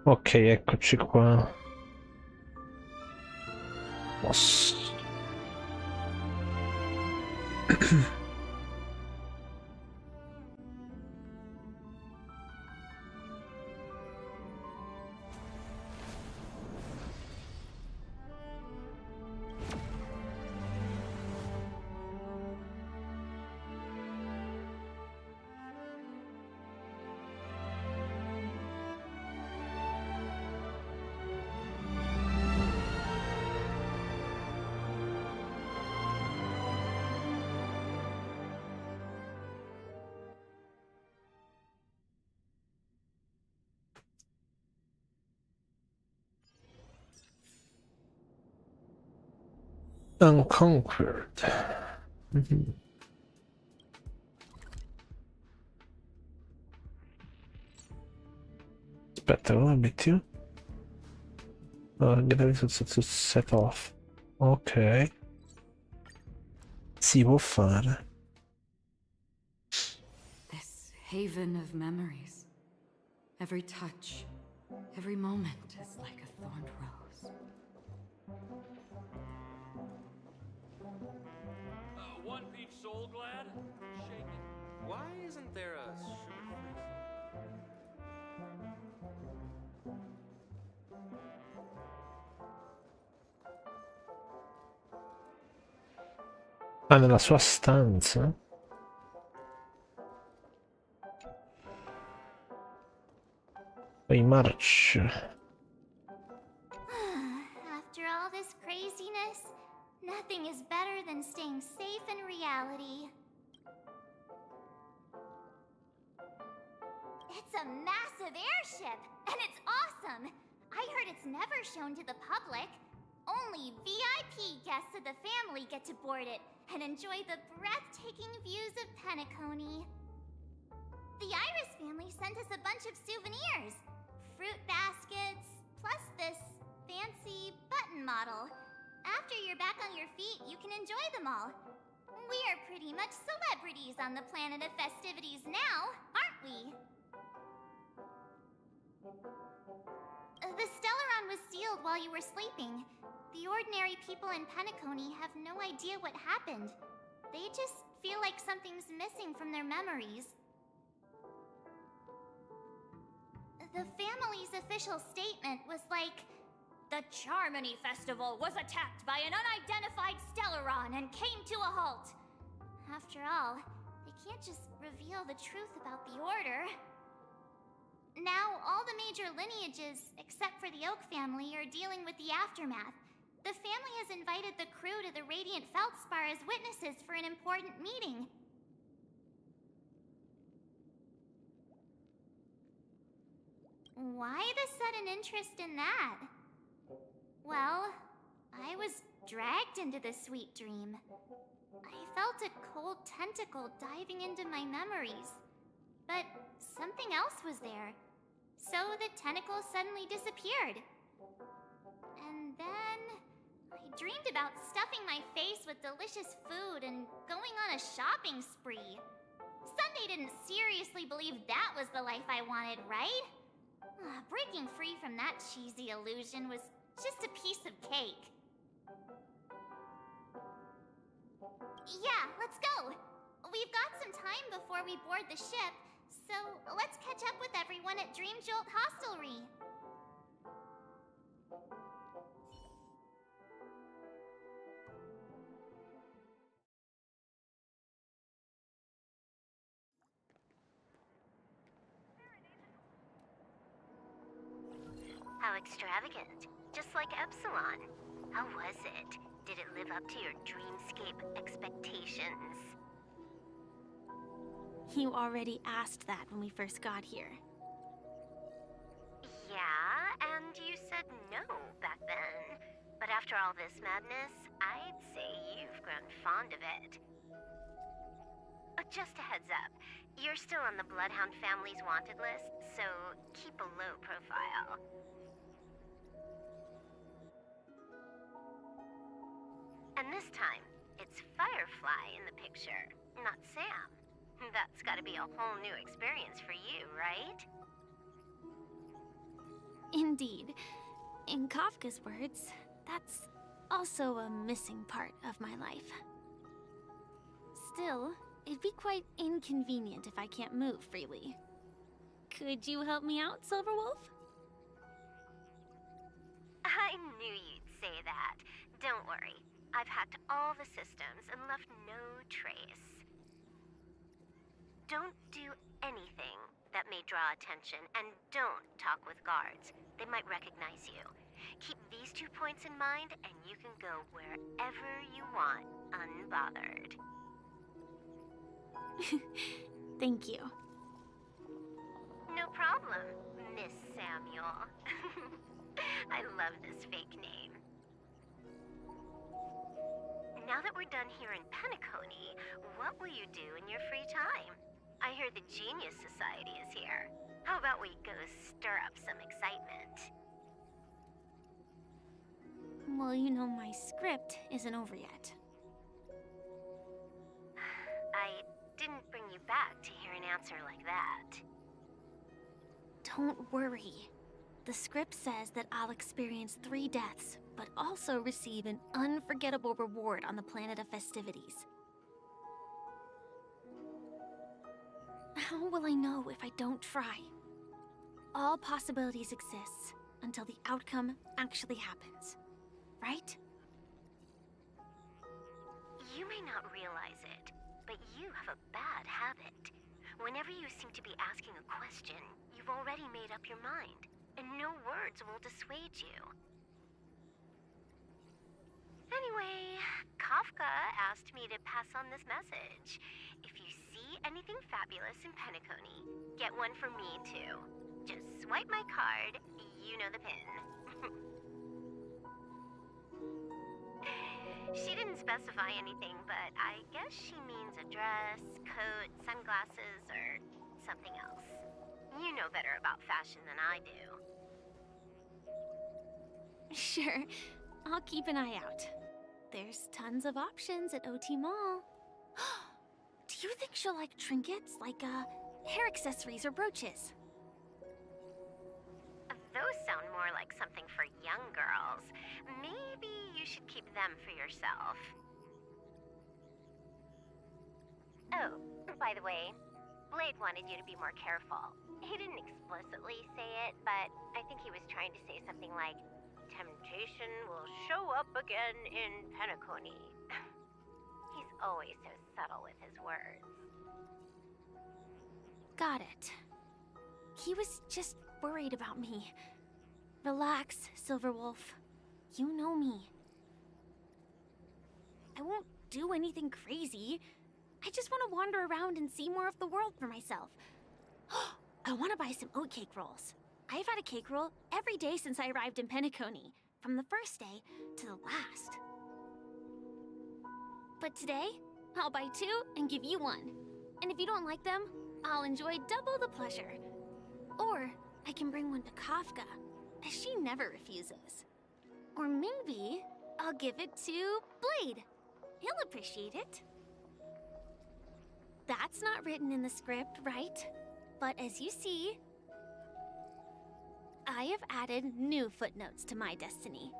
Ok, eccoci qua. Boss. Unconquered. Aspetta, come metti? Set off. Ok. Si può fare. This haven of memories. Every touch, every moment is like a thorned rose. One peach soul glad? Shaken. Why isn't there a sugar-free? Ah, nella sua stanza? Poi march. After all this craziness, nothing is better than staying safe in reality. It's a massive airship, and it's awesome! I heard it's never shown to the public. Only VIP guests of the family get to board it and enjoy the breathtaking views of Penacony. The Iris family sent us a bunch of souvenirs. Fruit baskets, plus this fancy button model. After you're back on your feet, you can enjoy them all. We are pretty much celebrities on the planet of festivities now, aren't we? The Stellaron was sealed while you were sleeping. The ordinary people in Penacony have no idea what happened. They just feel like something's missing from their memories. The family's official statement was like, "The Charmony Festival was attacked by an unidentified Stellaron and came to a halt." After all, they can't just reveal the truth about the Order. Now, all the major lineages, except for the Oak family, are dealing with the aftermath. The family has invited the crew to the Radiant Feldspar as witnesses for an important meeting. Why the sudden interest in that? Well, I was dragged into the sweet dream. I felt a cold tentacle diving into my memories. But something else was there. So the tentacle suddenly disappeared. And then I dreamed about stuffing my face with delicious food and going on a shopping spree. Sunday didn't seriously believe that was the life I wanted, right? Breaking free from that cheesy illusion was just a piece of cake. Yeah, let's go! We've got some time before we board the ship, so let's catch up with everyone at Dream Jolt Hostelry. How extravagant. Just like Epsilon. How was it? Did it live up to your dreamscape expectations? You already asked that when we first got here. Yeah, and you said no back then. But after all this madness, I'd say you've grown fond of it. Just a heads up, you're still on the Bloodhound family's wanted list, so keep a low profile. And this time, it's Firefly in the picture, not Sam. That's gotta be a whole new experience for you, right? Indeed. In Kafka's words, that's also a missing part of my life. Still, it'd be quite inconvenient if I can't move freely. Could you help me out, Silverwolf? I knew you'd say that. Don't worry. I've hacked all the systems and left no trace. Don't do anything that may draw attention, and don't talk with guards. They might recognize you. Keep these 2 points in mind, and you can go wherever you want, unbothered. Thank you. No problem, Miss Samuel. I love this fake name. Now that we're done here in Penacony, what will you do in your free time? I hear the Genius Society is here. How about we go stir up some excitement? Well, you know my script isn't over yet. I didn't bring you back to hear an answer like that. Don't worry. The script says that I'll experience 3 deaths, but also receive an unforgettable reward on the planet of festivities. How will I know if I don't try? All possibilities exist until the outcome actually happens, right? You may not realize it, but you have a bad habit. Whenever you seem to be asking a question, you've already made up your mind, and no words will dissuade you. Anyway, Kafka asked me to pass on this message. If you see anything fabulous in Penacony, get one for me too. Just swipe my card, you know the pin. She didn't specify anything, but I guess she means a dress, coat, sunglasses, or something else. You know better about fashion than I do. Sure, I'll keep an eye out. There's tons of options at OT Mall. Do you think she'll like trinkets, like hair accessories or brooches? Those sound more like something for young girls. Maybe you should keep them for yourself. Oh, by the way, Blade wanted you to be more careful. He didn't explicitly say it, but I think he was trying to say something like, temptation will show up again in Penacony. He's always so subtle with his words. Got it. He was just worried about me. Relax, Silverwolf. You know me. I won't do anything crazy. I just want to wander around and see more of the world for myself. I want to buy some oatcake rolls. I've had a cake roll every day since I arrived in Penacony, from the first day to the last. But today, I'll buy 2 and give you 1. And if you don't like them, I'll enjoy double the pleasure. Or I can bring one to Kafka, as she never refuses. Or maybe I'll give it to Blade. He'll appreciate it. That's not written in the script, right? But as you see, I have added new footnotes to my destiny.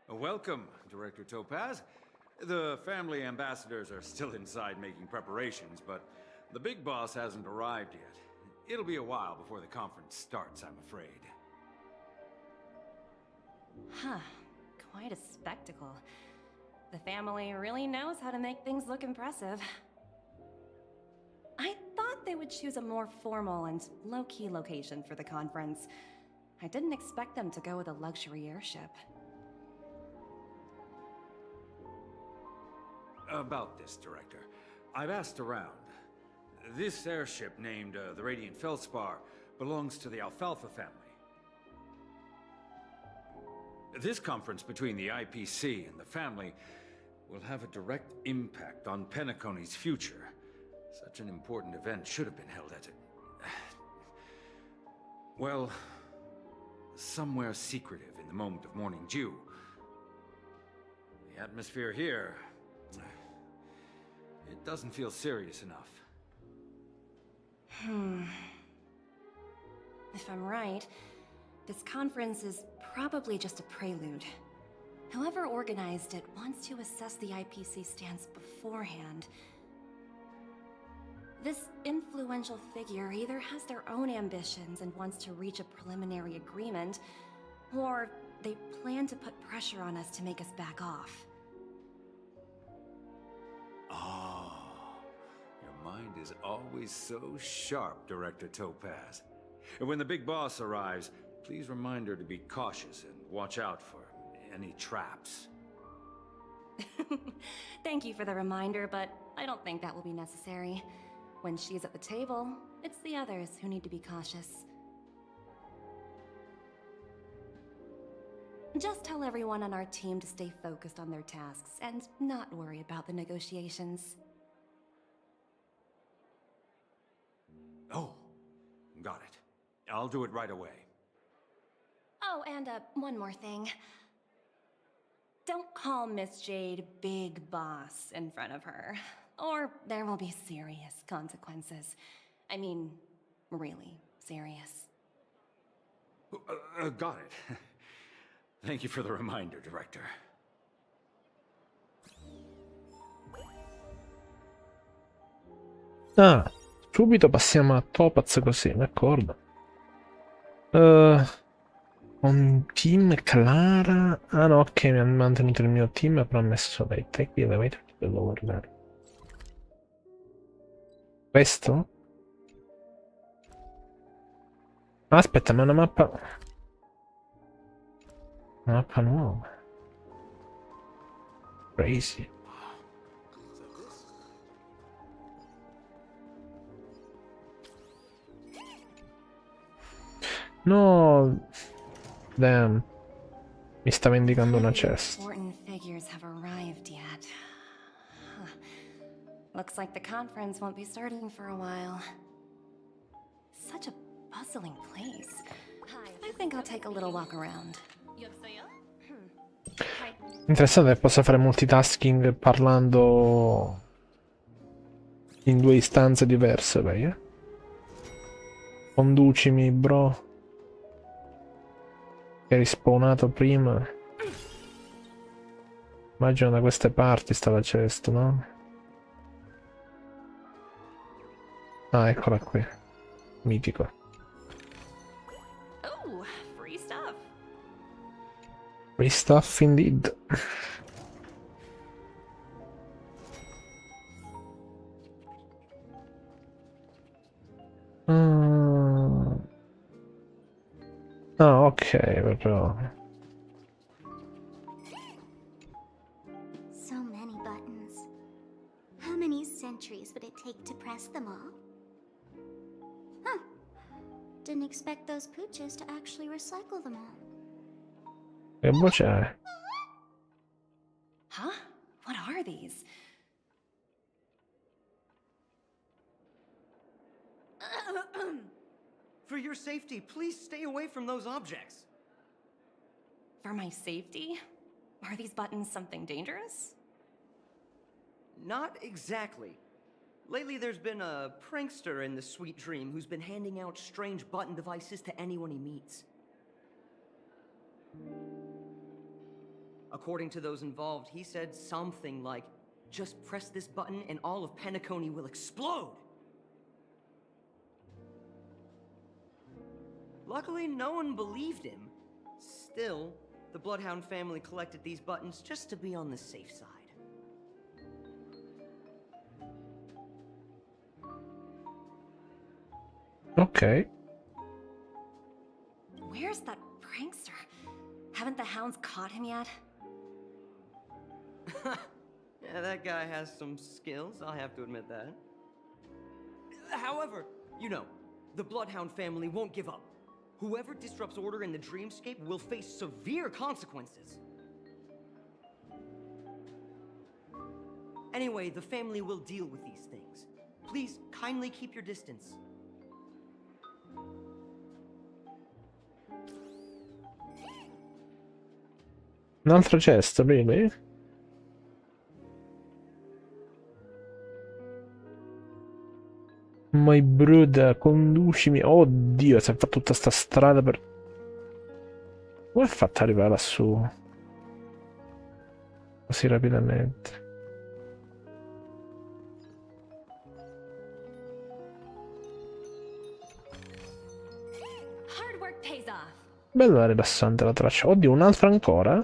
Welcome, Director Topaz. The family ambassadors are still inside making preparations, but the big boss hasn't arrived yet. It'll be a while before the conference starts, I'm afraid. Huh. Quite a spectacle. The family really knows how to make things look impressive. I thought they would choose a more formal and low-key location for the conference. I didn't expect them to go with a luxury airship. About this, Director. I've asked around. This airship, named the Radiant Feldspar, belongs to the Alfalfa family. This conference between the IPC and the family will have a direct impact on Penacony's future. Such an important event should have been held at well, somewhere secretive in the moment of morning dew. The atmosphere here It doesn't feel serious enough. If I'm right, this conference is probably just a prelude. Whoever organized it wants to assess the IPC stance beforehand. This influential figure either has their own ambitions and wants to reach a preliminary agreement, or they plan to put pressure on us to make us back off. Oh, your mind is always so sharp, Director Topaz. And when the big boss arrives, please remind her to be cautious and watch out for any traps. Thank you for the reminder, but I don't think that will be necessary. When she's at the table, it's the others who need to be cautious. Just tell everyone on our team to stay focused on their tasks and not worry about the negotiations. Oh, got it. I'll do it right away. Oh, and one more thing. Don't call Miss Jade Big Boss in front of her, or there will be serious consequences. I mean, really serious. Got it. Thank you for the reminder, Director. Ah, subito passiamo a Topaz così, d'accordo. Un team Clara. Ah no, ok, mi ha mantenuto il mio team, però ha messo dai tech elevator, devo guardare. Questo? Aspetta, ma è una mappa. Una mappa nuova. Crazy. No. Damn. Mi stava indicando una chest. Important figures have arrived yet. Huh. Looks like the conference won't be starting for a while. Such a bustling place. I think I'll take a little walk around. Interessante che possa fare multitasking parlando in due istanze diverse, lei, eh? Conducimi, bro. Che eri spawnato prima. Immagino da queste parti sta la cesta, no? Ah, eccola qui. Mitico. Oh, free stuff. Free stuff indeed. Ah, ok, però. So many buttons. How many centuries would it take to press them all? Huh. Didn't expect those pooches to actually recycle them all. Che voce è? Huh? What are these? For your safety, please stay away from those objects. For my safety? Are these buttons something dangerous? Not exactly. Lately, there's been a prankster in the Sweet Dream who's been handing out strange button devices to anyone he meets. According to those involved, he said something like, "Just press this button and all of Penacony will explode." Luckily, no one believed him. Still, the Bloodhound family collected these buttons just to be on the safe side. Ok. Where's that prankster? Haven't the hounds caught him yet? Yeah, that guy has some skills, I'll have to admit that. However, you know, the Bloodhound family won't give up. Whoever disrupts order in the dreamscape will face severe consequences. Anyway, the family will deal with these things. Please, kindly keep your distance. Un'altra chest, really? my brother, conducimi. Oddio, si è fatto tutta sta strada per... Come ha fatto ad arrivare lassù? Così rapidamente. Hard work pays off. Bella rilassante la traccia. Oddio, un'altra ancora?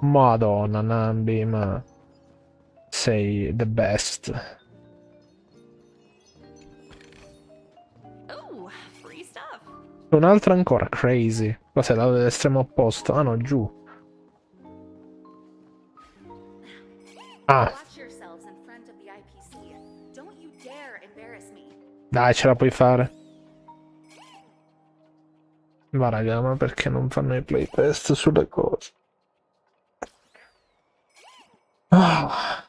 Madonna, Nambi, ma... Sei the best. Oh, free stuff. Un'altra ancora, crazy. Cos'è l'estremo opposto? Ah no, giù. Ah, Watch yourselves in front of the IPC. Don't you dare embarrass me. dai, ce la puoi fare. Ma raga, ma perché non fanno i playtest sulle cose? Ah.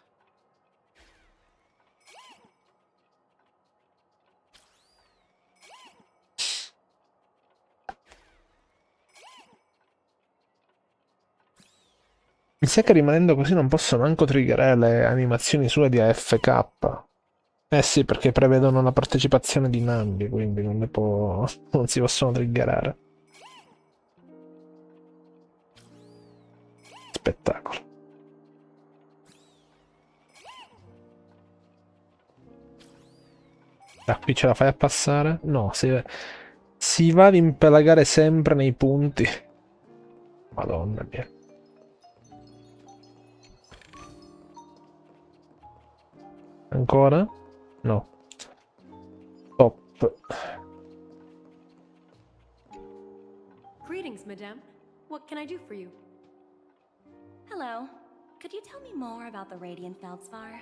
Mi sa che rimanendo così non posso manco triggerare le animazioni sue di AFK. Eh sì, perché prevedono la partecipazione di Nambi, quindi non si possono triggerare. Spettacolo. Da qui ce la fai a passare? No, si va ad impelagare sempre nei punti. Madonna mia. Ancora? No. Top. Greetings, madame. What can I do for you? Hello. Could you tell me more about the Radiant Feldspar?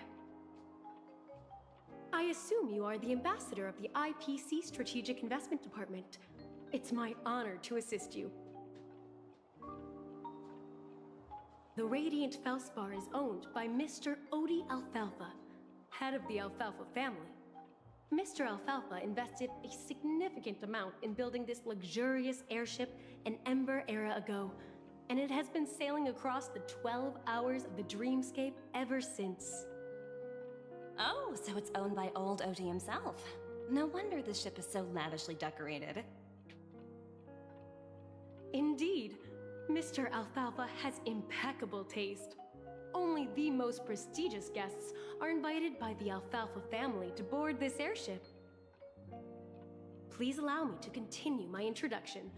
I assume you are the ambassador of the IPC Strategic Investment Department. It's my honor to assist you. The Radiant Feldspar is owned by Mr. Odie Alfalfa, head of the Alfalfa family. Mr. Alfalfa invested a significant amount in building this luxurious airship an Ember era ago, and it has been sailing across the 12 hours of the dreamscape ever since. Oh, so it's owned by old Odie himself. No wonder the ship is so lavishly decorated. Indeed, Mr. Alfalfa has impeccable taste. Only the most prestigious guests are invited by the Alfalfa family to board this airship. Please allow me to continue my introduction.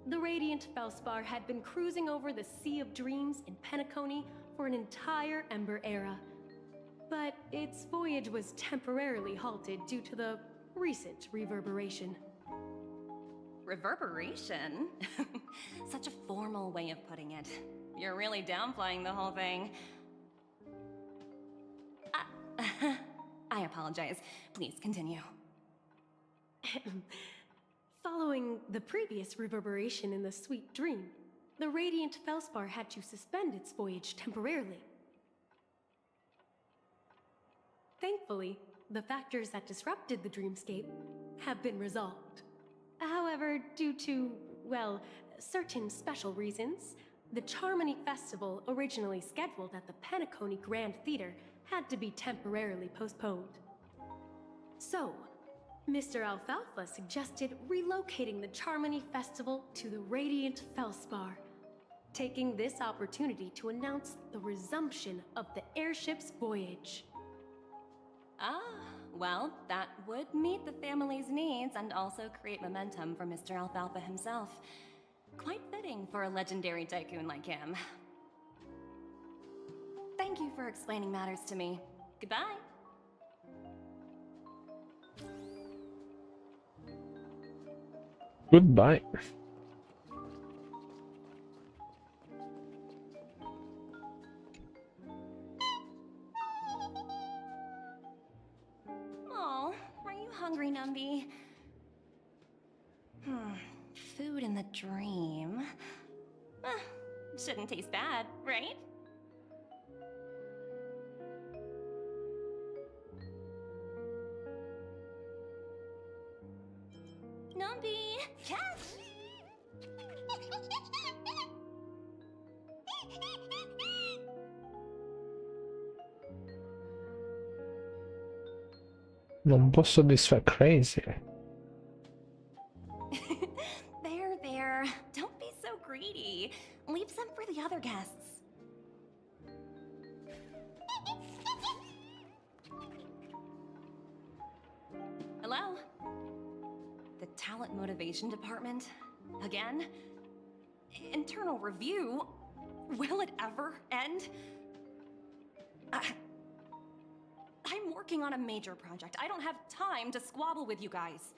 The Radiant Feldspar had been cruising over the Sea of Dreams in Penacony for an entire Ember era. But its voyage was temporarily halted due to the recent reverberation. Reverberation? Such a formal way of putting it. You're really downplaying the whole thing. I apologize. Please continue. Following the previous reverberation in the Sweet Dream, the Radiant Feldspar had to suspend its voyage temporarily. Thankfully, the factors that disrupted the dreamscape have been resolved. However, due to, well, certain special reasons, the Charmony Festival, originally scheduled at the Penacony Grand Theater, had to be temporarily postponed. So, Mr. Alfalfa suggested relocating the Charmony Festival to the Radiant Feldspar, taking this opportunity to announce the resumption of the airship's voyage. Ah, well, that would meet the family's needs and also create momentum for Mr. Alfalfa himself. Quite fitting for a legendary tycoon like him. Thank you for explaining matters to me. Goodbye. Goodbye. Oh, are you hungry, Numby? Food in the dream. Shouldn't taste bad, right? Numby, catch! Non può soddisfare Crazy. There. Don't be so greedy. Leave some for the other guests. Hello? The talent motivation department? Again? Internal review? Will it ever end? I'm working on a major project. I don't have time to squabble with you guys.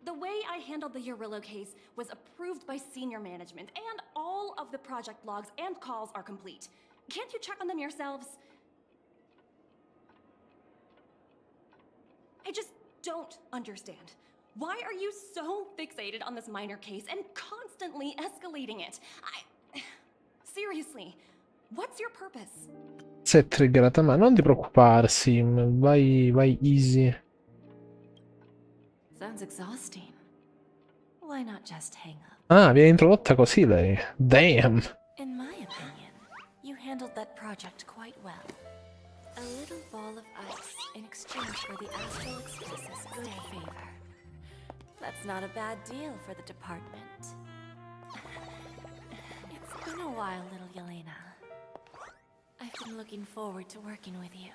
The way I handled the Urillo case was approved by senior management, and all of the project logs and calls are complete. Can't you check on them yourselves? I just don't understand. Why are you so fixated on this minor case and constantly escalating it? Seriously, what's your purpose? Se è triggerata, ma non ti preoccuparsi, vai easy. Sounds exhausting. Why not just hang up? Ah, viene introdotta così lei. Damn. In my opinion, you handled that project quite well. A little ball of ice in exchange for the Astral Express's good favor. That's not a bad deal for the department. It's been a while, little Yelena. I've been looking forward to working with you.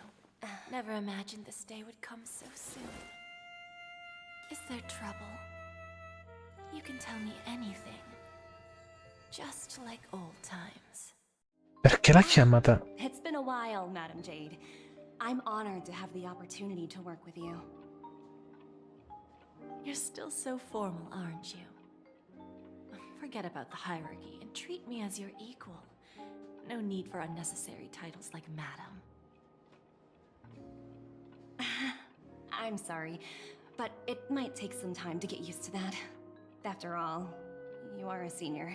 Never imagined this day would come so soon. Is there trouble? You can tell me anything. Just like old times. Perché l'ha chiamata? It's been a while, Madam Jade. I'm honored to have the opportunity to work with you. You're still so formal, aren't you? Forget about the hierarchy and treat me as your equal. No need for unnecessary titles like Madam. I'm sorry, but it might take some time to get used to that. After all, you are a senior.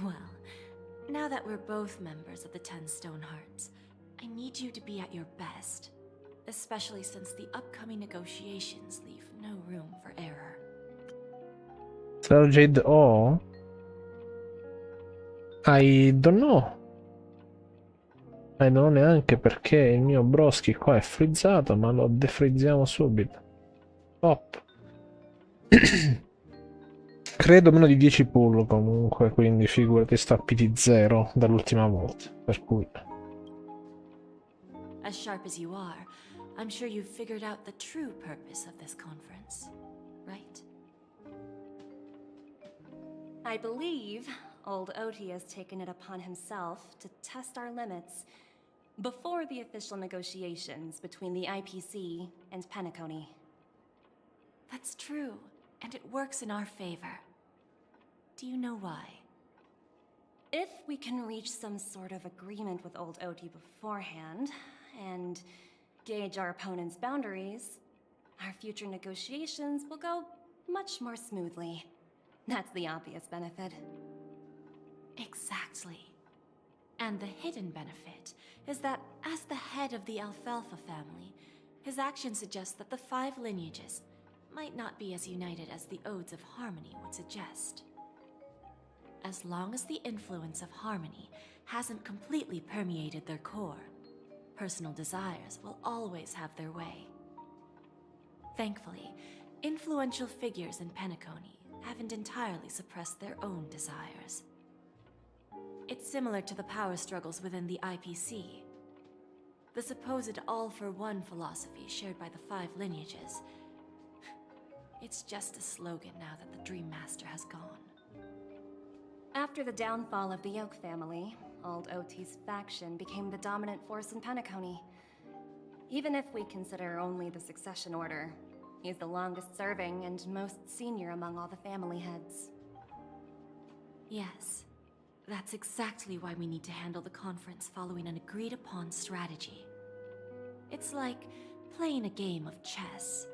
Well, now that we're both members of the 10 Stone Hearts, I need you to be at your best. Especially since the upcoming negotiations leave no room for error. Jade O? I don't know. I non know neanche perché il mio broschi qua è frizzato, ma lo defrizziamo subito. Top. Credo meno di 10 pull comunque, quindi figurati, sto a PT0 dall'ultima volta, per cui... As sharp as you are, I'm sure you've figured out the true purpose of this conference, right? I believe old Oti has taken it upon himself to test our limits before the official negotiations between the IPC and Penacony. That's true, and it works in our favor. Do you know why? If we can reach some sort of agreement with old Oti beforehand, and gauge our opponent's boundaries, our future negotiations will go much more smoothly. That's the obvious benefit. Exactly. And the hidden benefit is that as the head of the Alfalfa family, his actions suggest that the 5 lineages might not be as united as the Odes of Harmony would suggest. As long as the influence of Harmony hasn't completely permeated their core, personal desires will always have their way. Thankfully, influential figures in Penacony haven't entirely suppressed their own desires. It's similar to the power struggles within the IPC. The supposed all-for-one philosophy shared by the 5 lineages. It's just a slogan now that the Dream Master has gone. After the downfall of the Oak family, old Oti's faction became the dominant force in Penacony. Even if we consider only the succession order, he's the longest serving and most senior among all the family heads. Yes, that's exactly why we need to handle the conference following an agreed-upon strategy. It's like playing a game of chess,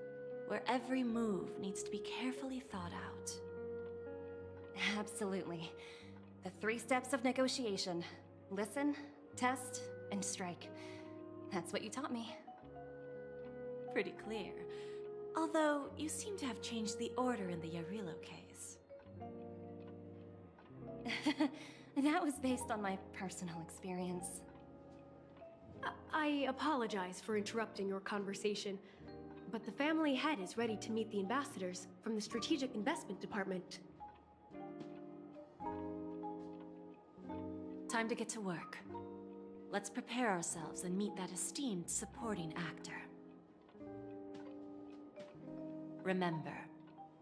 where every move needs to be carefully thought out. Absolutely. The 3 steps of negotiation. Listen, test, and strike. That's what you taught me. Pretty clear. Although, you seem to have changed the order in the Urillo case. That was based on my personal experience. I apologize for interrupting your conversation, but the family head is ready to meet the ambassadors from the Strategic Investment Department. Time to get to work. Let's prepare ourselves and meet that esteemed supporting actor. Remember,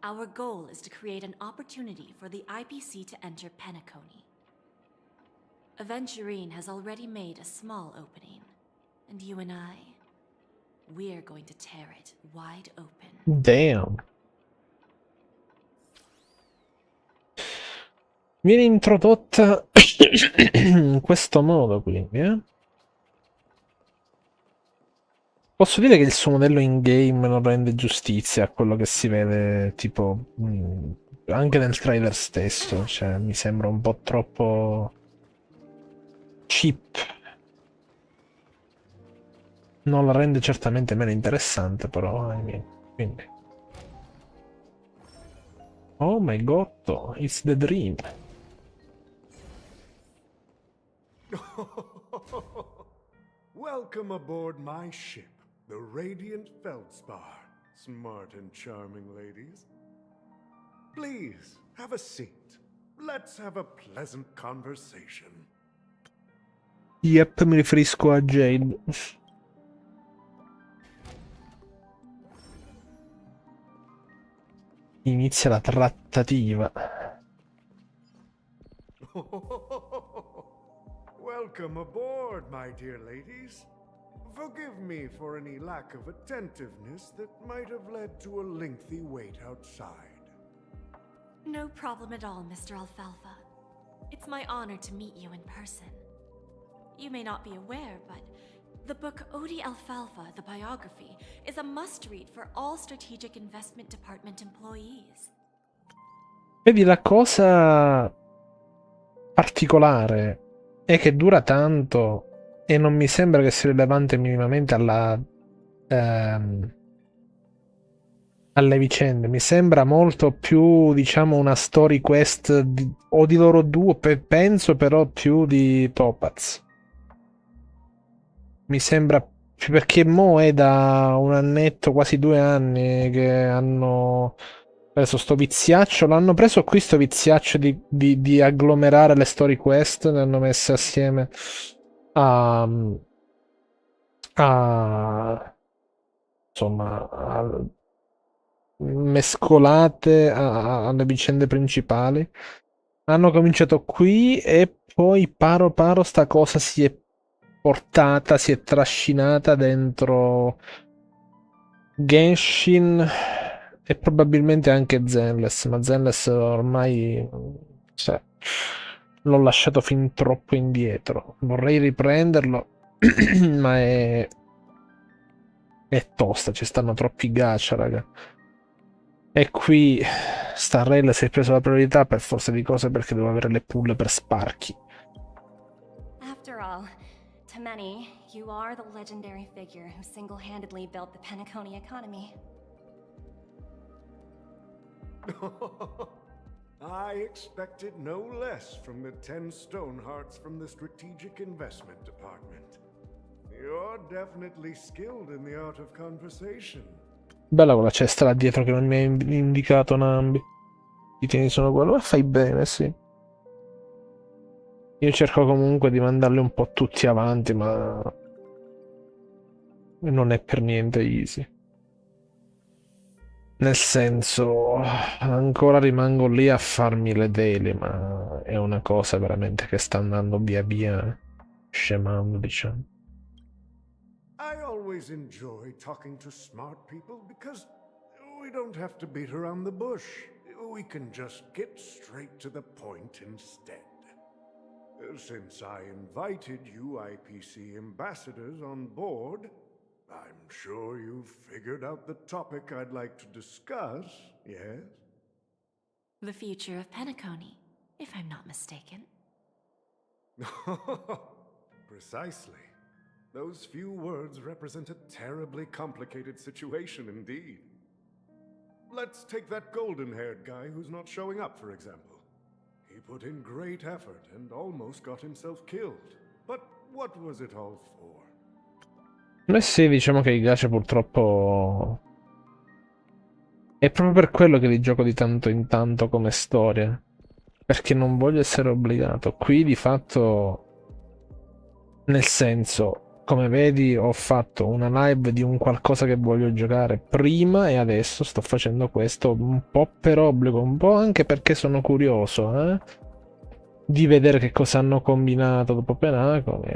our goal is to create an opportunity for the IPC to enter Penacony. Aventurine has already made a small opening, and you and I, we're going to tear it wide open. Damn. Viene introdotta in questo modo, quindi, eh? Posso dire che il suo modello in-game non rende giustizia a quello che si vede, tipo, anche nel trailer stesso, cioè, mi sembra un po' troppo cheap. Non la rende certamente meno interessante, però, quindi. Oh my god, it's the dream. Welcome aboard my ship, the Radiant Feldspar. Smart and charming ladies. Please, have a seat. Let's have a pleasant conversation. Yep, mi riferisco a Jade. Inizia la trattativa. Welcome aboard, my dear ladies. Forgive me for any lack of attentiveness that might have led to a lengthy wait outside. No problem at all, Mr. Alfalfa. It's my honor to meet you in person. You may not be aware, but the book Odi Alfalfa, the biography, is a must-read for all Strategic Investment Department employees. Vedi, la cosa particolare è che dura tanto e non mi sembra che sia rilevante minimamente alle vicende. Mi sembra molto più, diciamo, una story quest o di loro due, penso, però più di Topaz. Mi sembra, perché mo è da un annetto, quasi 2 anni che hanno preso sto viziaccio. L'hanno preso qui sto viziaccio di agglomerare le story quest, le hanno messe assieme insomma, mescolate alle vicende principali. Hanno cominciato qui e poi paro paro sta cosa si è portata, si è trascinata dentro Genshin e probabilmente anche Zenless, ma Zenless ormai, cioè, l'ho lasciato fin troppo indietro. Vorrei riprenderlo, ma è tosta, ci stanno troppi gacha, raga. E qui Star Rail si è preso la priorità per forza di cose perché devo avere le pull per Sparxie. After all, to many, you are the legendary figure who single-handedly built the Penacony economy. I expected no less from the 10 Stonehearts from the Strategic Investment Department. You're definitely skilled in the art of conversation. Bella quella cesta là dietro che non mi ha indicato Nambi. Ti tieni solo quello, ma fai bene, sì. Io cerco comunque di mandarli un po' tutti avanti, ma non è per niente easy. Nel senso, ancora rimango lì a farmi le daily, ma è una cosa veramente che sta andando via via scemando, diciamo. I always enjoy talking to smart people because we don't have to beat around the bush. We can just get straight to the point instead. Since I invited you IPC ambassadors on board, I'm sure you've figured out the topic I'd like to discuss, yes? The future of Penacony, if I'm not mistaken. Precisely. Those few words represent a terribly complicated situation indeed. Let's take that golden-haired guy who's not showing up, for example. He put in great effort and almost got himself killed. But what was it all for? Beh sì, diciamo che i gacha purtroppo è proprio per quello che li gioco di tanto in tanto come storia. Perché non voglio essere obbligato. Qui di fatto, nel senso, come vedi, ho fatto una live di un qualcosa che voglio giocare prima e adesso sto facendo questo un po' per obbligo, un po' anche perché sono curioso, di vedere che cosa hanno combinato dopo Penacoli.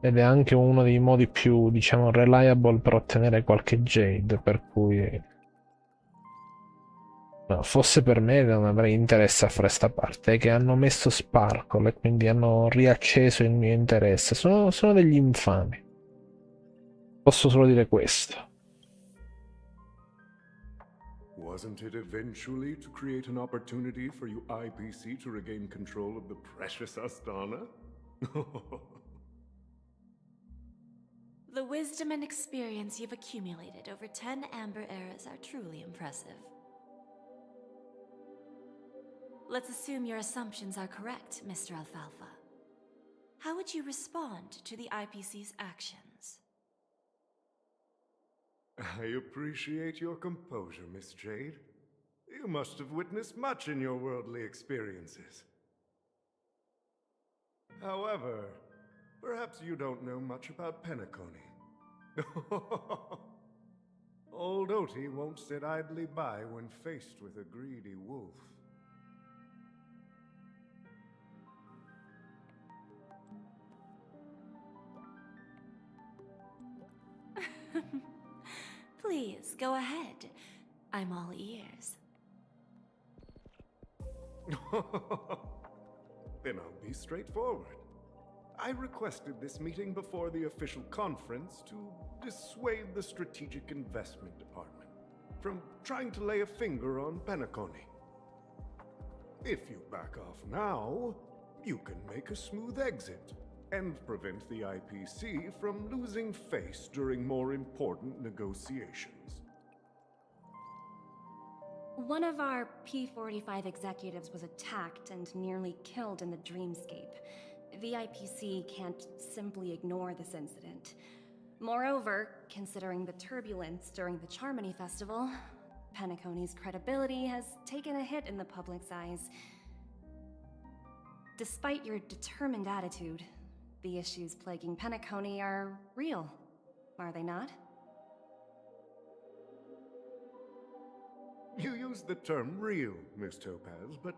Ed è anche uno dei modi più, diciamo, reliable per ottenere qualche Jade, per cui no, fosse per me non avrei interesse a fare sta parte, è che hanno messo Sparkle e quindi hanno riacceso il mio interesse. Sono degli infami. Posso solo dire questo. Wasn't it eventually to create an opportunity for you IPC to regain control of the precious Astana? The wisdom and experience you've accumulated over 10 Amber eras are truly impressive. Let's assume your assumptions are correct, Mr. Alfalfa. How would you respond to the IPC's actions? I appreciate your composure, Miss Jade. You must have witnessed much in your worldly experiences. However, perhaps you don't know much about Penacony. Old Oti won't sit idly by when faced with a greedy wolf. Please, go ahead. I'm all ears. Then I'll be straightforward. I requested this meeting before the official conference to dissuade the Strategic Investment Department from trying to lay a finger on Penacony. If you back off now, you can make a smooth exit and prevent the IPC from losing face during more important negotiations. One of our P45 executives was attacked and nearly killed in the dreamscape. The IPC can't simply ignore this incident. Moreover, considering the turbulence during the Charmony Festival, Penacony's credibility has taken a hit in the public's eyes. Despite your determined attitude, the issues plaguing Penacony are real, are they not? You use the term real, Miss Topaz, but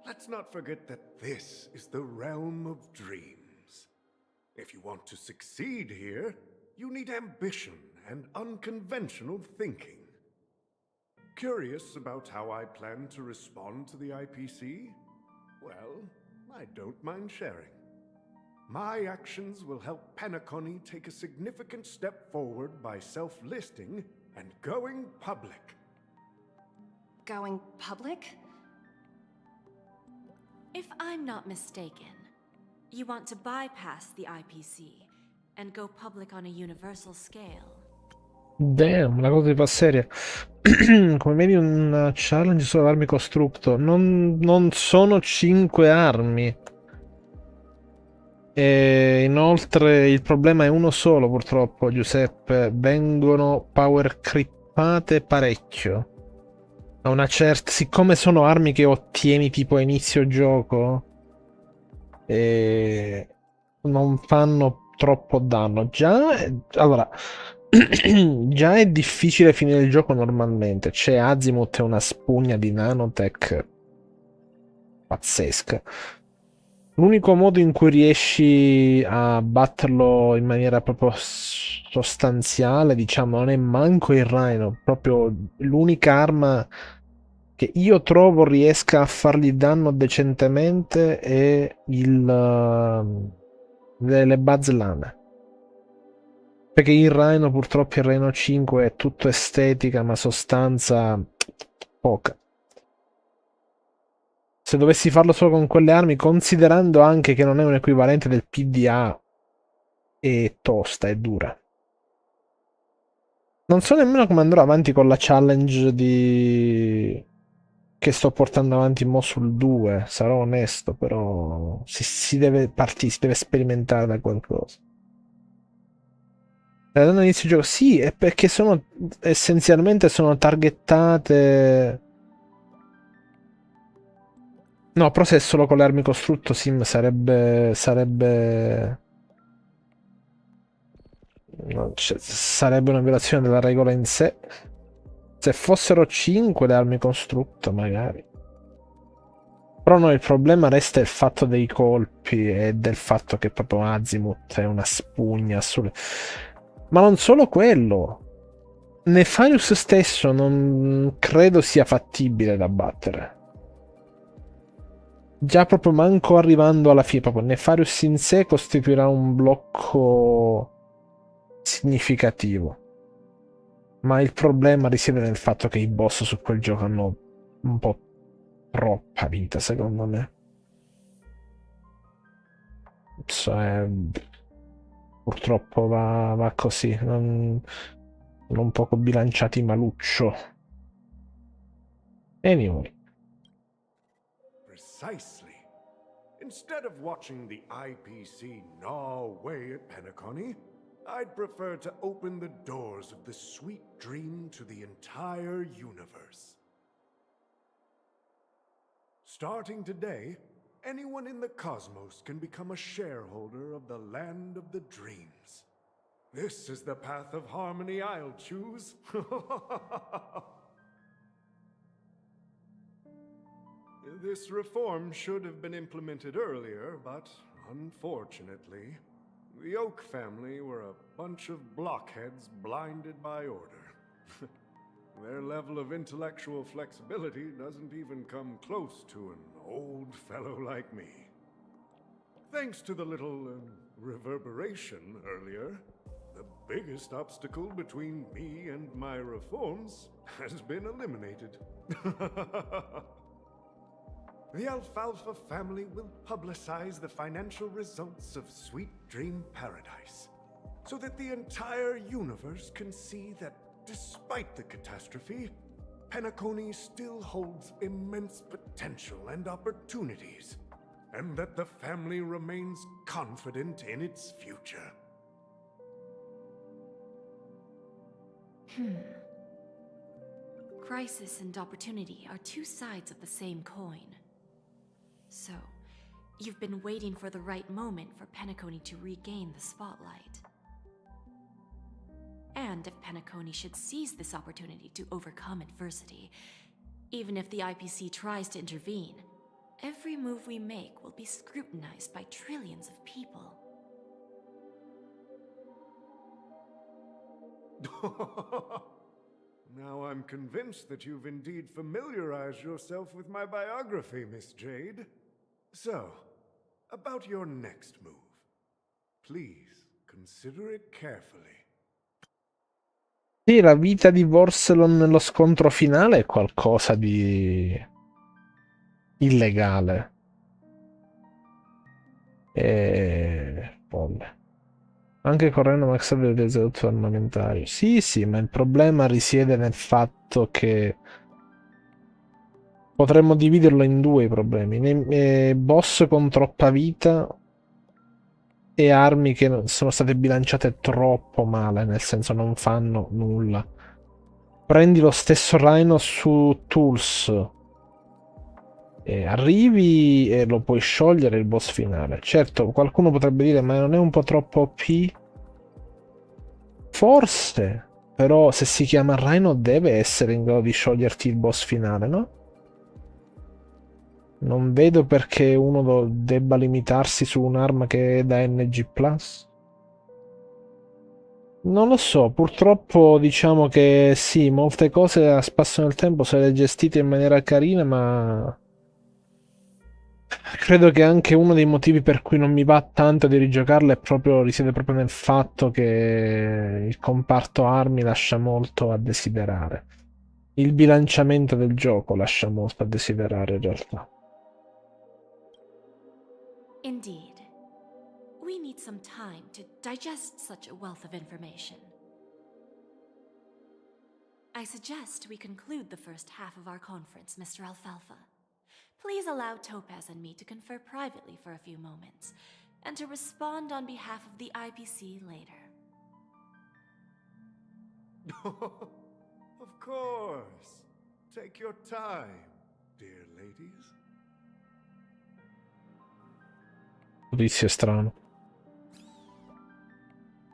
let's not forget that this is the realm of dreams. If you want to succeed here, you need ambition and unconventional thinking. Curious about how I plan to respond to the IPC? Well, I don't mind sharing. My actions will help Penacony take a significant step forward by self-listing and going public. Going public? If I'm not mistaken, you want to bypass the IPC and go public on a universal scale. Damn, la cosa si fa seria. Come vedi un challenge sulle armi costrutto. Non sono 5 armi. E inoltre il problema è uno solo purtroppo, Giuseppe. Vengono power creepate parecchio. A una certa... Siccome sono armi che ottieni tipo a inizio gioco, non fanno troppo danno. Allora... Già è difficile finire il gioco normalmente. C'è Azimuth e una spugna di nanotech pazzesca. L'unico modo in cui riesci a batterlo in maniera proprio sostanziale, diciamo, non è manco il Rhino. Proprio l'unica arma che io trovo riesca a fargli danno decentemente è le Bazlane. Perché il Rhino, purtroppo il Rhino 5 è tutto estetica, ma sostanza poca. Se dovessi farlo solo con quelle armi, considerando anche che non è un equivalente del PDA, è tosta, è dura. Non so nemmeno come andrò avanti con la challenge che sto portando avanti mo sul 2, sarò onesto, però si deve partire, si deve sperimentare da qualcosa. La danno all'inizio gioco? Sì, è perché sono essenzialmente sono targettate. No, però se è solo con le armi costrutto sim sarebbe no, sarebbe una violazione della regola in sé. Se fossero 5 le armi costrutto, magari. Però no, il problema resta il fatto dei colpi e del fatto che proprio Azimuth è una spugna Ma non solo quello. Nefarius stesso non credo sia fattibile da battere. Già proprio manco arrivando alla fine, proprio Nefarius in sé costituirà un blocco significativo. Ma il problema risiede nel fatto che i boss su quel gioco hanno un po' troppa vita, secondo me. Cioè, purtroppo va così, non poco bilanciati maluccio. Anyway. Precisely. Instead of watching the IPC gnaw away at Penacony, I'd prefer to open the doors of the sweet dream to the entire universe. Starting today, anyone in the cosmos can become a shareholder of the land of the dreams. This is the path of harmony I'll choose. This reform should have been implemented earlier, but unfortunately, the Oak family were a bunch of blockheads blinded by order. Their level of intellectual flexibility doesn't even come close to an old fellow like me. Thanks to the little reverberation earlier, the biggest obstacle between me and my reforms has been eliminated. The Alfalfa family will publicize the financial results of Sweet Dream Paradise, so that the entire universe can see that despite the catastrophe, Penacony still holds immense potential and opportunities, and that the family remains confident in its future. Crisis and opportunity are two sides of the same coin. So, you've been waiting for the right moment for Penacony to regain the spotlight. And if Penacony should seize this opportunity to overcome adversity, even if the IPC tries to intervene, every move we make will be scrutinized by trillions of people. Now I'm convinced that you've indeed familiarized yourself with my biography, Miss Jade. So, about your next move. Please, consider it carefully. Sì, la vita di Vorselon nello scontro finale è qualcosa di illegale. E folle. Anche correndo max aveva dei esercito armamentario. Sì, ma il problema risiede nel fatto che potremmo dividerlo in due i problemi. Boss con troppa vita e armi che sono state bilanciate troppo male, nel senso non fanno nulla. Prendi lo stesso Rhino su Tools e arrivi e lo puoi sciogliere il boss finale. Certo, qualcuno potrebbe dire ma non è un po' troppo OP? Forse, però se si chiama Rhino deve essere in grado di scioglierti il boss finale, no? Non vedo perché uno debba limitarsi su un'arma che è da NG+. Non lo so, purtroppo diciamo che sì, molte cose a spasso nel tempo sono gestite in maniera carina, ma credo che anche uno dei motivi per cui non mi va tanto di rigiocarle risiede proprio nel fatto che il comparto armi lascia molto a desiderare. Il bilanciamento del gioco lascia molto a desiderare in realtà. Indeed. We need some time to digest such a wealth of information. I suggest we conclude the first half of our conference, Mr. Alfalfa. Please allow Topaz and me to confer privately for a few moments, and to respond on behalf of the IPC later. Of course. Take your time, dear ladies. Giudizio strano.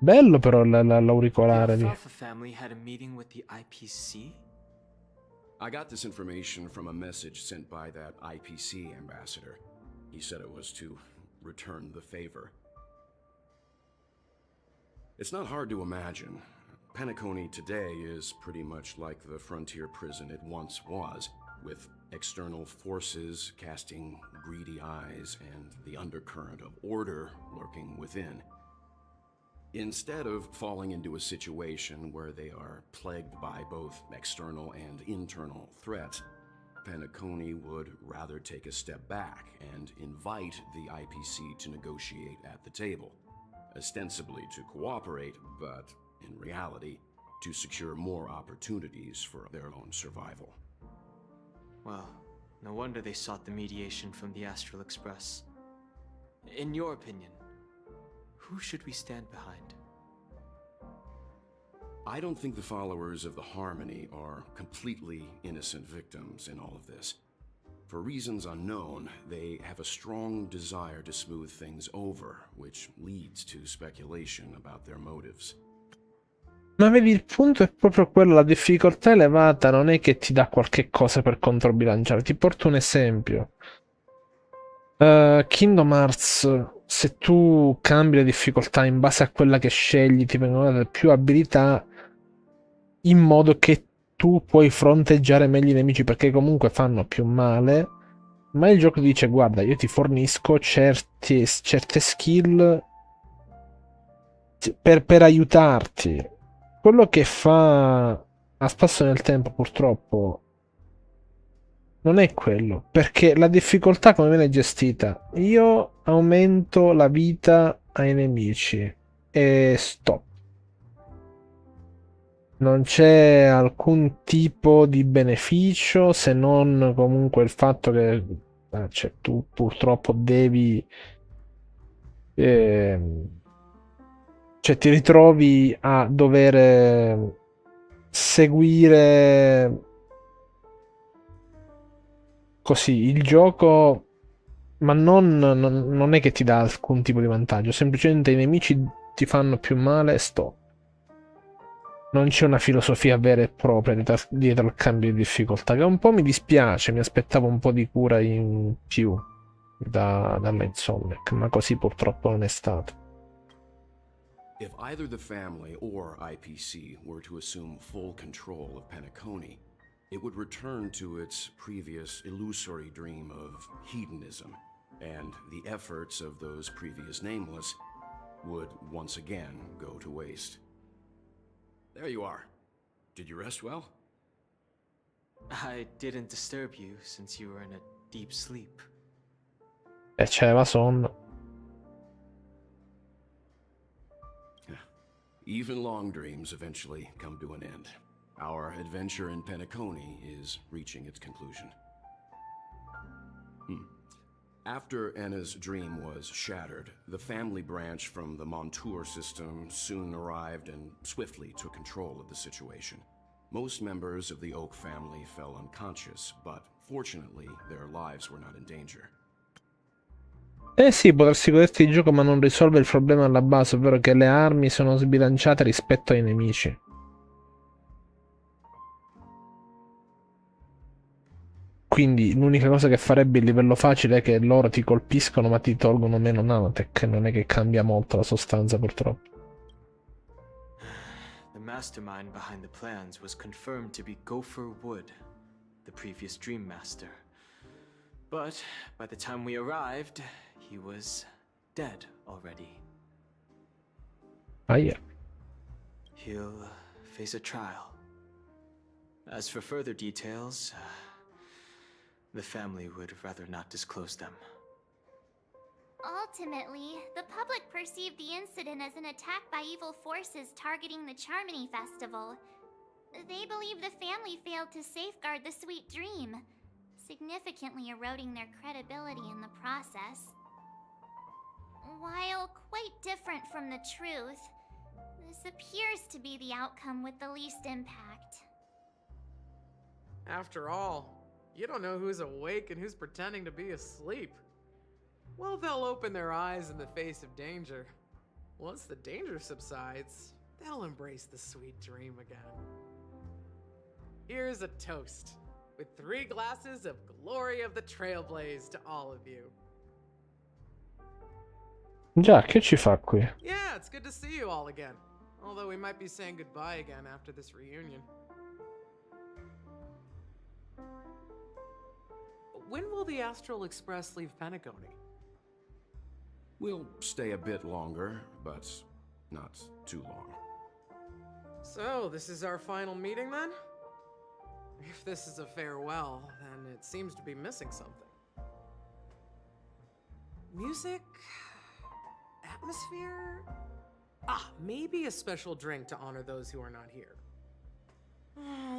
Bello però l'auricolare The lì. Alfalfa family had a meeting with the IPC? I got this information from a message sent by that IPC ambassador. He said it was to return the favor. It's not hard to imagine. Penacony today is pretty much like the frontier prison it once was, with external forces casting greedy eyes and the undercurrent of order lurking within. Instead of falling into a situation where they are plagued by both external and internal threats, Penacony would rather take a step back and invite the IPC to negotiate at the table, ostensibly to cooperate, but in reality, to secure more opportunities for their own survival. Well, no wonder they sought the mediation from the Astral Express. In your opinion, who should we stand behind? I don't think the followers of the Harmony are completely innocent victims in all of this. For reasons unknown, they have a strong desire to smooth things over, which leads to speculation about their motives. Ma vedi, il punto è proprio quello, la difficoltà elevata non è che ti dà qualche cosa per controbilanciare. Ti porto un esempio. Kingdom Hearts, se tu cambi la difficoltà in base a quella che scegli, ti vengono date più abilità in modo che tu puoi fronteggiare meglio i nemici, perché comunque fanno più male, ma il gioco dice: guarda, io ti fornisco certe skill per aiutarti. Quello che fa a spasso nel tempo, purtroppo, non è quello, perché la difficoltà come viene gestita? Io aumento la vita ai nemici e stop. Non c'è alcun tipo di beneficio, se non comunque il fatto che cioè, tu purtroppo devi cioè ti ritrovi a dover seguire così il gioco, ma non è che ti dà alcun tipo di vantaggio, semplicemente i nemici ti fanno più male e stop. Non c'è una filosofia vera e propria dietro al cambio di difficoltà, che un po' mi dispiace, mi aspettavo un po' di cura in più dalla Insomniac, ma così purtroppo non è stato. If either the family or IPC were to assume full control of Penacony, it would return to its previous illusory dream of hedonism, and the efforts of those previous nameless would once again go to waste. There you are. Did you rest well? I didn't disturb you since you were in a deep sleep. E c'aveva sonno. Even long dreams eventually come to an end. Our adventure in Penacony is reaching its conclusion. After Enna's dream was shattered, the family branch from the Montour system soon arrived and swiftly took control of the situation. Most members of the Oak family fell unconscious, but fortunately their lives were not in danger. Eh sì, potersi godersi il gioco ma non risolve il problema alla base, ovvero che le armi sono sbilanciate rispetto ai nemici. Quindi l'unica cosa che farebbe il livello facile è che loro ti colpiscono ma ti tolgono meno nanotech, non è che cambia molto la sostanza purtroppo. The mastermind behind the plans was confirmed to be Gopher Wood, the previous Dream Master. But by the time we arrived, he was dead already. Ah yeah. He'll face a trial. As for further details, the family would rather not disclose them. Ultimately, the public perceived the incident as an attack by evil forces targeting the Charmony Festival. They believe the family failed to safeguard the sweet dream, significantly eroding their credibility in the process. While quite different from the truth, This appears to be the outcome with the least impact. After all, you don't know who's awake and who's pretending to be asleep. Well, they'll open their eyes in the face of danger. Once the danger subsides, they'll embrace the sweet dream again. Here's a toast, with 3 glasses of glory of the Trailblaze to all of you. Già, che ci fa qui? Yeah, it's good to see you all again. Although we might be saying goodbye again after this reunion. When will the Astral Express leave Penacony? We'll stay a bit longer, but not too long. So, this is our final meeting then? If this is a farewell, then it seems to be missing something. Music? Atmosphere? Ah, maybe a special drink to honor those who are not here.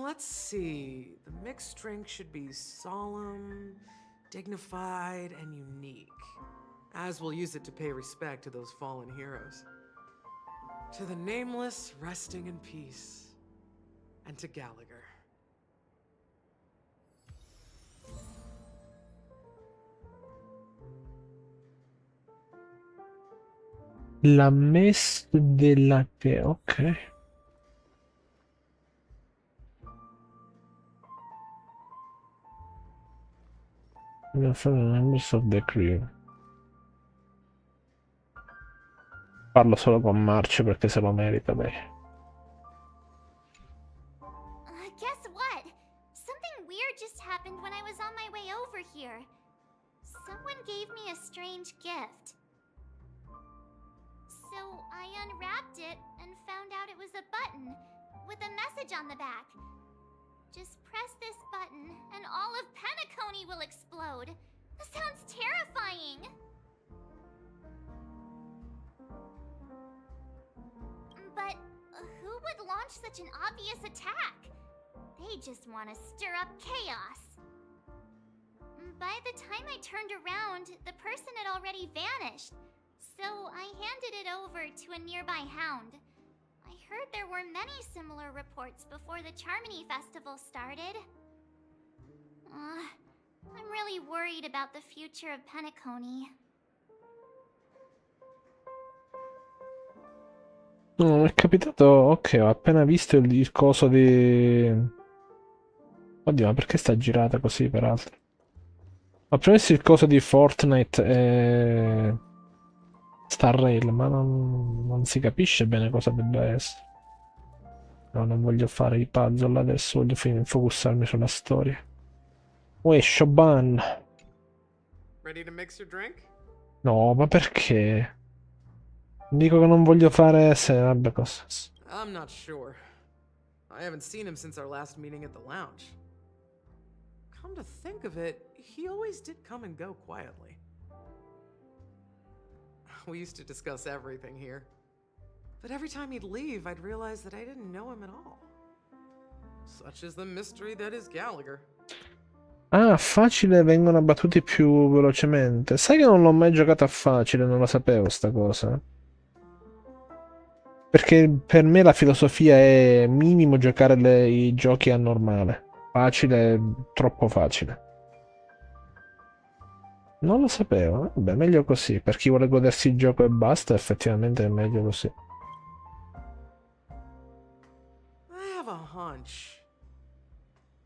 Let's see. The mixed drink should be solemn, dignified, and unique, as we'll use it to pay respect to those fallen heroes. To the nameless resting in peace, and to Gallagher. La messe della che, ok. Members of the crew. Parlo solo con Marcio perché se lo merita lei. Guess what? Something weird just happened when I was on my way over here. Someone gave me a strange gift. So I unwrapped it and found out it was a button with a message on the back. Just press this button and all of Penacony will explode. This sounds terrifying. But who would launch such an obvious attack? They just want to stir up chaos. By the time I turned around, the person had already vanished. So I handed it over to a nearby hound. I heard there were many similar reports before the Charmony Festival started. I'm really worried about the future of Penacony. No, mi è capitato... Ok, ho appena visto il coso di... Oddio, ma perché sta girata così, peraltro? Ho appena visto il coso di Fortnite e... Star Rail, ma non si capisce bene cosa debba essere. No, non voglio fare i puzzle adesso, voglio focussarmi sulla storia. Uè, Shoban! Ready to mix your drink? No, ma perché? Dico che non voglio fare vabbè, cosa. I'm not sure. I haven't seen him since our last meeting at the lounge. Come to think of it, he always did come and go quietly. We used to discuss everything here. But every time he'd leave, I'd realize that I didn't know him at all. Such is the mystery that is Gallagher. Ah, facile vengono abbattuti più velocemente. Sai che non l'ho mai giocato a facile, non lo sapevo sta cosa. Perché per me la filosofia è minimo giocare i giochi a normale. Facile è troppo facile. Non lo sapevo. Vabbè, meglio così. Per chi vuole godersi il gioco e basta, effettivamente è meglio così. I have a hunch.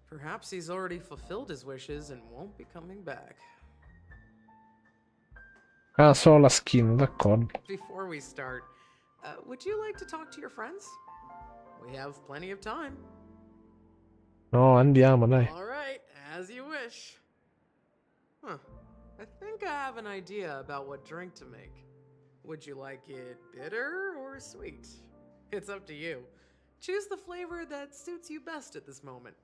Perhaps he's already fulfilled his wishes and won't be coming back. Ah, solo la skin, d'accordo. Before we start, would you like to talk to your friends? We have plenty of time. No, andiamo, dai. All right, as you wish. Huh. I think I have an idea about what drink to make. Would you like it bitter or sweet? It's up to you. Choose the flavor that suits you best at this moment.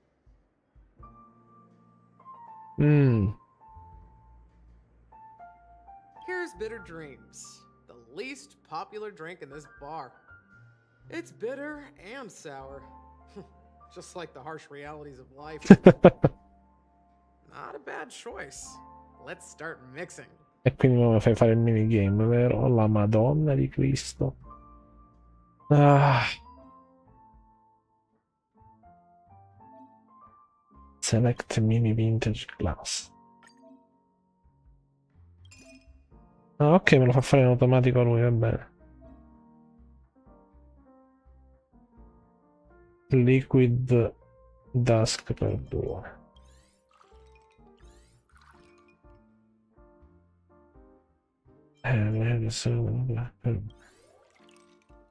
Here's Bitter Dreams, the least popular drink in this bar. It's bitter and sour, just like the harsh realities of life. Not a bad choice. Let's start mixing. E quindi mi fai fare il minigame, vero? La Madonna di Cristo. Ah. Select mini vintage glass. Ah, ok, me lo fa fare in automatico lui, va bene. Liquid Dusk per 2.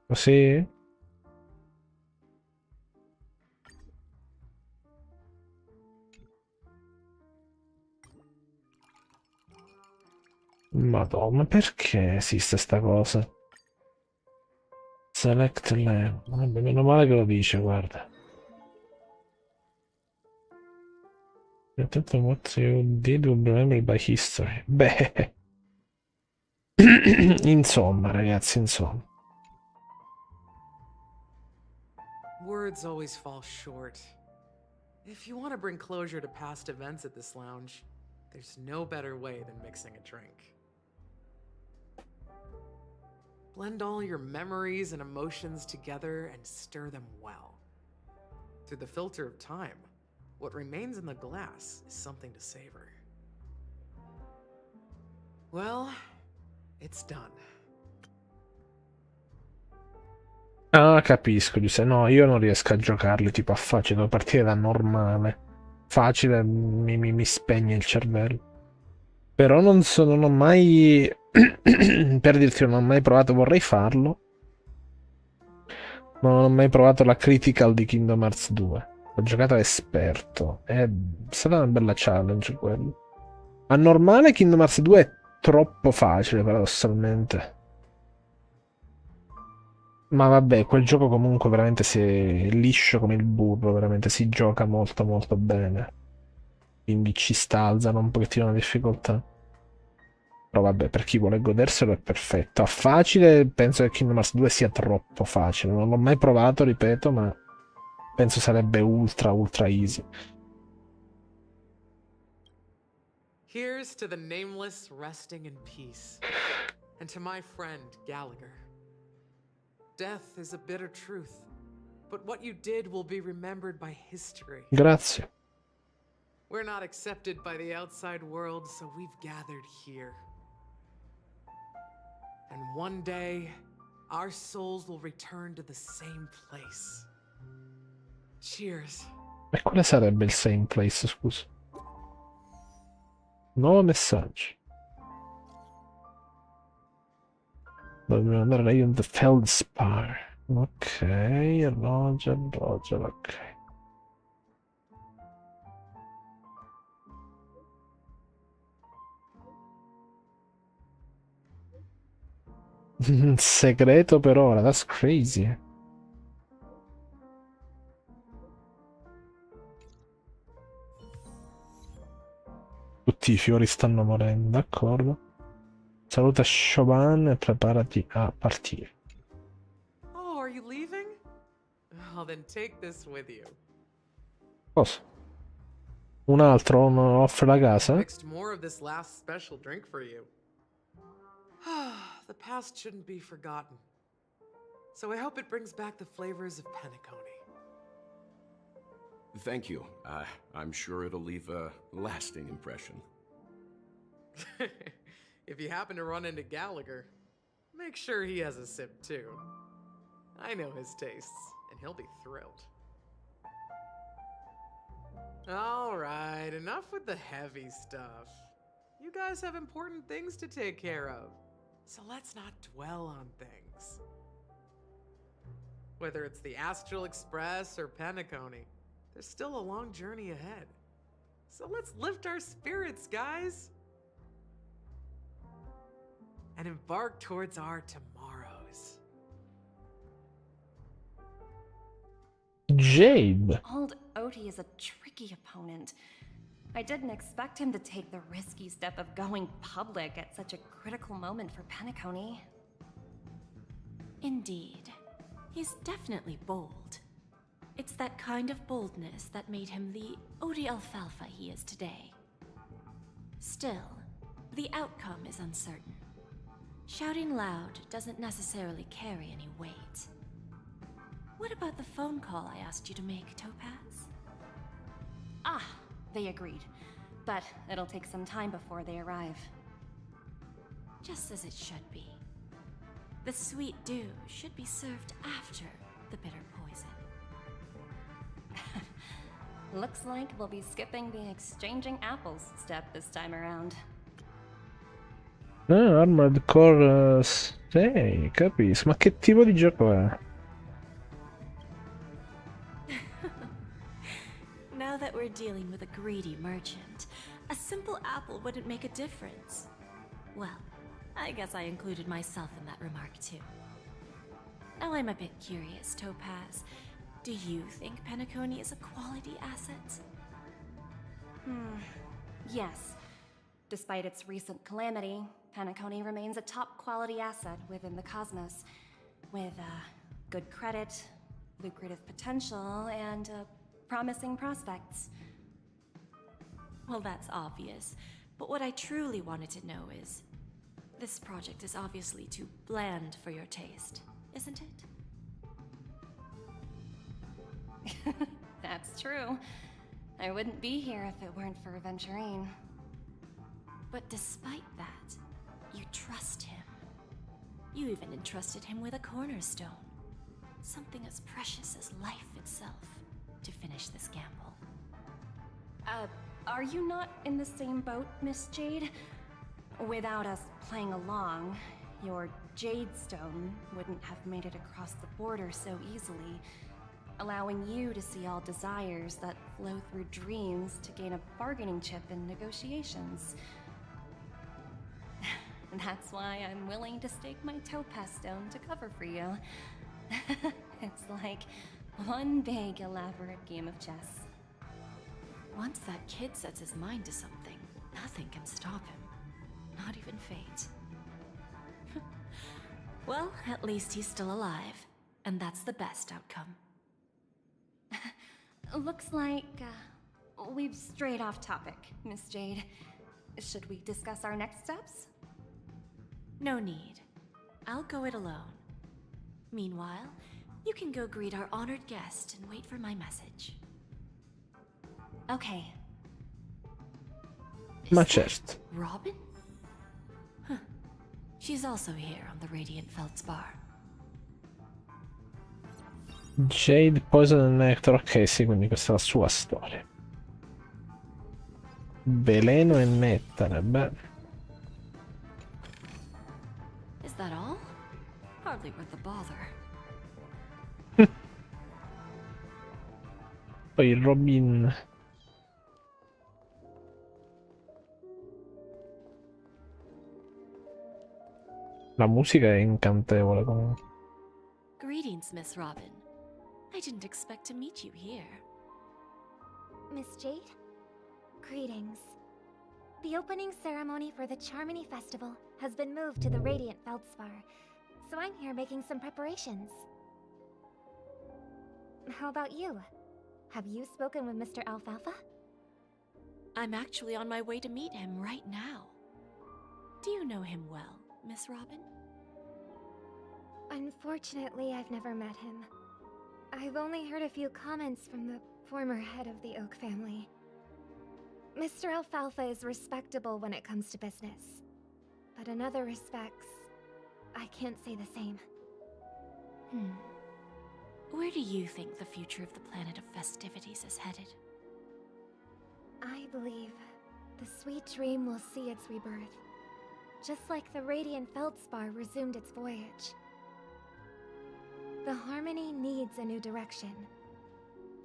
Così? Madonna, perché esiste sta cosa? Select level. Vabbè, meno male che lo dice, guarda. Attento what you did will be remembered by history. Beh. Insomma, ragazzi, insomma. Words always fall short. If you want to bring closure to past events at this lounge, there's no better way than mixing a drink. Blend all your memories and emotions together and stir them well. Through the filter of time, what remains in the glass is something to savor. Well, it's done. Ah, capisco, dice, no, io non riesco a giocarli tipo a facile, devo partire da normale. Facile mi spegne il cervello. Però non ho mai... per dirti, non ho mai provato, vorrei farlo. Ma non ho mai provato la critical di Kingdom Hearts 2. L'ho giocato a esperto. È stata una bella challenge quello. A normale Kingdom Hearts 2 è troppo facile, paradossalmente. Ma vabbè, quel gioco comunque veramente si è liscio come il burro, veramente si gioca molto molto bene. Quindi ci sta, alzano un pochettino la difficoltà. Però vabbè, per chi vuole goderselo è perfetto. A facile penso che Kingdom Hearts 2 sia troppo facile. Non l'ho mai provato, ripeto, ma penso sarebbe ultra ultra easy. Here's to the nameless resting in peace. And to my friend Gallagher. Death is a bitter truth, but what you did will be remembered by history. Grazie. We're not accepted by the outside world, so we've gathered here. And one day, our souls will return to the same place. Cheers. E quale sarebbe il same place, scusa? Nuovo messaggio. Dobbiamo andare lei in the Feldspar. Ok, Roger, ok. Segreto per ora, that's crazy. Tutti i fiori stanno morendo, d'accordo. Saluta Chauvin e preparati a partire. Oh, are you leaving? Well, then take this with you. Cosa? Un altro offre la casa? Mixed more of this last special drink for you. The past shouldn't be forgotten. So I hope it brings back the flavors of Penacony. Thank you. I'm sure it'll leave a lasting impression. If you happen to run into Gallagher, make sure he has a sip too. I know his tastes, and he'll be thrilled. Alright, enough with the heavy stuff. You guys have important things to take care of, so let's not dwell on things. Whether it's the Astral Express or Penacony, there's still a long journey ahead. So let's lift our spirits, guys! And embark towards our tomorrows. Jade. Old Odie is a tricky opponent. I didn't expect him to take the risky step of going public at such a critical moment for Penacony. Indeed. He's definitely bold. It's that kind of boldness that made him the Odie Alfalfa he is today. Still, the outcome is uncertain. Shouting loud doesn't necessarily carry any weight. What about the phone call I asked you to make, Topaz? Ah, they agreed. But it'll take some time before they arrive. Just as it should be. The sweet dew should be served after the bitter poison. Looks like we'll be skipping the exchanging apples step this time around. Ah, Armored Core 6, capisco. Ma che tipo di gioco è? Now that we're dealing with a greedy merchant, a simple apple wouldn't make a difference. Well, I guess I included myself in that remark too. Now I'm a bit curious, Topaz. Do you think Penacony is a quality asset? Yes. Despite its recent calamity, Penacony remains a top quality asset within the cosmos, with good credit, lucrative potential, and promising prospects. Well, that's obvious, but what I truly wanted to know is, this project is obviously too bland for your taste, isn't it? That's true. I wouldn't be here if it weren't for Venturine. But despite that, you trust him. You even entrusted him with a cornerstone. Something as precious as life itself, to finish this gamble. Are you not in the same boat, Miss Jade? Without us playing along, your Jade Stone wouldn't have made it across the border so easily, allowing you to see all desires that flow through dreams to gain a bargaining chip in negotiations. That's why I'm willing to stake my Topaz Stone to cover for you. It's like one big elaborate game of chess. Once that kid sets his mind to something, nothing can stop him. Not even fate. Well, at least he's still alive, and that's the best outcome. Looks like we've strayed off topic, Miss Jade. Should we discuss our next steps? No need. I'll go it alone. Meanwhile, you can go greet our honored guest and wait for my message. Okay. Ma certo. Robin? Huh. She's also here on the Radiant Feldspar. Jade, Poison and Nectar, ok sì, quindi questa è la sua storia. Veleno e nettare, beh. Is that all? Hardly worth the bother. Poi Robin. La musica è incantevole comunque. Greetings, Miss Robin. I didn't expect to meet you here. Miss Jade? Greetings. The opening ceremony for the Charmony Festival has been moved to the Radiant Feldspar, so I'm here making some preparations. How about you? Have you spoken with Mr. Alfalfa? I'm actually on my way to meet him right now. Do you know him well, Miss Robin? Unfortunately, I've never met him. I've only heard a few comments from the former head of the Oak family. Mr. Alfalfa is respectable when it comes to business, but in other respects, I can't say the same. Where do you think the future of the planet of festivities is headed? I believe the sweet dream will see its rebirth, just like the Radiant Feldspar resumed its voyage. The Harmony needs a new direction.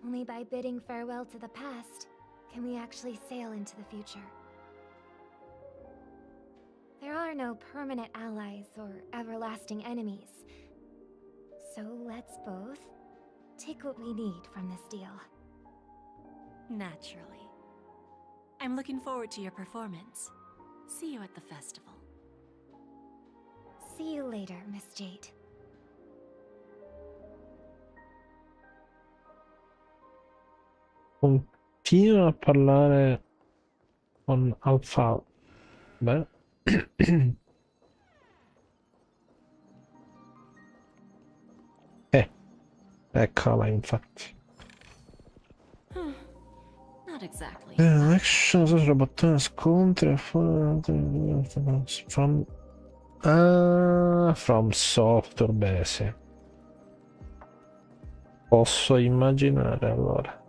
Only by bidding farewell to the past can we actually sail into the future. There are no permanent allies or everlasting enemies. So let's both take what we need from this deal. Naturally. I'm looking forward to your performance. See you at the festival. See you later, Miss Jade. Continua a parlare con Alfa. Beh. Eccola, infatti. Not exactly. Action, sopra bottone scontri. From... from software, beh sì. Posso immaginare allora.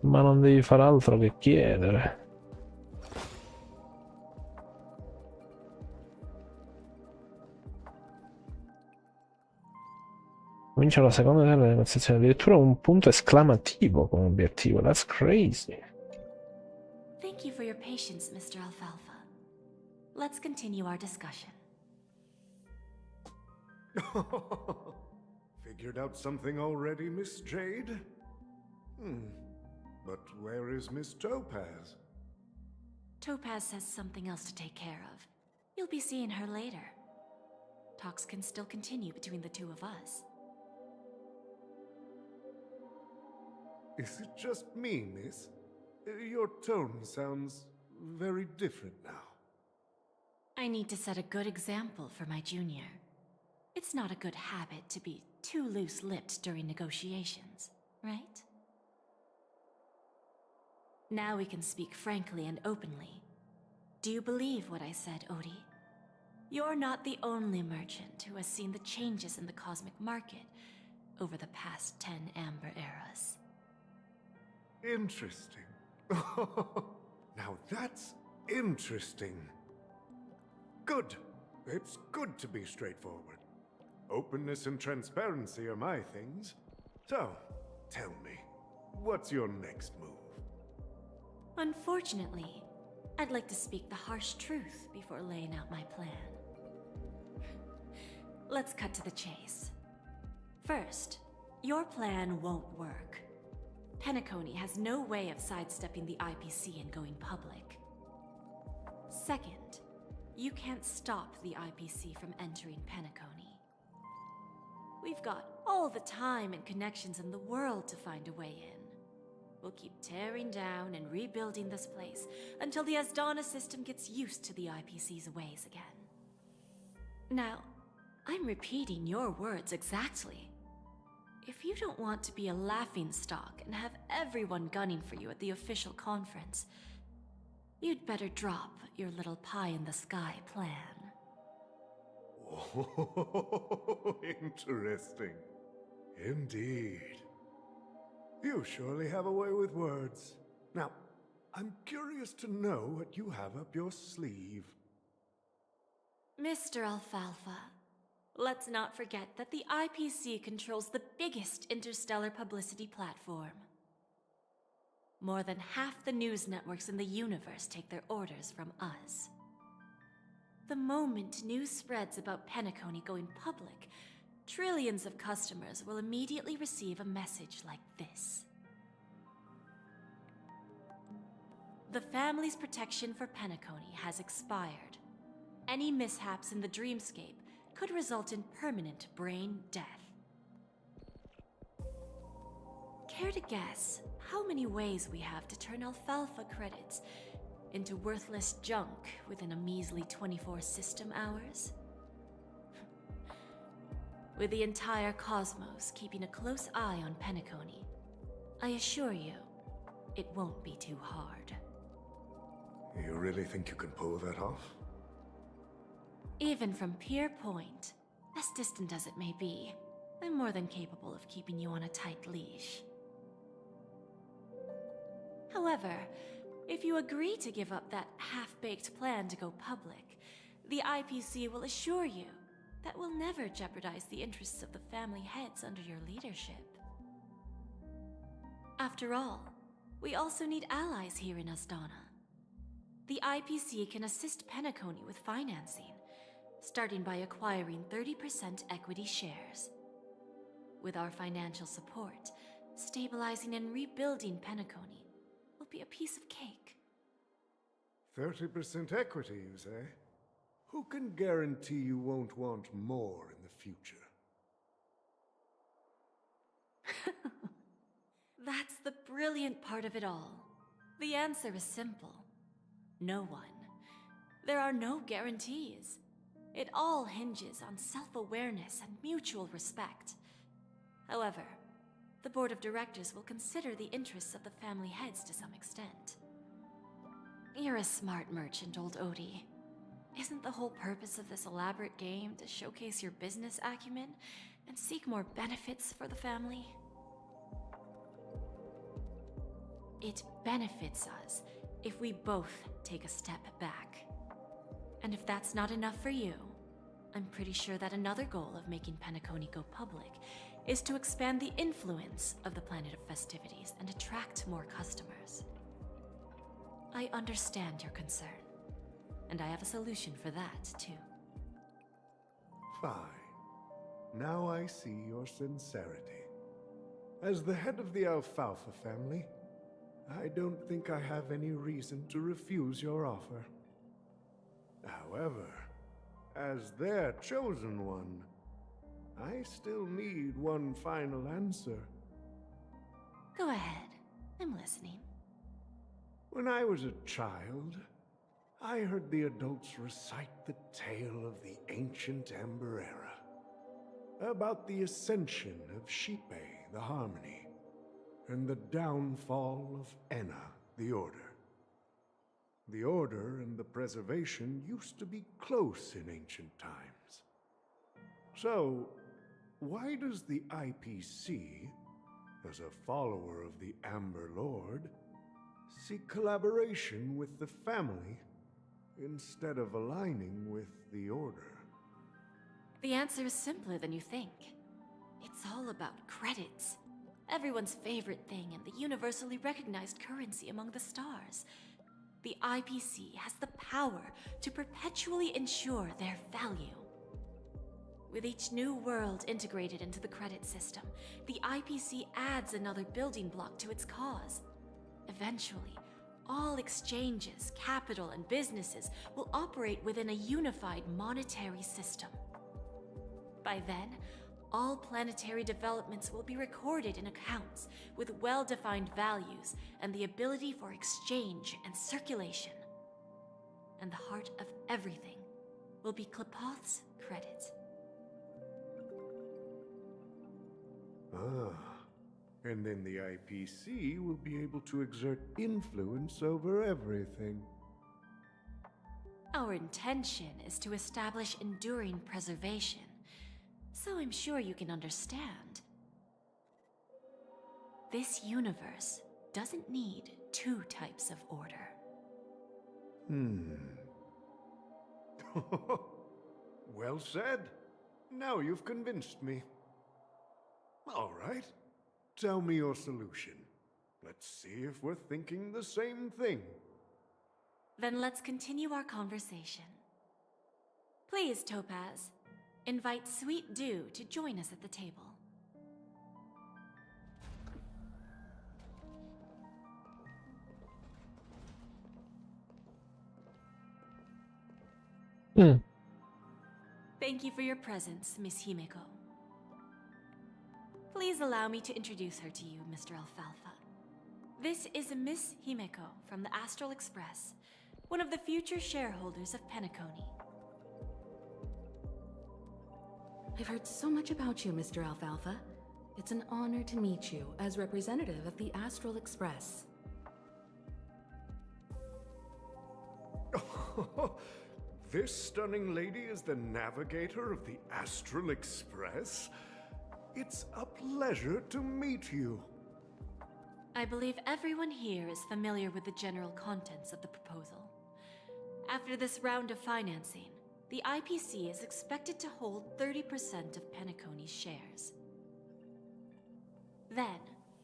Ma non devi fare altro che chiedere. Comincia la seconda delle negoziazioni, addirittura un punto esclamativo come obiettivo. That's crazy. Thank you for your patience, Mr. Alfalfa. Let's continue our discussion. Figured out something already, Miss Jade? But where is Miss Topaz? Topaz has something else to take care of. You'll be seeing her later. Talks can still continue between the two of us. Is it just me, miss? Your tone sounds very different now. I need to set a good example for my junior. It's not a good habit to be too loose-lipped during negotiations, right? Now we can speak frankly and openly. Do you believe what I said, Odie? You're not the only merchant who has seen the changes in the cosmic market over the past 10 Amber Eras. Interesting. Now that's interesting. Good. It's good to be straightforward. Openness and transparency are my things. So, tell me, what's your next move? Unfortunately, I'd like to speak the harsh truth before laying out my plan. Let's cut to the chase. First, your plan won't work. Penacony has no way of sidestepping the IPC and going public. Second, you can't stop the IPC from entering Penacony. We've got all the time and connections in the world to find a way in. We'll keep tearing down and rebuilding this place until the Asdana system gets used to the IPC's ways again. Now, I'm repeating your words exactly. If you don't want to be a laughingstock and have everyone gunning for you at the official conference, you'd better drop your little pie-in-the-sky plan. Oh, interesting. Indeed. You surely have a way with words. Now, I'm curious to know what you have up your sleeve. Mr. Alfalfa, let's not forget that the IPC controls the biggest interstellar publicity platform. More than half the news networks in the universe take their orders from us. The moment news spreads about Penacony going public, trillions of customers will immediately receive a message like this. The family's protection for Penacony has expired. Any mishaps in the dreamscape could result in permanent brain death. Care to guess how many ways we have to turn alfalfa credits into worthless junk within a measly 24 system hours? With the entire cosmos keeping a close eye on Penacony, I assure you, it won't be too hard. You really think you can pull that off? Even from Pier Point, as distant as it may be, I'm more than capable of keeping you on a tight leash. However, if you agree to give up that half-baked plan to go public, the IPC will assure you that we'll never jeopardize the interests of the family heads under your leadership. After all, we also need allies here in Asdana. The IPC can assist Penacony with financing, starting by acquiring 30% equity shares. With our financial support, stabilizing and rebuilding Penacony will be a piece of cake. 30% equity, you say? Who can guarantee you won't want more in the future? That's the brilliant part of it all. The answer is simple. No one. There are no guarantees. It all hinges on self-awareness and mutual respect. However, the board of directors will consider the interests of the family heads to some extent. You're a smart merchant, old Odie. Isn't the whole purpose of this elaborate game to showcase your business acumen and seek more benefits for the family? It benefits us if we both take a step back. And if that's not enough for you, I'm pretty sure that another goal of making Penacony go public is to expand the influence of the Planet of Festivities and attract more customers. I understand your concern, and I have a solution for that, too. Fine. Now I see your sincerity. As the head of the Alfalfa family, I don't think I have any reason to refuse your offer. However, as their chosen one, I still need one final answer. Go ahead. I'm listening. When I was a child, I heard the adults recite the tale of the ancient Amber Era, about the ascension of Shipe, the Harmony, and the downfall of Enna, the Order. The Order and the Preservation used to be close in ancient times. So, why does the IPC, as a follower of the Amber Lord, seek collaboration with the family instead of aligning with the Order? The answer is simpler than you think. It's all about credits. Everyone's favorite thing and the universally recognized currency among the stars. The IPC has the power to perpetually ensure their value. With each new world integrated into the credit system, the IPC adds another building block to its cause. Eventually, all exchanges, capital, and businesses will operate within a unified monetary system. By then, all planetary developments will be recorded in accounts with well-defined values and the ability for exchange and circulation. And the heart of everything will be Klepoth's credit. Ah, and then the IPC will be able to exert influence over everything. Our intention is to establish enduring preservation, so I'm sure you can understand. This universe doesn't need two types of order. Well said. Now you've convinced me. All right. Tell me your solution. Let's see if we're thinking the same thing. Then let's continue our conversation. Please, Topaz, invite Sweet Dew to join us at the table. Thank you for your presence, Miss Himeko. Please allow me to introduce her to you, Mr. Alfalfa. This is Miss Himeko from the Astral Express, one of the future shareholders of Penacony. I've heard so much about you, Mr. Alfalfa. It's an honor to meet you as representative of the Astral Express. This stunning lady is the navigator of the Astral Express? It's a pleasure to meet you. I believe everyone here is familiar with the general contents of the proposal. After this round of financing, the IPC is expected to hold 30% of Penacony's shares. Then,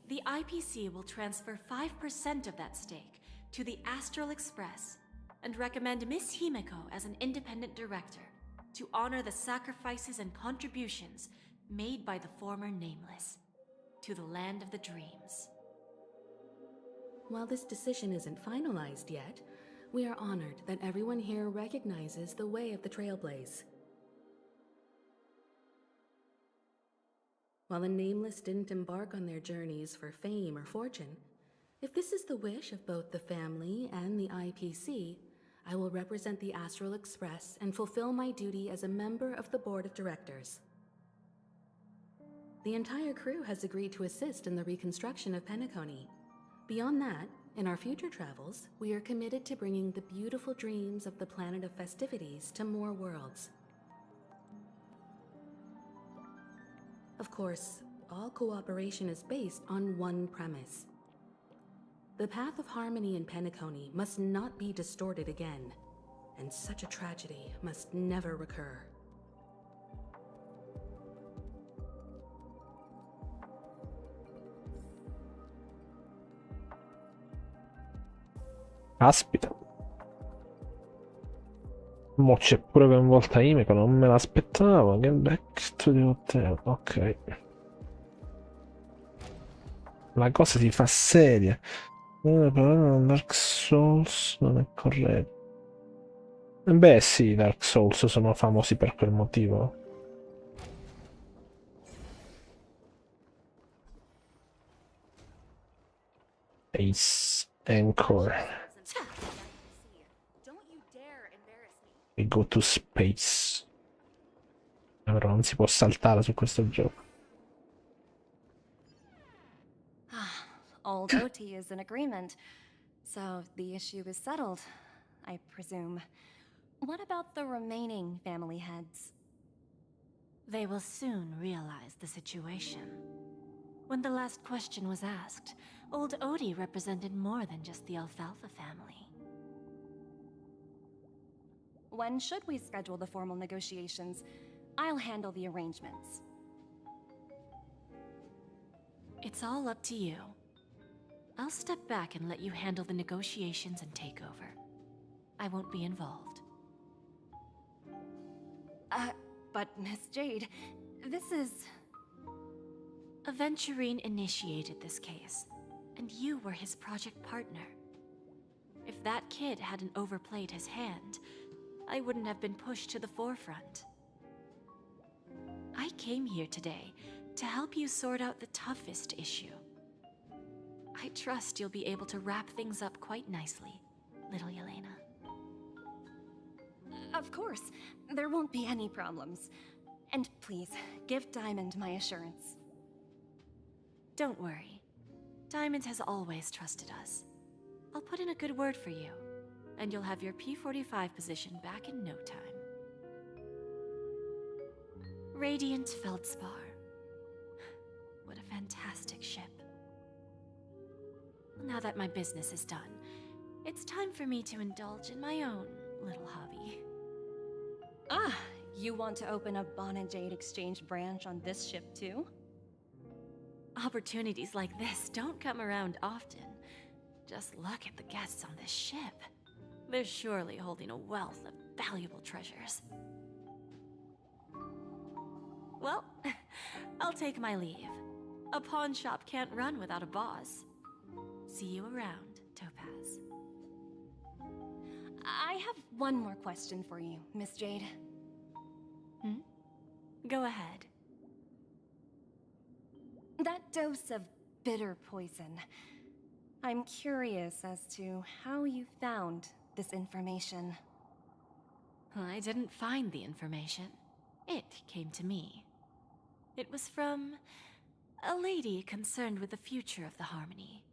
the IPC will transfer 5% of that stake to the Astral Express and recommend Miss Himeko as an independent director to honor the sacrifices and contributions made by the former Nameless to the land of the dreams. While this decision isn't finalized yet, we are honored that everyone here recognizes the way of the Trailblaze. While the Nameless didn't embark on their journeys for fame or fortune, if this is the wish of both the family and the IPC, I will represent the Astral Express and fulfill my duty as a member of the board of directors. The entire crew has agreed to assist in the reconstruction of Penacony. Beyond that, in our future travels, we are committed to bringing the beautiful dreams of the planet of festivities to more worlds. Of course, all cooperation is based on one premise. The path of harmony in Penacony must not be distorted again, and such a tragedy must never recur. Caspita. Mo c'è pure coinvolta Imeco, non me l'aspettavo. Get back to the hotel. Ok. La cosa si fa seria. Però Dark Souls non è corretto. Beh sì, Dark Souls sono famosi per quel motivo. Ace, ancora. E go to space. Però non si può saltare su questo gioco. Old OT is in agreement, so the issue is settled, I presume. What about the remaining family heads? They will soon realize the situation. When the last question was asked, old Odie represented more than just the Alfalfa family. When should we schedule the formal negotiations? I'll handle the arrangements. It's all up to you. I'll step back and let you handle the negotiations and take over. I won't be involved. But Miss Jade, this is... Aventurine initiated this case, and you were his project partner. If that kid hadn't overplayed his hand, I wouldn't have been pushed to the forefront. I came here today to help you sort out the toughest issue. I trust you'll be able to wrap things up quite nicely, little Yelena. Of course, there won't be any problems. And please, give Diamond my assurance. Don't worry. Diamond has always trusted us. I'll put in a good word for you, and you'll have your P-45 position back in no time. Radiant Feldspar. What a fantastic ship. Now that my business is done, it's time for me to indulge in my own little hobby. Ah, you want to open a Bon and Jade exchange branch on this ship too? Opportunities like this don't come around often. Just look at the guests on this ship. They're surely holding a wealth of valuable treasures. Well, I'll take my leave. A pawn shop can't run without a boss. See you around, Topaz. I have one more question for you, Miss Jade. Go ahead. That dose of bitter poison. I'm curious as to how you found this information. I didn't find the information. It came to me. It was from a lady concerned with the future of the Harmony.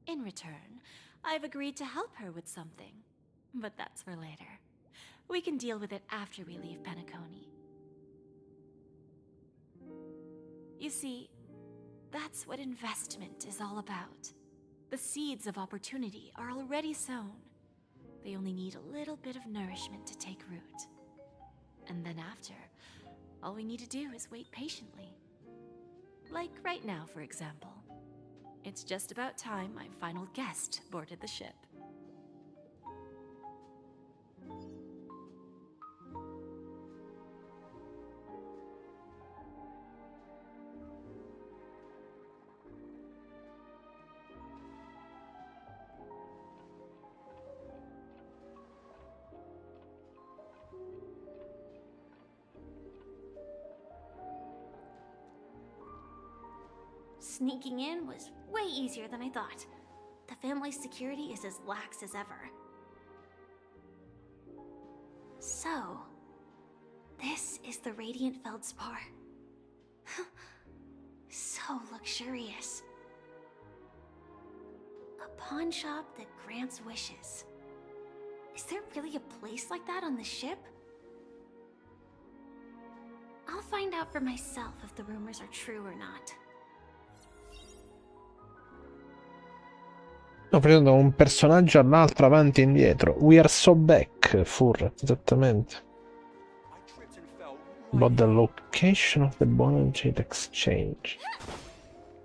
In return, I've agreed to help her with something. But that's for later. We can deal with it after we leave Penacony. You see, that's what investment is all about. The seeds of opportunity are already sown. They only need a little bit of nourishment to take root. And then after, all we need to do is wait patiently. Like right now, for example. It's just about time my final guest boarded the ship. Sneaking in was way easier than I thought. The family's security is as lax as ever. So, this is the Radiant Feldspar. So luxurious. A pawn shop that grants wishes. Is there really a place like that on the ship? I'll find out for myself if the rumors are true or not. Sto prendendo un personaggio all'altro, avanti e indietro. We are so back, Fur, esattamente. About the location of the Bonagate Exchange.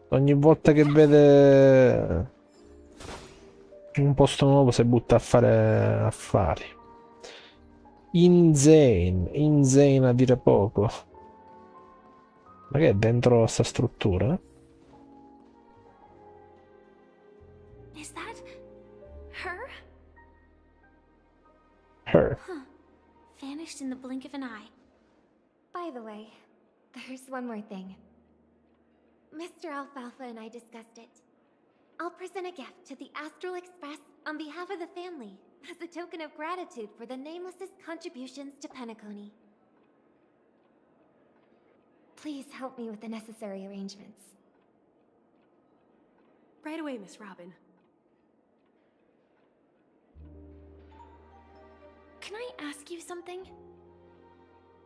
Ogni volta che vede un posto nuovo si butta a fare affari. Insane a dire poco. Ma che è dentro sta struttura? Is that her? Her. Huh. Vanished in the blink of an eye. By the way, there's one more thing. Mr. Alfalfa and I discussed it. I'll present a gift to the Astral Express on behalf of the family as a token of gratitude for the Nameless's contributions to Penacony. Please help me with the necessary arrangements. Right away, Miss Robin. Can I ask you something?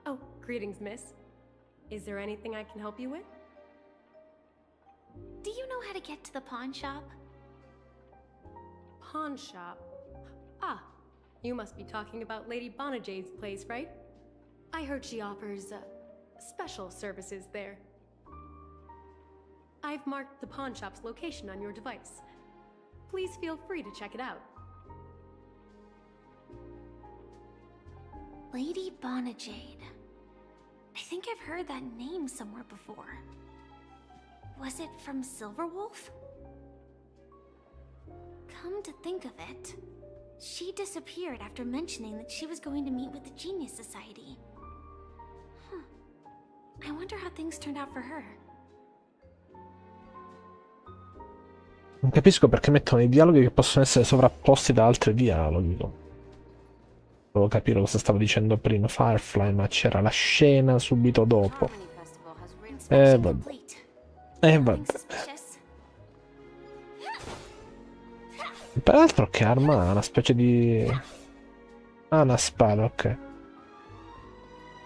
Oh, greetings, miss. Is there anything I can help you with? Do you know how to get to the pawn shop? Pawn shop? Ah, you must be talking about Lady Bonajade's place, right? I heard she offers, special services there. I've marked the pawn shop's location on your device. Please feel free to check it out. Lady Bonajade. I think I've heard that name somewhere before. Was it from Silverwolf? Come to think of it, she disappeared after mentioning that she was going to meet with the Genius Society. Huh. I wonder how things turned out for her. Non capisco perché mettono i dialoghi che possono essere sovrapposti da altri dialoghi. Devo capire cosa stavo dicendo prima Firefly, ma c'era la scena subito dopo. Vabbè. Vabbè. Peraltro che arma ha? Una specie di... Ah, una spada, ok.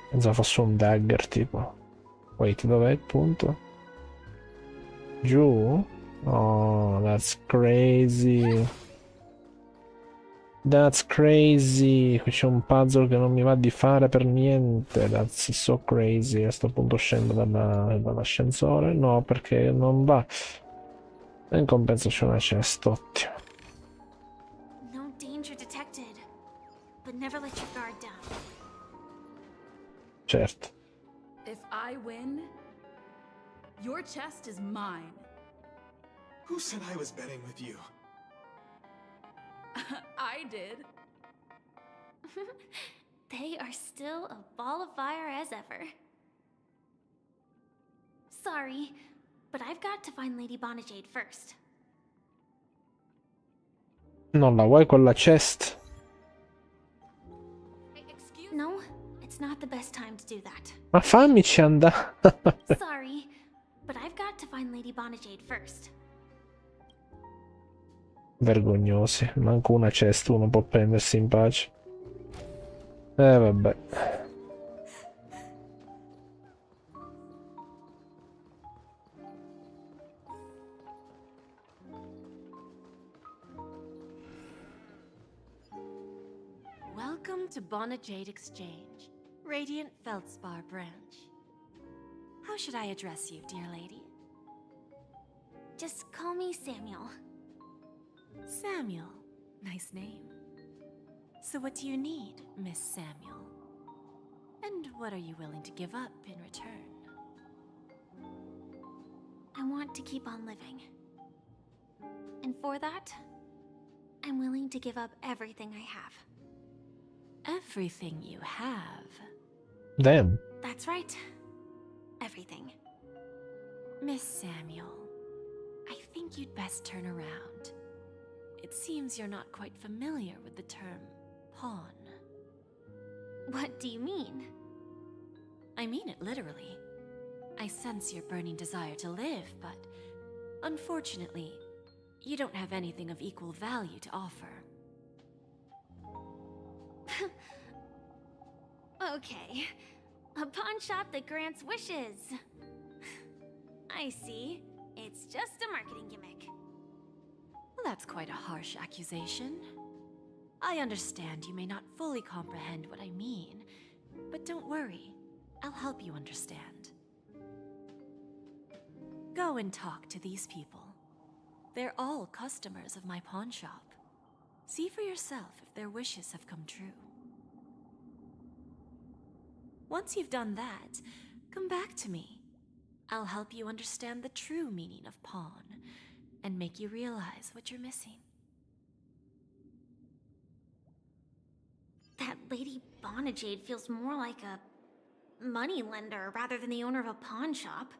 Pensavo fosse un dagger tipo. Wait, dov'è il punto? Giù? Oh, that's crazy. That's crazy. Qui c'è un puzzle che non mi va di fare per niente. That's so crazy. A sto punto scendo dall'ascensore. No, perché non va. E in compenso c'è una chest, ottimo. No danger detected, but never let your guard down. Certo. If I win, your chest is mine. Who said I was betting with you? I did. They are still a ball of fire as ever. Sorry, but I've got to find Lady Bonajade first. Non la vuoi con la chest? No, it's not the best time to do that. Ma fammici andare. Sorry, but I've got to find Lady Bonajade first. Vergognosi, manco una chest uno può prendersi in pace. Vabbè. Welcome to Bonajade Exchange, Radiant Feldspar branch. How should I address you, dear lady? Just call me Samuel. Samuel. Nice name. So what do you need, Miss Samuel? And what are you willing to give up in return? I want to keep on living. And for that, I'm willing to give up everything I have. Everything you have? Damn. That's right. Everything. Miss Samuel, I think you'd best turn around. It seems you're not quite familiar with the term pawn. What do you mean? I mean it literally. I sense your burning desire to live, but unfortunately, you don't have anything of equal value to offer. Okay. A pawn shop that grants wishes. I see. It's just a marketing gimmick. Well, that's quite a harsh accusation. I understand you may not fully comprehend what I mean, but don't worry. I'll help you understand. Go and talk to these people. They're all customers of my pawn shop. See for yourself if their wishes have come true. Once you've done that, come back to me. I'll help you understand the true meaning of pawn and make you realize what you're missing. That Lady Bonajade feels more like a moneylender rather than the owner of a pawn shop.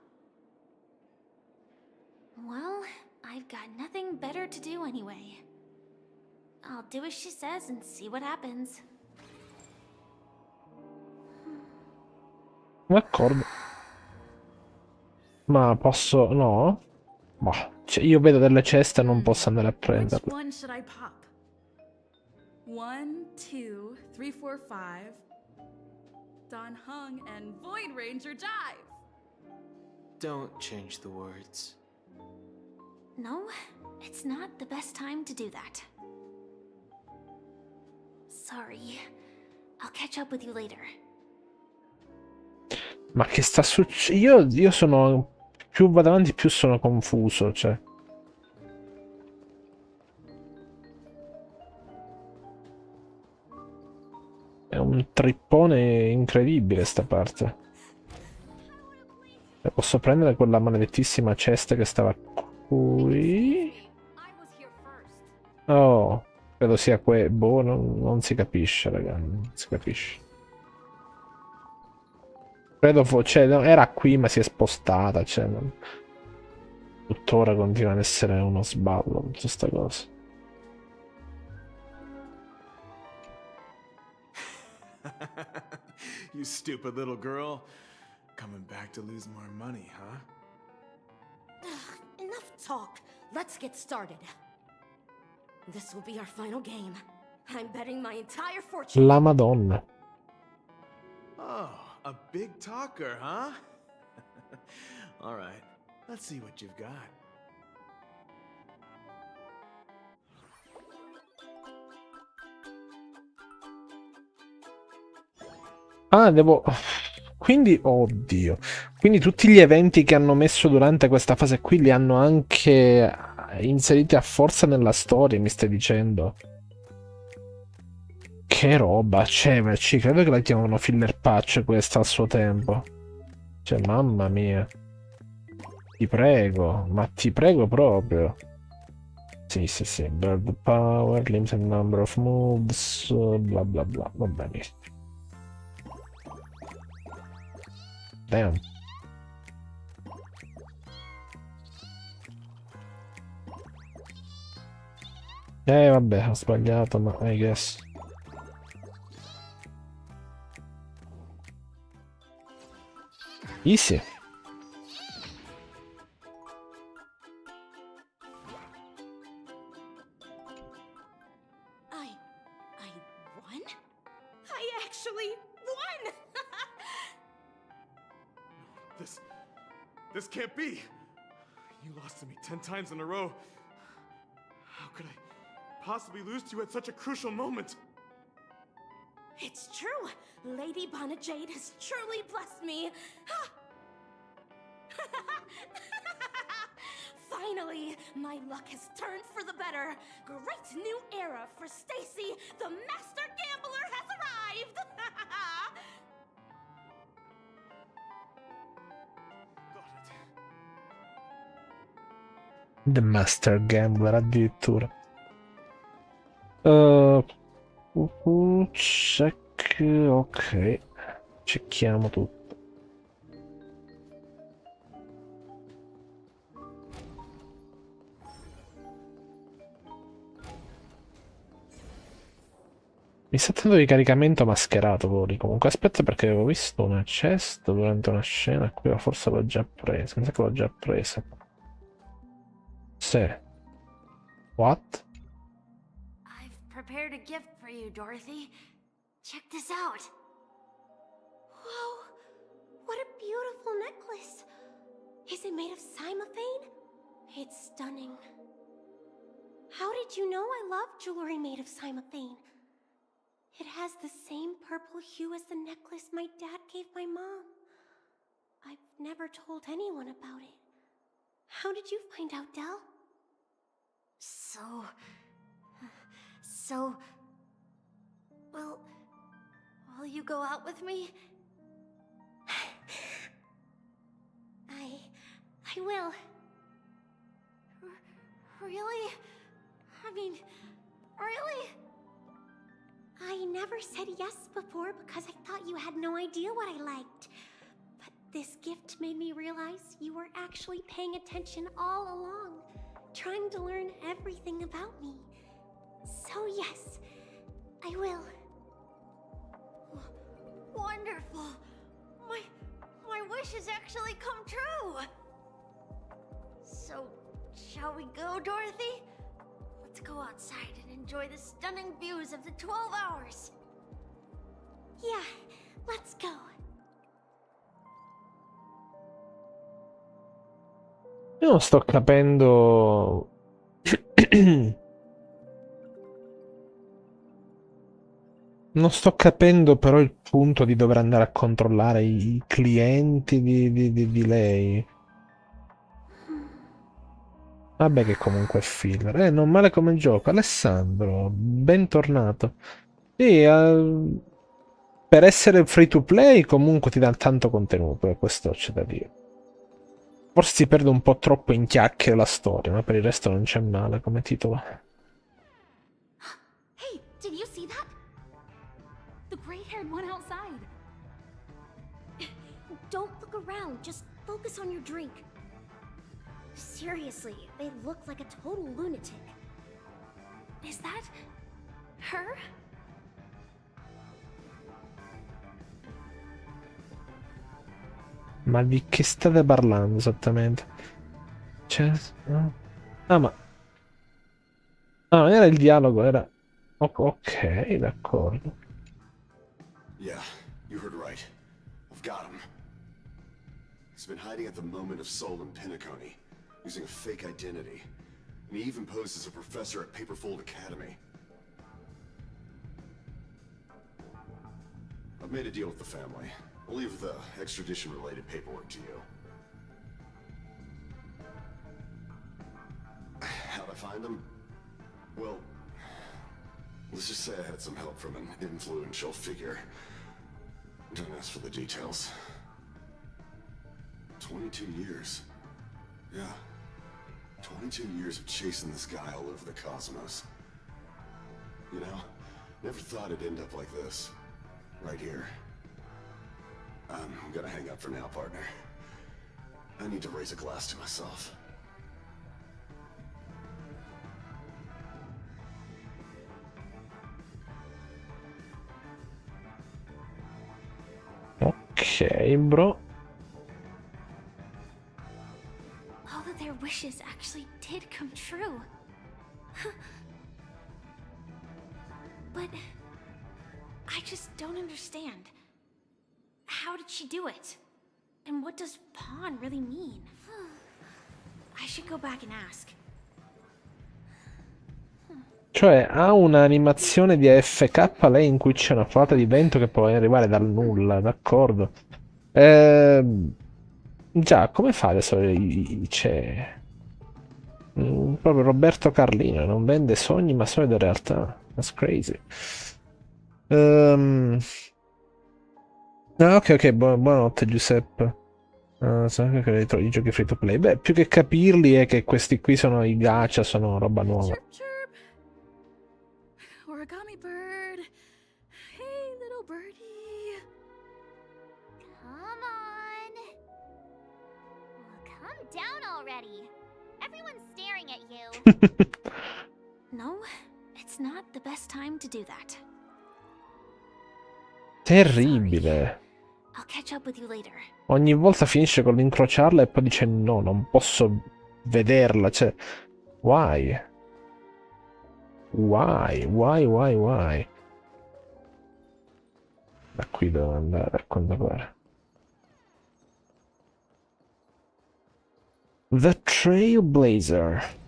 Well, I've got nothing better to do anyway. I'll do as she says and see what happens. D'accordo. Ma posso... no? Bah, cioè io vedo delle ceste e non posso andare a Which prenderle. one should I pop? 1, 2, 3, 4, 5. Don Hung and Void Ranger Jive. Don't change the words. No, it's not the best time to do that. Sorry. I'll catch up with you later. Ma che sta succedendo? Io sono... più vado avanti più sono confuso, cioè. È un trippone incredibile sta parte. E posso prendere quella maledettissima cesta che stava qui? Oh, credo sia boh, non si capisce, raga, non si capisce. Credo cioè, no, era qui ma si è spostata, cioè, tuttora continua ad essere uno sballo tutta sta cosa. You stupid little girl. Coming back to lose more money, huh? Enough talk. Let's get started. This will be our final game. I'm betting my entire fortune. La Madonna. Oh, a big talker, huh? All right, let's see what you've got. Ah, devo... Quindi, oddio. Quindi tutti gli eventi che hanno messo durante questa fase qui li hanno anche inseriti a forza nella storia, mi stai dicendo? Che roba, cioè, ci credo che la chiamano filler patch questa al suo tempo. Cioè, mamma mia. Ti prego, ma ti prego proprio. Sì, sì, sì. Bird power, limited number of moves, bla bla bla. Va bene. Damn. Vabbè, ho sbagliato, ma I guess. Easy. I won? I actually won! This can't be. You lost to me 10 times in a row. How could I possibly lose to you at such a crucial moment? It's true. Lady Bonajade has truly blessed me. Finally, my luck has turned for the better. Great new era for Stacy. The master gambler has arrived. The Master Gambler addirittura. Check. Ok. Cerchiamo tutto. Mi sta dando di caricamento mascherato, voli. Comunque aspetta perché avevo visto una chest durante una scena, qui forse l'ho già presa. Mi sa che l'ho già presa. Sì. What? I've prepared a gift for you, Dorothy. Check this out. Whoa! What a beautiful necklace! Is it made of cymophane? It's stunning. How did you know I love jewelry made of cymophane? It has the same purple hue as the necklace my dad gave my mom. I've never told anyone about it. How did you find out, Del? Will you go out with me? I will. Really? I mean, really? I never said yes before because I thought you had no idea what I liked. But this gift made me realize you were actually paying attention all along, trying to learn everything about me. So yes, I will. Wonderful. My wish has actually come true. So, shall we go, Dorothy? Let's go outside and enjoy the stunning views of the 12 hours. Yeah, let's go. Io non sto capendo. Non sto capendo però il punto di dover andare a controllare i clienti di lei. Vabbè che comunque è filler. Non male come gioco. Alessandro, bentornato. Sì, per essere free to play comunque ti dà tanto contenuto, questo c'è da dire. Forse si perde un po' troppo in chiacchiere la storia, ma per il resto non c'è male come titolo. Hey, did you see that? The gray-haired one outside. Don't look around, just focus on your drink. Seriously, they look like a total lunatic. Is that her? Ma di che state parlando esattamente? Cioè, no? Ah, ma... Ah, non era il dialogo, era... Ok, d'accordo. Yeah, you heard right. I've got him. He's been hiding at the moment of soul in Penacony, using a fake identity. And he even posed as a professor at Paperfold Academy. I've made a deal with the family. I'll leave the extradition-related paperwork to you. How'd I find him? Well, let's just say I had some help from an influential figure. Don't ask for the details. 22 years. Yeah. 22 years of chasing this guy all over the cosmos. You know, never thought it'd end up like this. Right here. I'm gonna hang up for now, partner. I need to raise a glass to myself. Ok, bro. All of their wishes actually did come true. But I just don't understand. How did she do it? And what does pawn really mean? I should go back and ask. Cioè, ha un'animazione di AFK lei in cui c'è una folata di vento che può arrivare dal nulla, d'accordo? Già, come fa adesso? C'è... proprio Roberto Carlino, non vende sogni ma solide realtà. That's crazy. Ok, buonanotte Giuseppe. So che i giochi free to play. Beh, più che capirli è che questi qui sono i gacha, sono roba nuova. Origami bird. Hey, little birdie. Come on. Calm down already. Everyone's staring at you. No, it's not the best time to do that. Terribile. I'll catch up with you later. Ogni volta finisce con l'incrociarla e poi dice no, non posso vederla, cioè... Why? Why? Da qui devo andare, a quanto pare. The Trailblazer.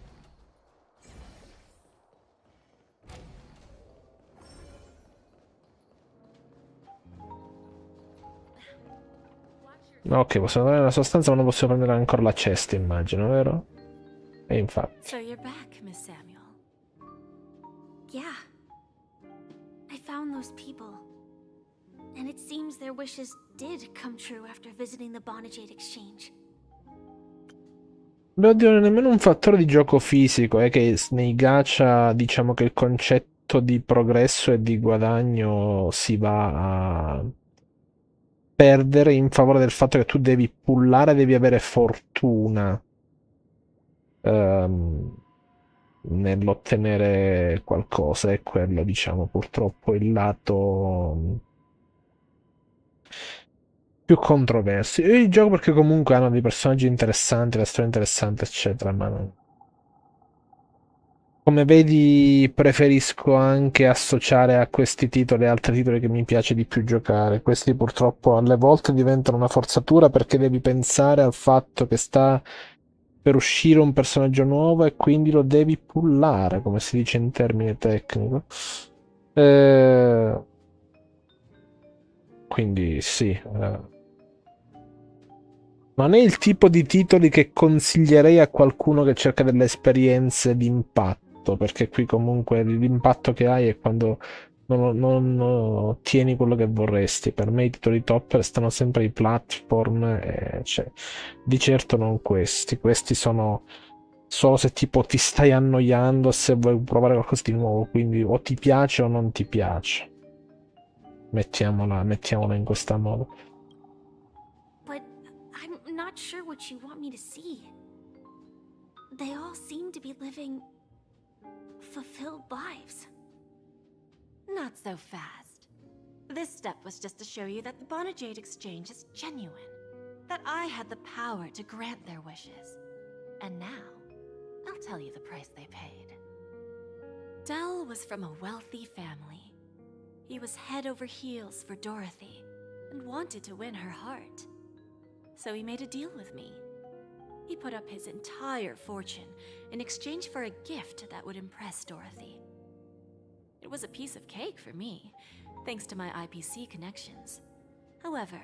Ok, possiamo prendere la sostanza, ma non possiamo prendere ancora la cesta, immagino, vero? E infatti. So you're back, Miss Samuel. Yeah. I found those people. And it seems their wishes did come true after visiting the Bonajade Exchange. Beh, oddio, non è nemmeno un fattore di gioco fisico, è che nei gacha diciamo che il concetto di progresso e di guadagno si va a perdere in favore del fatto che tu devi pullare, devi avere fortuna nell'ottenere qualcosa, è quello, diciamo, purtroppo il lato più controversi. Io li gioco perché comunque hanno dei personaggi interessanti, la storia interessante, eccetera, ma non... Come vedi, preferisco anche associare a questi titoli altri titoli che mi piace di più giocare. Questi purtroppo alle volte diventano una forzatura perché devi pensare al fatto che sta per uscire un personaggio nuovo e quindi lo devi pullare, come si dice in termine tecnico. Quindi sì. Non è il tipo di titoli che consiglierei a qualcuno che cerca delle esperienze di impatto, perché qui comunque l'impatto che hai è quando non ottieni quello che vorresti. Per me i titoli top restano sempre i platform, cioè, di certo non questi. Questi sono solo se tipo ti stai annoiando, se vuoi provare qualcosa di nuovo, quindi o ti piace o non ti piace. Mettiamola in questo modo. But I'm not sure what you want me to see. They all seem to be living fulfilled lives. Not so fast. This step was just to show you that the Bonajade Exchange is genuine. That I had the power to grant their wishes. And now, I'll tell you the price they paid. Dell was from a wealthy family. He was head over heels for Dorothy, and wanted to win her heart. So he made a deal with me. He put up his entire fortune in exchange for a gift that would impress Dorothy. It was a piece of cake for me, thanks to my IPC connections. However,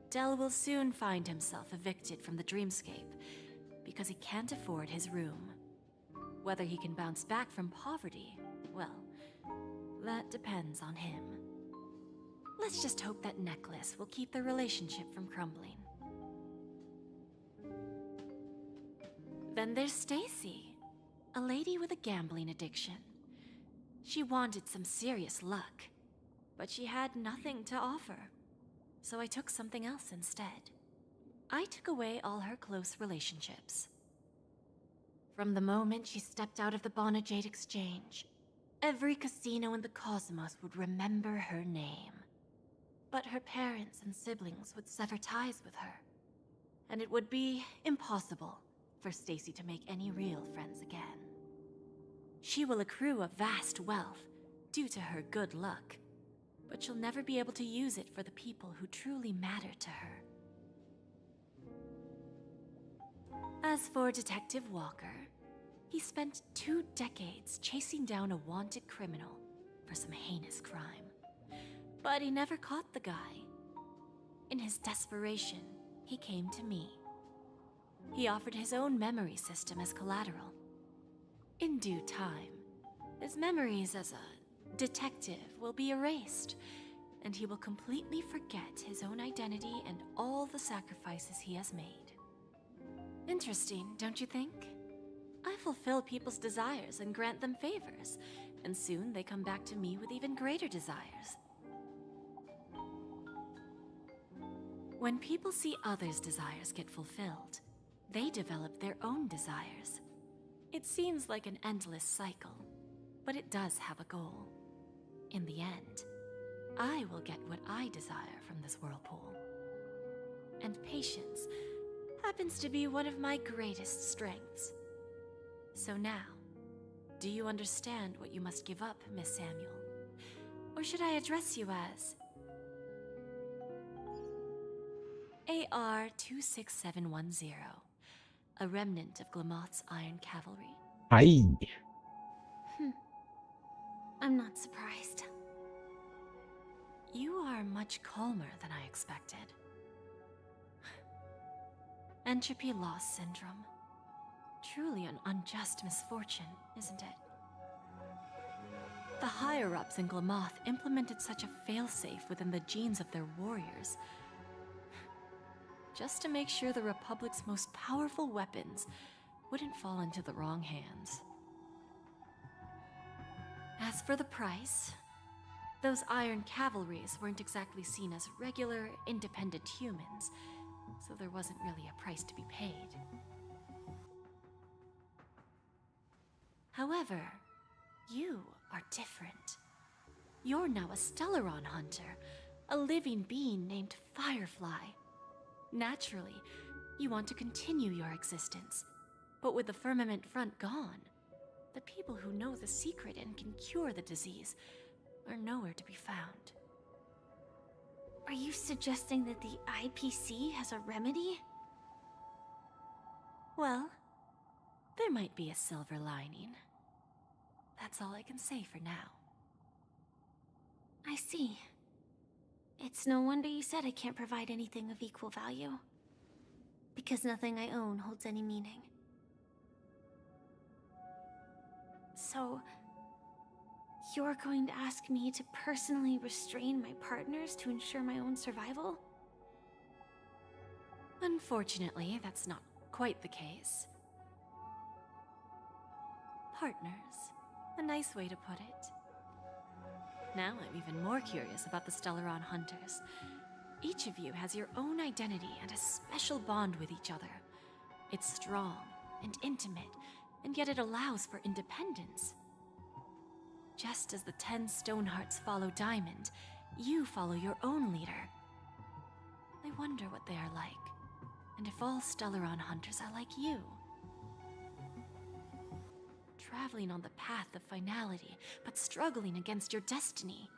Dell will soon find himself evicted from the dreamscape because he can't afford his room. Whether he can bounce back from poverty, well, that depends on him. Let's just hope that necklace will keep their relationship from crumbling. Then there's Stacy, a lady with a gambling addiction. She wanted some serious luck, but she had nothing to offer. So I took something else instead. I took away all her close relationships. From the moment she stepped out of the Bonajade Exchange, every casino in the cosmos would remember her name. But her parents and siblings would sever ties with her, and it would be impossible for Stacy to make any real friends again. She will accrue a vast wealth due to her good luck, but she'll never be able to use it for the people who truly matter to her. As for Detective Walker, he spent 2 decades chasing down a wanted criminal for some heinous crime. But he never caught the guy. In his desperation, he came to me. He offered his own memory system as collateral. In due time, his memories as a detective will be erased, and he will completely forget his own identity and all the sacrifices he has made. Interesting, don't you think? I fulfill people's desires and grant them favors, and soon they come back to me with even greater desires. When people see others' desires get fulfilled, they develop their own desires. It seems like an endless cycle, but it does have a goal. In the end, I will get what I desire from this whirlpool. And patience happens to be one of my greatest strengths. So now, do you understand what you must give up, Miss Samuel? Or should I address you as AR-26710, a remnant of Glamoth's Iron Cavalry? Aye. I'm not surprised. You are much calmer than I expected. Entropy loss syndrome. Truly an unjust misfortune, isn't it? The higher-ups in Glamoth implemented such a failsafe within the genes of their warriors, just to make sure the Republic's most powerful weapons wouldn't fall into the wrong hands. As for the price, those Iron Cavalries weren't exactly seen as regular, independent humans, so there wasn't really a price to be paid. However, you are different. You're now a Stellaron hunter, a living being named Firefly. Naturally, you want to continue your existence, but with the firmament front gone, the people who know the secret and can cure the disease are nowhere to be found. Are you suggesting that the IPC has a remedy? Well, there might be a silver lining. That's all I can say for now. I see. It's no wonder you said I can't provide anything of equal value. Because nothing I own holds any meaning. So, you're going to ask me to personally restrain my partners to ensure my own survival? Unfortunately, that's not quite the case. Partners. A nice way to put it. Now I'm even more curious about the Stellaron hunters. Each of you has your own identity and a special bond with each other. It's strong and intimate, and yet it allows for independence. Just as the 10 Stonehearts follow Diamond, you follow your own leader. I wonder what they are like, and if all Stellaron hunters are like you. Traveling on the path of finality, but struggling against your destiny.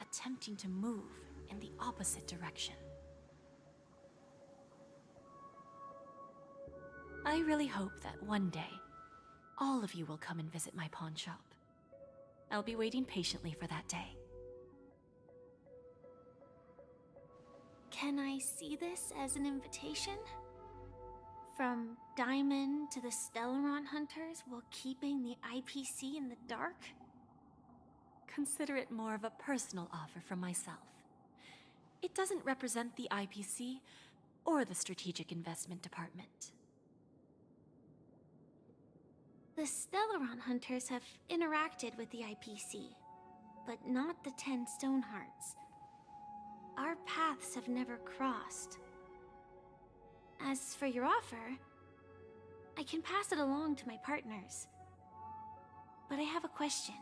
Attempting to move in the opposite direction. I really hope that one day, all of you will come and visit my pawn shop. I'll be waiting patiently for that day. Can I see this as an invitation? From Diamond to the Stellaron hunters while keeping the IPC in the dark? Consider it more of a personal offer from myself. It doesn't represent the IPC or the Strategic Investment Department. The Stellaron hunters have interacted with the IPC, but not the 10 Stonehearts. Our paths have never crossed. As for your offer, I can pass it along to my partners. But I have a question.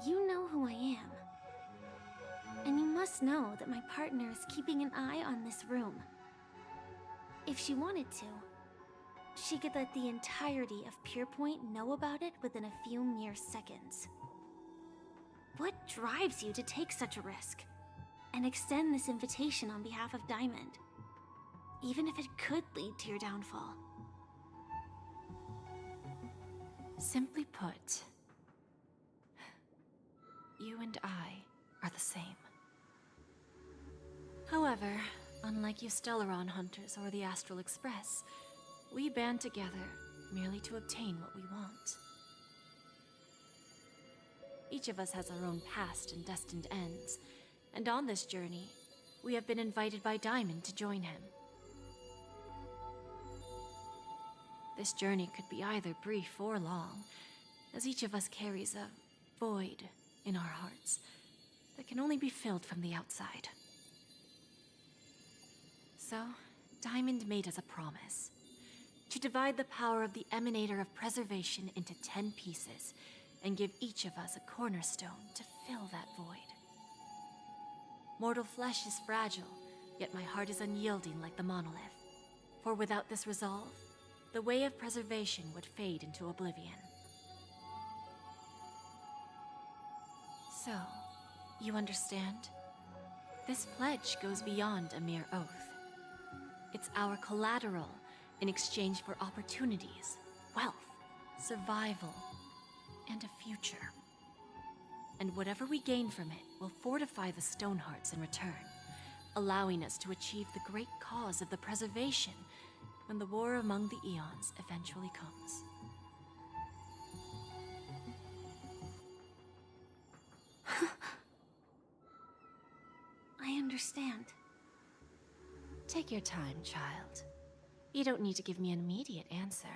You know who I am. And you must know that my partner is keeping an eye on this room. If she wanted to, she could let the entirety of Purepoint know about it within a few mere seconds. What drives you to take such a risk and extend this invitation on behalf of Diamond, even if it could lead to your downfall? Simply put, you and I are the same. However, unlike you Stellaron hunters or the Astral Express, we band together merely to obtain what we want. Each of us has our own past and destined ends, and on this journey, we have been invited by Diamond to join him. This journey could be either brief or long, as each of us carries a void in our hearts that can only be filled from the outside. So, Diamond made us a promise to divide the power of the Emanator of Preservation into 10 pieces and give each of us a cornerstone to fill that void. Mortal flesh is fragile, yet my heart is unyielding like the monolith. For without this resolve, the way of preservation would fade into oblivion. So, you understand? This pledge goes beyond a mere oath. It's our collateral in exchange for opportunities, wealth, survival, and a future. And whatever we gain from it will fortify the Stonehearts in return, allowing us to achieve the great cause of the preservation when the war among the eons eventually comes. I understand. Take your time, child. You don't need to give me an immediate answer.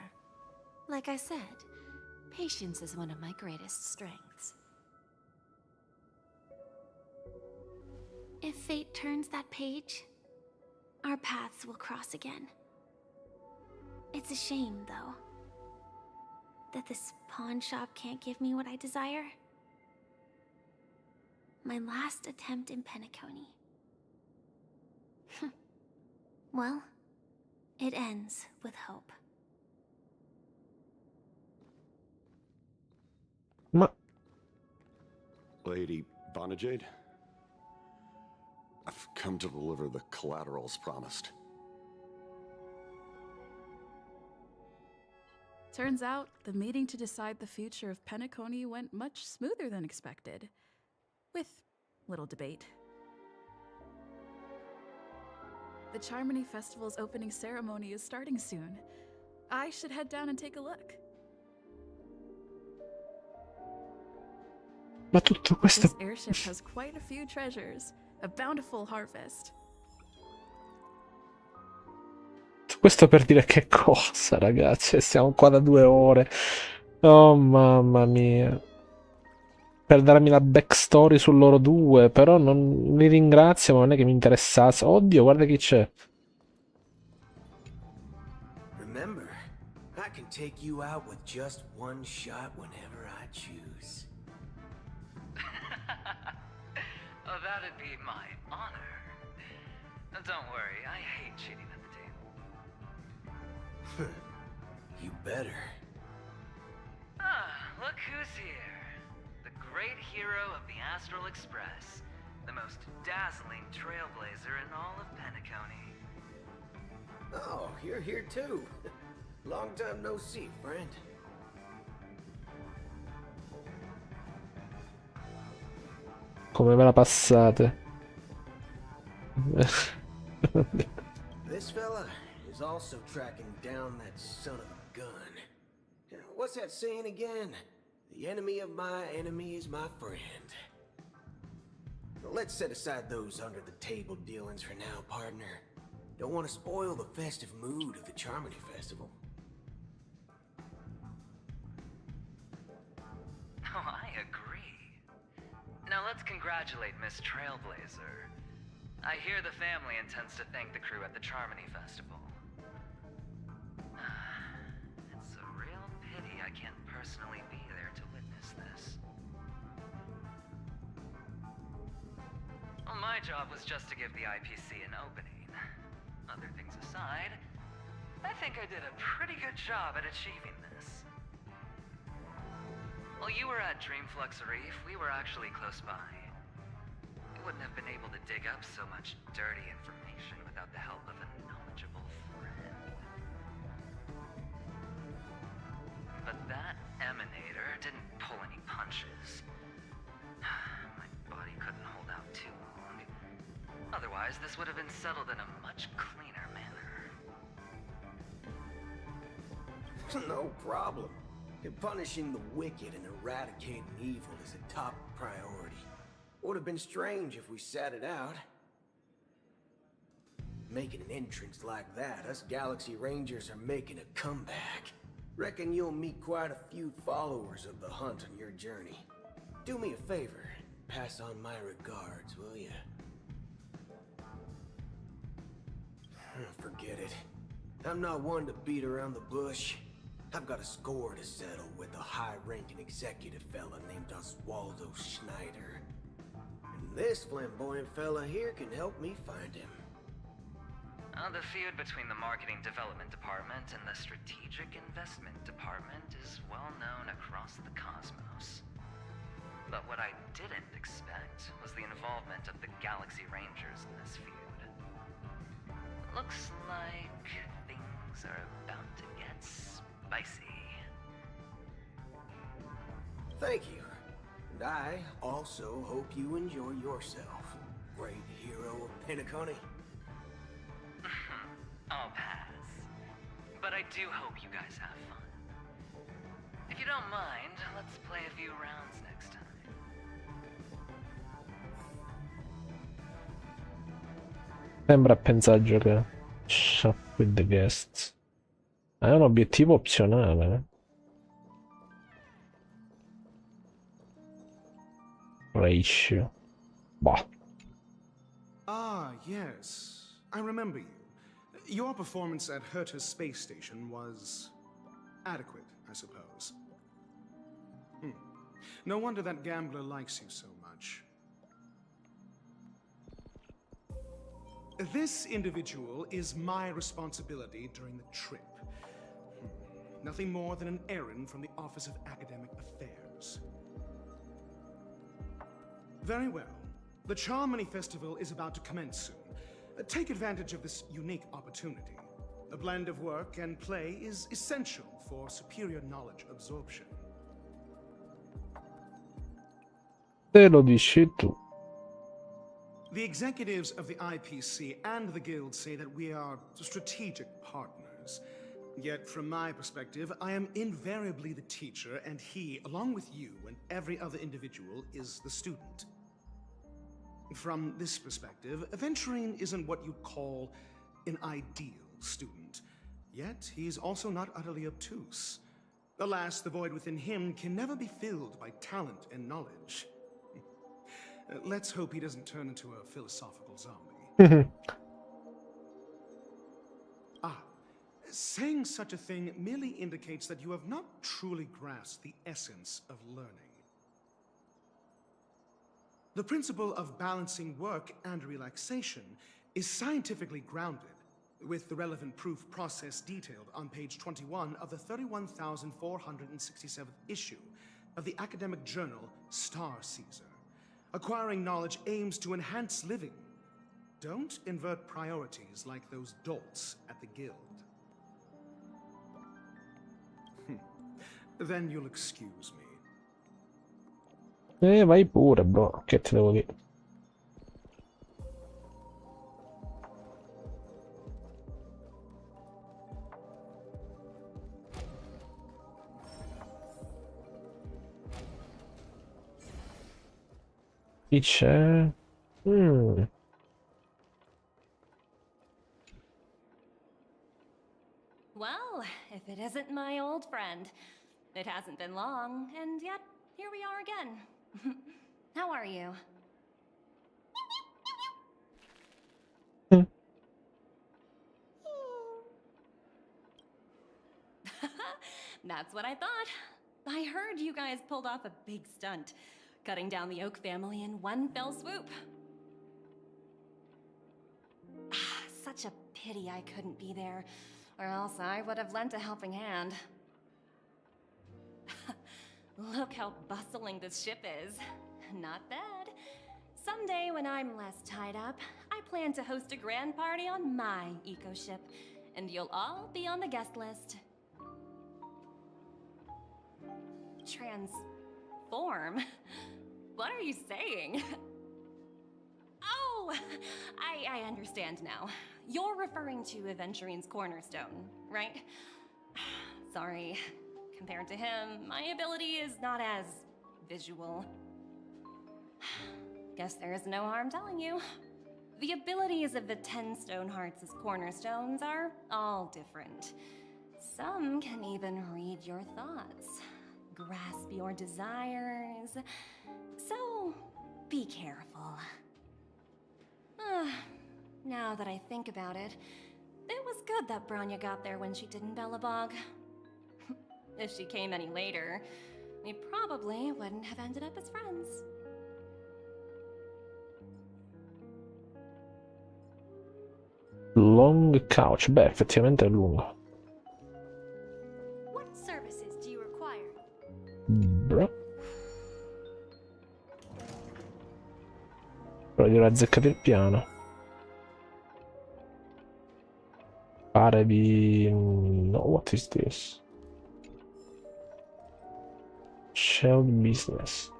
Like I said, patience is one of my greatest strengths. If fate turns that page, our paths will cross again. It's a shame, though, that this pawn shop can't give me what I desire. My last attempt in Penacony. Well, it ends with hope. Lady Bonajade, I've come to deliver the collaterals promised. Turns out, the meeting to decide the future of Penacony went much smoother than expected. With little debate. The Charmony Festival's opening ceremony is starting soon. I should head down and take a look. Ma tutto questo... This airship has quite a few treasures. A bountiful harvest. Questo per dire che cosa, ragazzi? Siamo qua da 2 ore. Oh, mamma mia. Per darmi la backstory su loro due, però non li ringrazio, ma non è che mi interessasse. Oddio, guarda chi c'è. Remember, I can take you out with just one shot whenever I choose. Oh, that'd be my honor. Don't worry, I hate cheating at the table. You better. Ah, look who's here. The great hero of the Astral Express. The most dazzling trailblazer in all of Penacony. Oh, you're here too. Long time no see, friend. Come ve la passate? This fella is also tracking down that son of a gun. What's that saying again? The enemy of my enemy is my friend. Let's set aside those under-the-table dealings for now, partner. Don't want to spoil the festive mood of the Charmony Festival. Oh, I agree. Now let's congratulate Miss Trailblazer. I hear the family intends to thank the crew at the Charmony Festival. It's a real pity I can't personally be there to witness this. Well, my job was just to give the IPC an opening. Other things aside, I think I did a pretty good job at achieving this. While you were at Dreamflux Reef, we were actually close by. We wouldn't have been able to dig up so much dirty information without the help of a knowledgeable friend. But that emanator didn't pull any punches. My body couldn't hold out too long. Otherwise, this would have been settled in a much cleaner manner. No problem. Punishing the wicked and eradicating evil is a top priority. Would have been strange if we sat it out. Making an entrance like that, us Galaxy Rangers are making a comeback. Reckon you'll meet quite a few followers of the hunt on your journey. Do me a favor, pass on my regards, will ya? Forget it. I'm not one to beat around the bush. I've got a score to settle with a high-ranking executive fella named Oswaldo Schneider. And this flamboyant fella here can help me find him. The feud between the Marketing Development Department and the Strategic Investment Department is well known across the cosmos. But what I didn't expect was the involvement of the Galaxy Rangers in this feud. Looks like things are about to get spicy. Thank you. And I also hope you enjoy yourself, great hero of Penacony. I'll pass. But I do hope you guys have fun. If you don't mind, let's play a few rounds next time. Sembra a pensare a giocare. Shop with the guests. È un obiettivo opzionale. Ratio. Bah. Ah, yes. I remember you. Your performance at Herta's space station was adequate, I suppose. No wonder that gambler likes you so much. This individual is my responsibility during the trip. Nothing more than an errand from the Office of Academic Affairs. Very well. The Charmony Festival is about to commence soon. Take advantage of this unique opportunity. A blend of work and play is essential for superior knowledge absorption. Te lo dici tu. The executives of the IPC and the Guild say that we are strategic partners. Yet, from my perspective, I am invariably the teacher, and he, along with you and every other individual, is the student. From this perspective, Aventurine isn't what you'd call an ideal student. Yet, he's also not utterly obtuse. Alas, the void within him can never be filled by talent and knowledge. Let's hope he doesn't turn into a philosophical zombie. Saying such a thing merely indicates that you have not truly grasped the essence of learning. The principle of balancing work and relaxation is scientifically grounded, with the relevant proof process detailed on page 21 of the 31,467th issue of the academic journal Star Caesar. Acquiring knowledge aims to enhance living. Don't invert priorities like those dolts at the Guild. Then you'll excuse me. Vai pure, bro. Che te devo dire? Chi c'è? Well, if it isn't my old friend. It hasn't been long, and yet here we are again. How are you? That's what I thought. I heard you guys pulled off a big stunt, cutting down the Oak family in one fell swoop. Such a pity I couldn't be there, or else I would have lent a helping hand. Look how bustling this ship is. Not bad. Someday when I'm less tied up, I plan to host a grand party on my eco-ship, and you'll all be on the guest list. Transform? What are you saying? Oh, I understand now. You're referring to Aventurine's cornerstone, right? Sorry. Compared to him, my ability is not as visual. Guess there's no harm telling you. The abilities of the 10 Stonehearts' cornerstones are all different. Some can even read your thoughts, grasp your desires. So, be careful. Now that I think about it, it was good that Branya got there when she did in Belobog. If she came any later, we probably wouldn't have ended up as friends. Long couch. Beh, effettivamente è lungo. What services do you require? Bro. Però direi azzeccati il piano. Pare di... No, what is this? Shell business.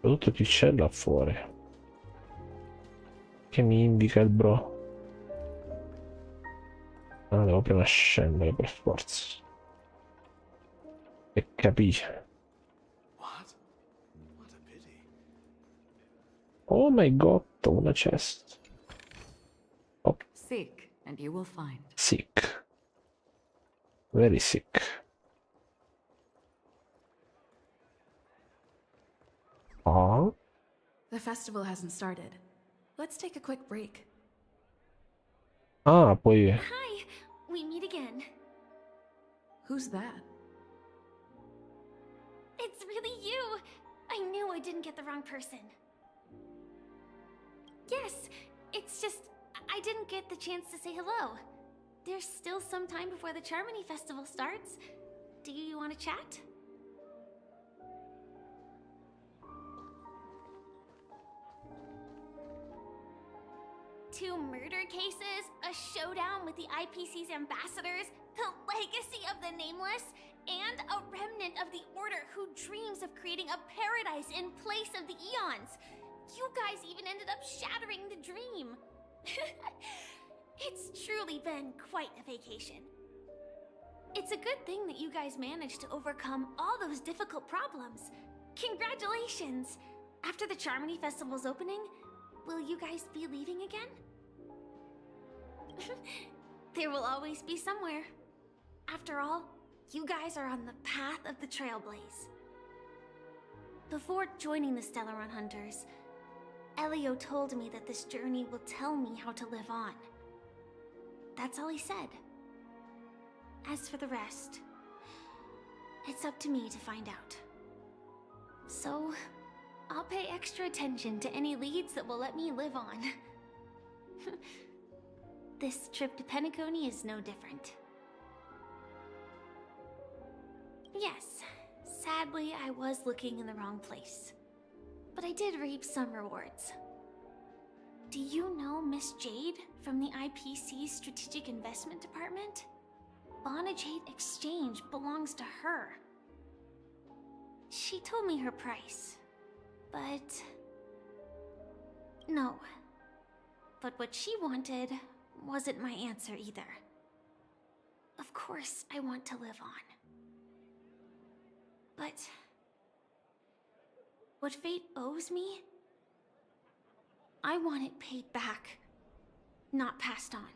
Prodotto di shell là fuori. Che mi indica il bro? Ah, devo prima scendere per forza. E capisce. Oh my god, una chest. Oh. Seek, and you will find. Sick. Very sick. Oh. The festival hasn't started. Let's take a quick break. Ah, poi... Hi, we meet again. Who's that? It's really you. I knew I didn't get the wrong person. Yes, it's just I didn't get the chance to say hello. There's still some time before the Charmony Festival starts. Do you want to chat? Two murder cases, a showdown with the IPC's ambassadors, the legacy of the Nameless, and a remnant of the Order who dreams of creating a paradise in place of the Eons. You guys even ended up shattering the dream. It's truly been quite a vacation. It's a good thing that you guys managed to overcome all those difficult problems. Congratulations! After the Charmony Festival's opening, will you guys be leaving again? There will always be somewhere. After all, you guys are on the path of the Trailblaze. Before joining the Stellaron Hunters, Elio told me that this journey will tell me how to live on. That's all he said. As for the rest, it's up to me to find out. So, I'll pay extra attention to any leads that will let me live on. This trip to Penacony is no different. Yes, sadly I was looking in the wrong place. But I did reap some rewards. Do you know Miss Jade from the IPC's Strategic Investment Department? Bonajade Exchange belongs to her. She told me her price, but... No. But what she wanted wasn't my answer either. Of course I want to live on. But... what fate owes me, I want it paid back, not passed on.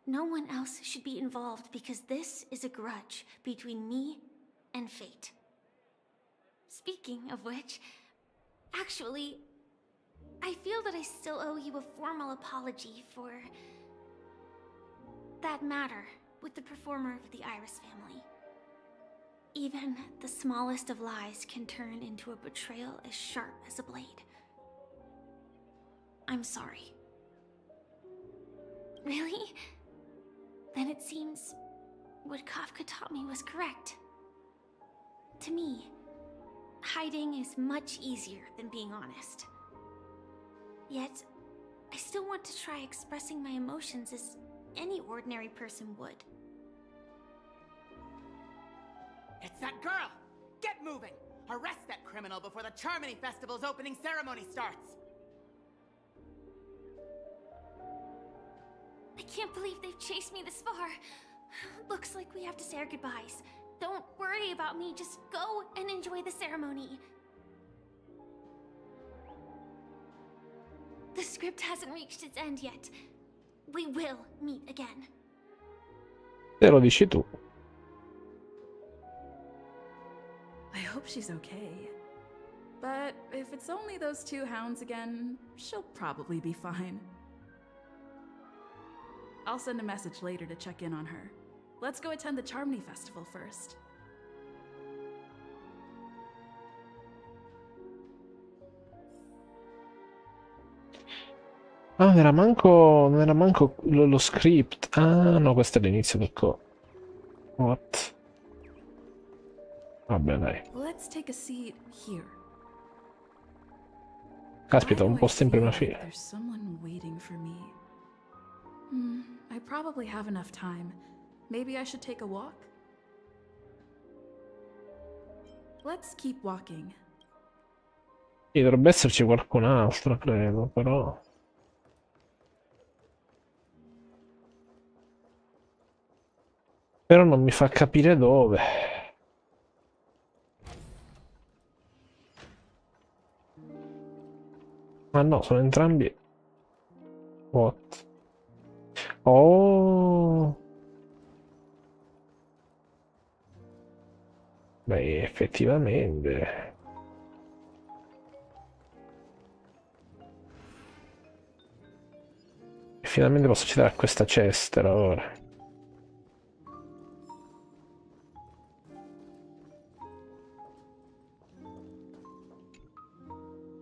No one else should be involved because this is a grudge between me and fate. Speaking of which, actually, I feel that I still owe you a formal apology for that matter with the performer of the Iris family. Even the smallest of lies can turn into a betrayal as sharp as a blade. I'm sorry. Really? Then it seems what Kafka taught me was correct. To me, hiding is much easier than being honest. Yet, I still want to try expressing my emotions as any ordinary person would. It's that girl! Get moving! Arrest that criminal before the Charmony Festival's opening ceremony starts! I can't believe they've chased me this far. Looks like we have to say our goodbyes. Don't worry about me, just go and enjoy the ceremony. The script hasn't reached its end yet. We will meet again. Te lo dici tu. I hope she's okay. But if it's only those two hounds again, she'll probably be fine. I'll send a message later to check in on her. Let's go attend the Charmony Festival first. Ah, non era manco lo script. Ah, no, questo è l'inizio del What? Vabbè, dai. Let's take a seat here. Caspita, un posto in prima fila. There's someone waiting for me. I probably have enough time. Maybe I should take a walk? Let's keep walking. Sì, dovrebbe esserci qualcun altro, credo, però. Però non mi fa capire dove. Ma no, sono entrambi. What? Oh. Beh, effettivamente. E finalmente posso accedere a questa cesta ora.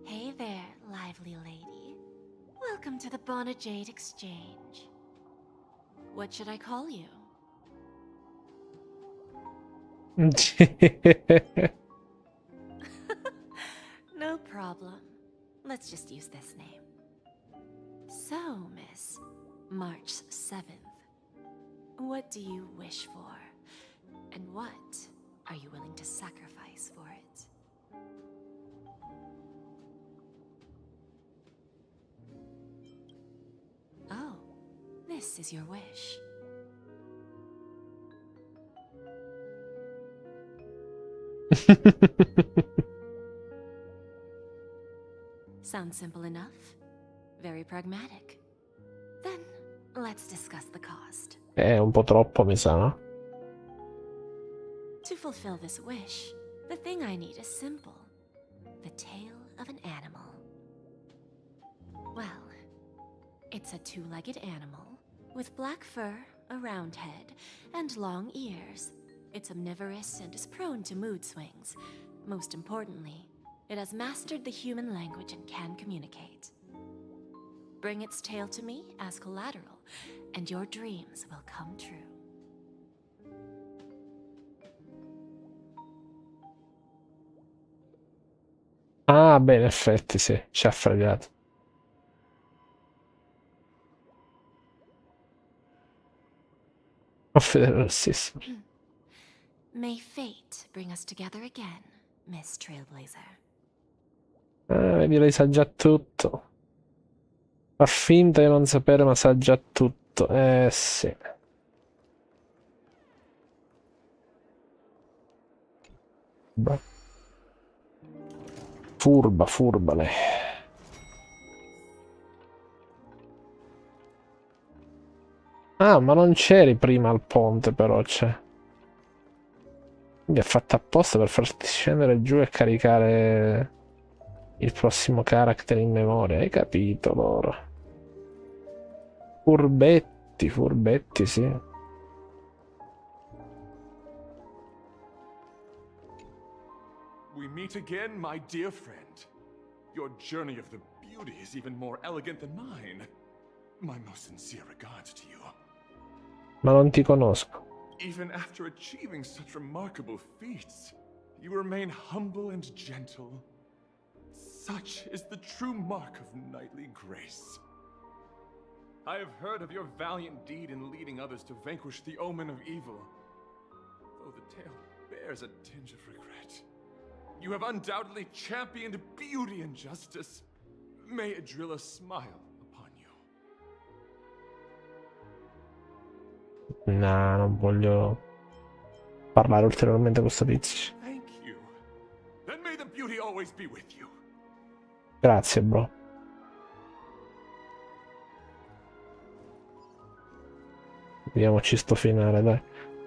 Hey there, lively lady. Welcome to the Bonajade Exchange. What should I call you? No problem. Let's just use this name. So, Miss, March 7th. What do you wish for? And what are you willing to sacrifice for it? Oh, this is your wish. Sounds simple enough. Very pragmatic. Then, let's discuss the cost. Un po' troppo, mi sa, no? To fulfill this wish, the thing I need is simple. The tail of an animal. Well, it's a two-legged animal with black fur, a round head, and long ears. It's omnivorous and is prone to mood swings. Most importantly, it has mastered the human language and can communicate. Bring its tail to me as collateral, and your dreams will come true. Ah, beh, in effetti sì, ci ha fregato. Ho fedele lo stesso. May fate bring us together again, Miss Trailblazer. Ah, vedi, lei sa già tutto. Fa finta di non sapere, ma sa già tutto. Sì. Furba, furba lei. Ah, ma non c'eri prima al ponte, però c'è. Quindi è fatta apposta per farti scendere giù e caricare il prossimo character in memoria. Hai capito, loro? Furbetti, furbetti, sì. We meet again, my dear friend. Your journey of the beauty is even more elegant than mine. My most sincere regards to you. Ma non ti conosco. Even after achieving such remarkable feats, you remain humble and gentle. Such is the true mark of knightly grace. I have heard of your valiant deed in leading others to vanquish the omen of evil, though the tale bears a tinge of regret. You have undoubtedly championed beauty and justice. May Adrilla smile upon you. No, non voglio parlare ulteriormente con questo tizio. Thank you. Then may the beauty always be with you. Grazie, bro. Vediamoci sto finale, dai.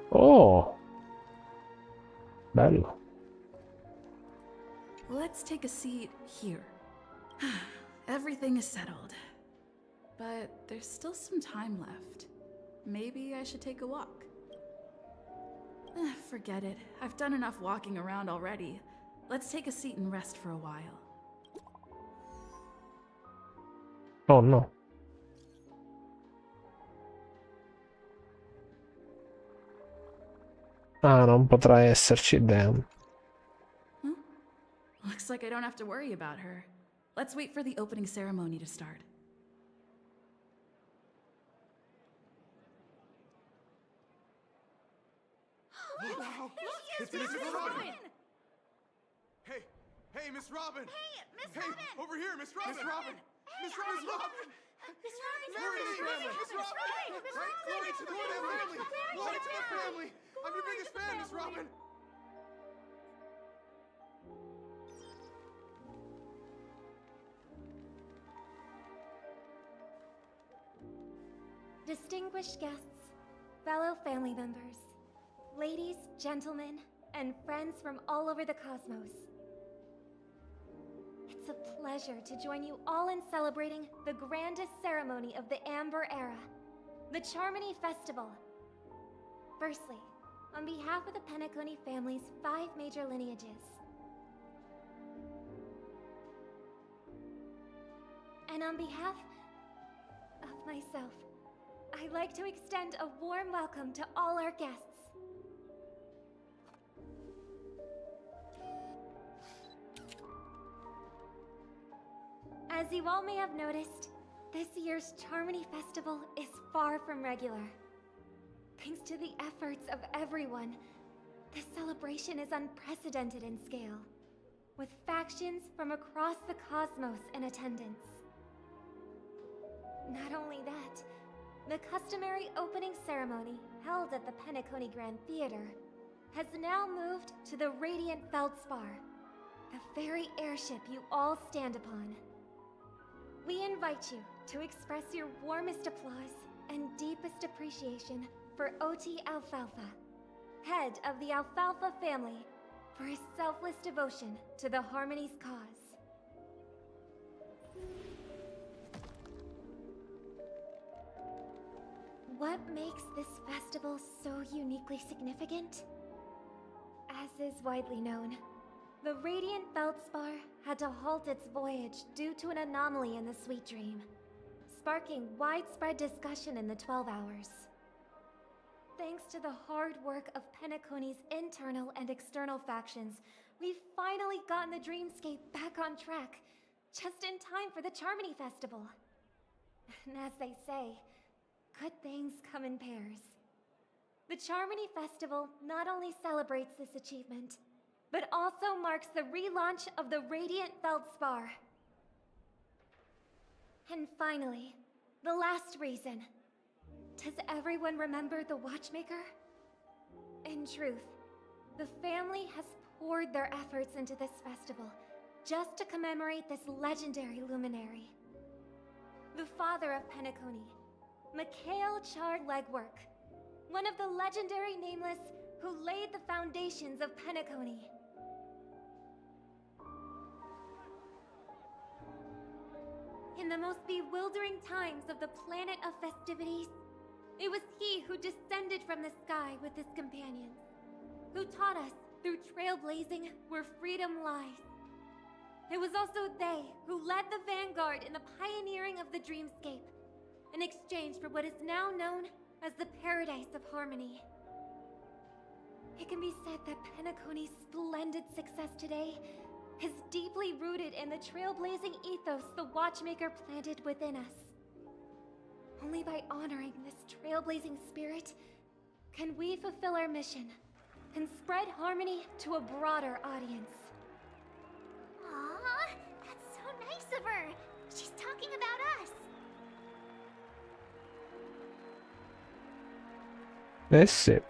Oh! Bello. Let's take a seat here. Everything is settled. But there's still some time left. maybe I should take a walk. Forget it. I've done enough walking around already. Let's take a seat and rest for a while. Oh no. Ah, non potrà esserci, damn. Looks like I don't have to worry about her. Let's wait for the opening ceremony to start. Look! It's Miss Robin! Hey! Hey, Miss Robin! Hey, Miss Hey, Robin! over here, Miss Robin! Miss Robin! Miss Robin! Miss Robin! Miss Robin! Glory to the family! Miss Robin! Glory to the family! Glory to the family! I'm your biggest fan, Miss Robin! Distinguished guests, fellow family members, ladies, gentlemen, and friends from all over the cosmos. It's a pleasure to join you all in celebrating the grandest ceremony of the Amber Era, the Charmony Festival. Firstly, on behalf of the Penacony family's 5 major lineages, and on behalf of myself, I'd like to extend a warm welcome to all our guests. As you all may have noticed, this year's Charmony Festival is far from regular. Thanks to the efforts of everyone, this celebration is unprecedented in scale, with factions from across the cosmos in attendance. Not only that, the customary opening ceremony held at the Penacony Grand Theater has now moved to the Radiant Feldspar, the very airship you all stand upon. We invite you to express your warmest applause and deepest appreciation for OT Alfalfa, head of the Alfalfa family, for his selfless devotion to the Harmony's cause. What makes this festival so uniquely significant? As is widely known, the Radiant Feldspar had to halt its voyage due to an anomaly in the Sweet Dream, sparking widespread discussion in the 12 Hours. Thanks to the hard work of Penacony's internal and external factions, we've finally gotten the Dreamscape back on track, just in time for the Charmony Festival. And as they say, good things come in pairs. The Charmony Festival not only celebrates this achievement, but also marks the relaunch of the Radiant Feldspar. And finally, the last reason. Does everyone remember the Watchmaker? In truth, the family has poured their efforts into this festival just to commemorate this legendary luminary. The father of Penacony, Mikhail Char Legwork, one of the legendary Nameless who laid the foundations of Penacony. In the most bewildering times of the planet of festivities, it was he who descended from the sky with his companions, who taught us through trailblazing where freedom lies. It was also they who led the vanguard in the pioneering of the Dreamscape, in exchange for what is now known as the Paradise of Harmony. It can be said that Penacony's splendid success today is deeply rooted in the trailblazing ethos the Watchmaker planted within us. Only by honoring this trailblazing spirit can we fulfill our mission and spread harmony to a broader audience. Aw, that's so nice of her. She's talking about us. Eh sì.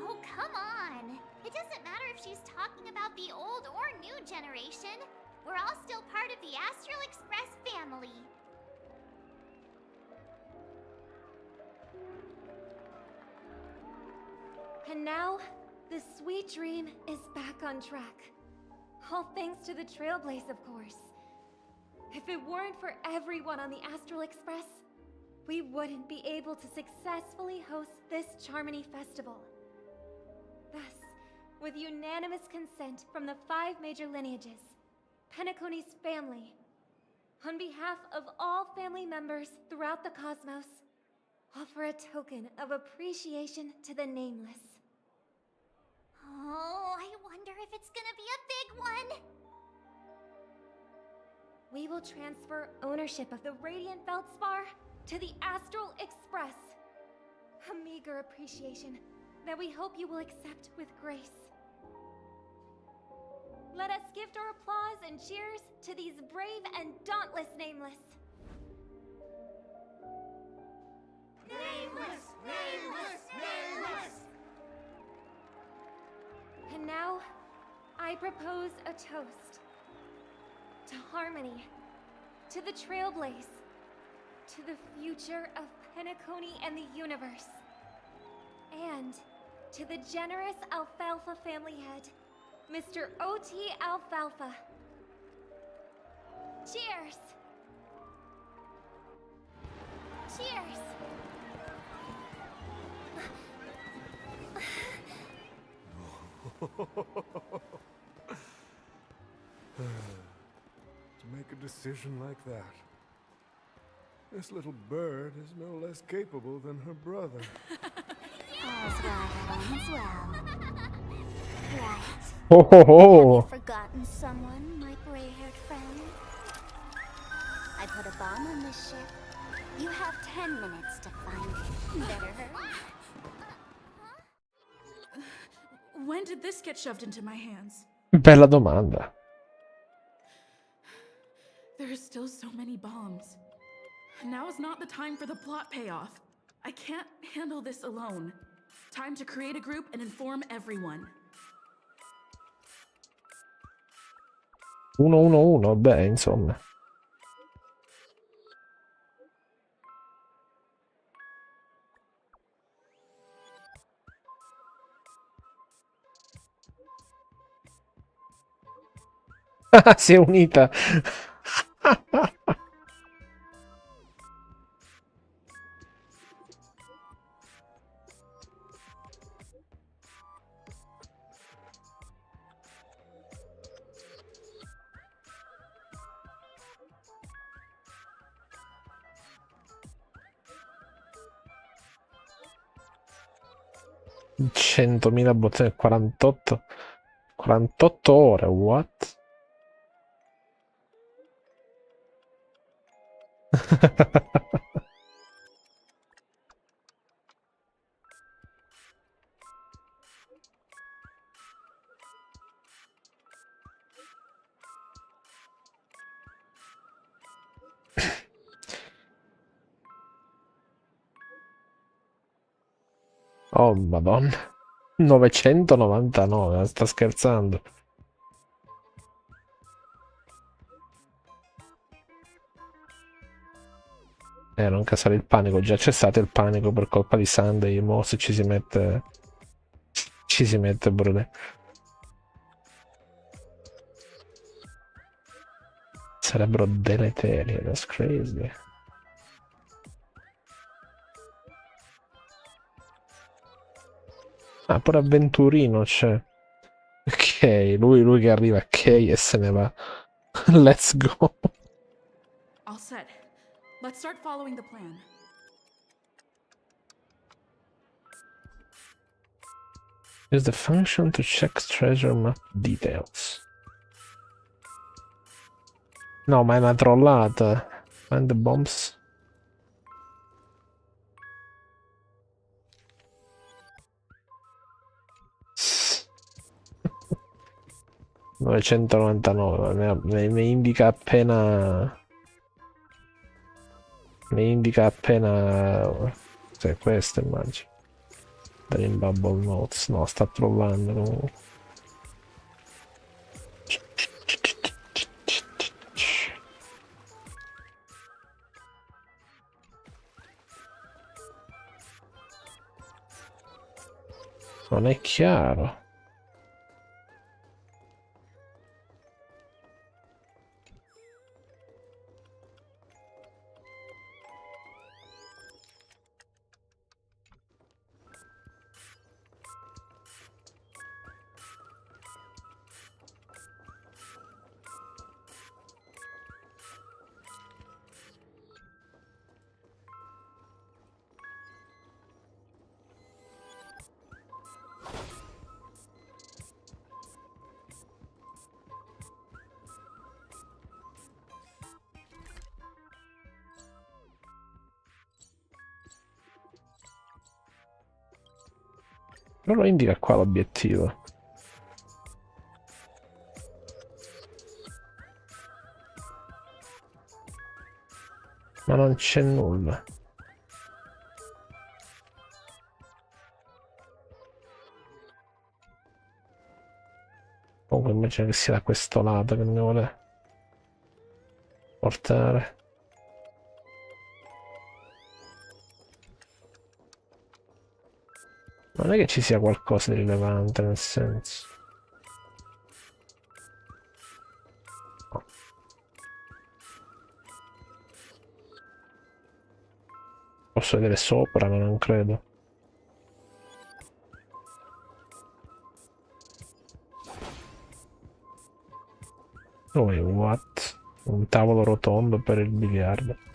Oh, come on. It doesn't matter if she's talking about the old or new generation. We're all still part of the Astral Express family. And now, the Sweet Dream is back on track. All thanks to the Trailblaze, of course. If it weren't for everyone on the Astral Express, we wouldn't be able to successfully host this Charmony Festival. Thus, with unanimous consent from the 5 major lineages, Penacony's family, on behalf of all family members throughout the cosmos, offer a token of appreciation to the Nameless. Oh, I wonder if it's gonna be a big one! We will transfer ownership of the Radiant Feldspar to the Astral Express. A meager appreciation that we hope you will accept with grace. Let us gift our applause and cheers to these brave and dauntless Nameless. Nameless! Nameless! Nameless! And now, I propose a toast. To harmony, to the trailblaze, to the future of Penacony and the universe, and to the generous Alfalfa family head, Mr. O.T. Alfalfa. Cheers! Cheers! To make a decision like that. This little bird is no less capable than her brother. All's well that ends well. Right. Oh ho ho! Have you forgotten someone, my gray-haired friend? I put a bomb on this ship. You have 10 minutes to find it. Better hurry. When did this get shoved into my hands? Bella domanda. There are still so many bombs. Now is not the time for the plot payoff. I can't handle this alone. Time to create a group and inform everyone. 1-1-1, beh, insomma. Si è unita. Centomila bottoni, 48 ore, what? Oh madonna, 999, sta scherzando. Non casare il panico, già c'è stato il panico per colpa di Sunday, mo se ci si mette pure. Sarebbero deleterie, that's crazy. Ah, pure Avventurino c'è. Ok, lui che arriva a Kay e se ne va. Let's go. All set. Let's start following the plan. Use the function to check treasure map details. No, ma è una trollata. Find the bombs. $999, mi indica appena... Sì, questo immagino. Dream Bubble Notes. No, sta trollando comunque. Non è chiaro. Non lo indica qua l'obiettivo. Ma non c'è nulla. Comunque immagino che sia da questo lato che mi vuole portare. Non è che ci sia qualcosa di rilevante, nel senso. No. Posso vedere sopra, ma non credo. Oh, what? Un tavolo rotondo per il biliardo.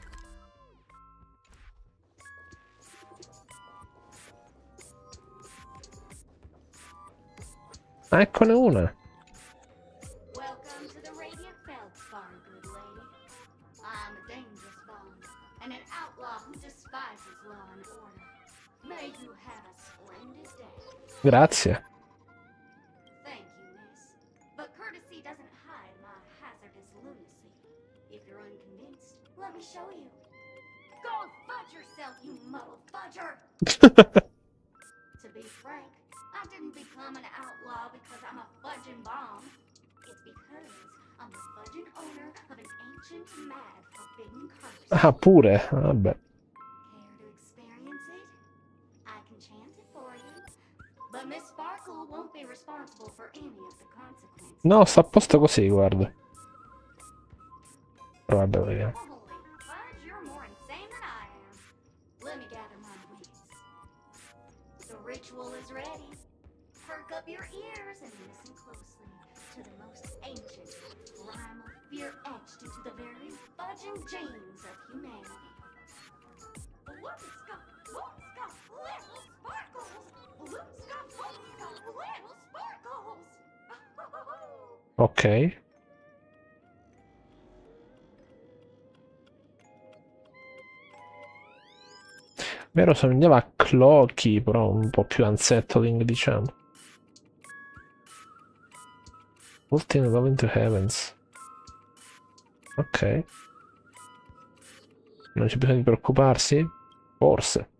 Ah, eccone una. Welcome to the Radiant Feldspar, good lady. I'm a dangerous bond, and an outlaw who despises law and order. May you have a splendid day. Grazie. Thank you, miss. But courtesy doesn't hide my hazardous lunacy. If you're unconvinced, let me show you. Go fudge yourself, you muddle fudger! To be frank, I didn't become an outlaw because I'm a fudging bomb. It's because I'm the fudging owner of an ancient, mad, forbidden curse. Ah, pure? Vabbè. Care to experience it? I can chant it for you. But Miss Sparkle won't be responsible for any of the consequences. No, sta a posto così, guarda. Però vabbè, vediamo. Holy fudge, you're more insane than I am. Let me gather my wits. The ritual is ready. Perk up your ears and listen closely to the most ancient, primal fear etched into the very fudging genes of humanity. Bloomska, bloomska, little sparkles! Bloomska, bloomska, little sparkles! Ok. Vero, somigliava a Cloaky, però un po' più unsettling, diciamo. Ultimate Love into Heavens. Ok. Non c'è bisogno di preoccuparsi? Forse.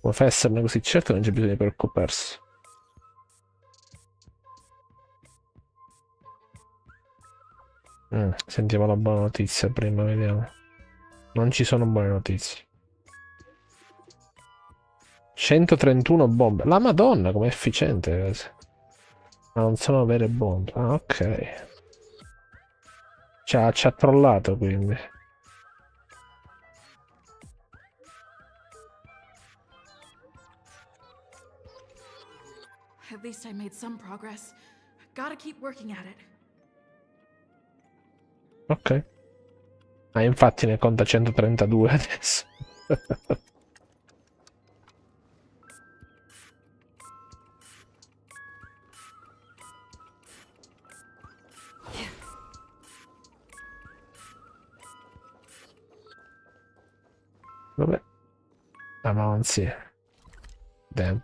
Come fa a esserne così certo, non c'è bisogno di preoccuparsi. Sentiamo la buona notizia prima, vediamo. Non ci sono buone notizie. 131 bombe. La Madonna, com'è efficiente. Ma non sono vere bombe. Ah, ok. Ci ha trollato, quindi. At least I made some progress. Gotta keep working at it. Ok. Ah, infatti ne conta 132 adesso. Vabbè. Avanti. Damn.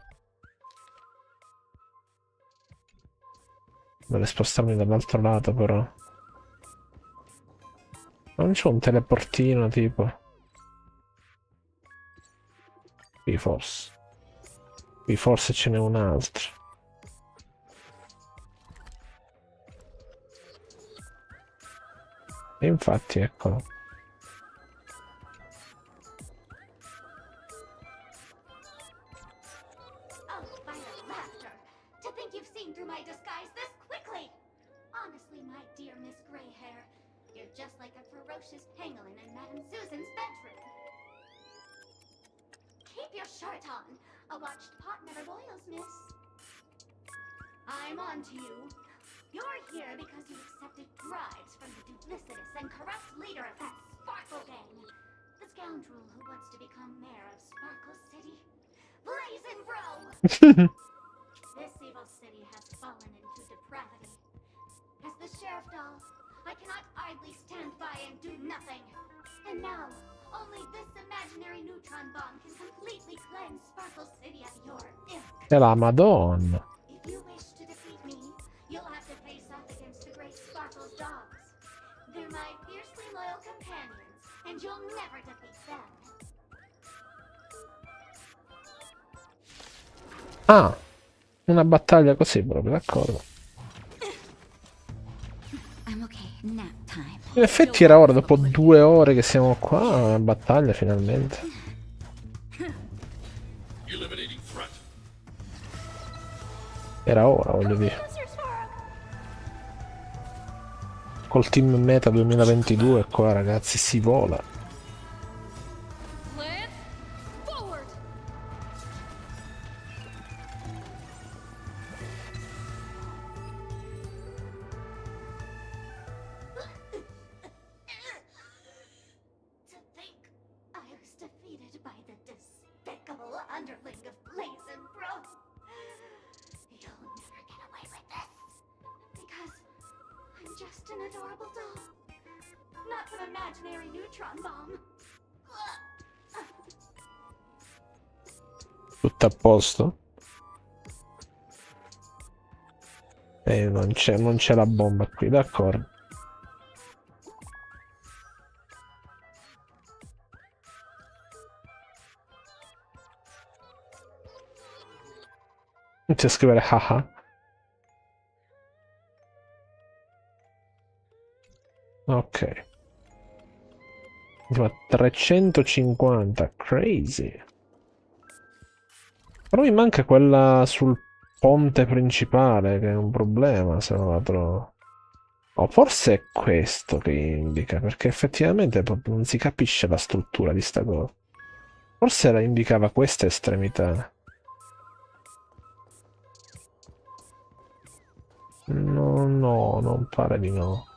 Dovrei spostarmi dall'altro lato, però. Non c'è un teleportino, tipo. Qui forse. Qui forse ce n'è un altro. E infatti, eccolo. Honestly, my dear Miss Greyhair, you're just like a ferocious pangolin in Madame Susan's bedroom. Keep your shirt on. A watched pot never boils, miss. I'm on to you. You're here because you accepted bribes from the duplicitous and corrupt leader of that Sparkle gang. The scoundrel who wants to become mayor of Sparkle City. Blazing Bro! This evil city has fallen into depravity. As the sheriff doll, I cannot idly stand by and do nothing. And now, only this imaginary neutron bomb can completely cleanse Sparkle City of your ilk. È la Madonna. If you wish to defeat me, you'll have to face off against the great Sparkle's dogs. They're my fiercely loyal companions, and you'll never defeat them. Ah, una battaglia così proprio, d'accordo. In effetti era ora, dopo 2 ore che siamo qua, una battaglia finalmente. Era ora, voglio dire. Col team meta 2022 qua, ragazzi, si vola. Tutto a posto? Non c'è la bomba qui, d'accordo. Inizia a scrivere haha. Ok. 350, crazy. Però mi manca quella sul ponte principale, che è un problema se non la trovo. O forse è questo che indica, perché effettivamente proprio non si capisce la struttura di sta cosa. Forse la indicava questa estremità. No, no, non pare di no.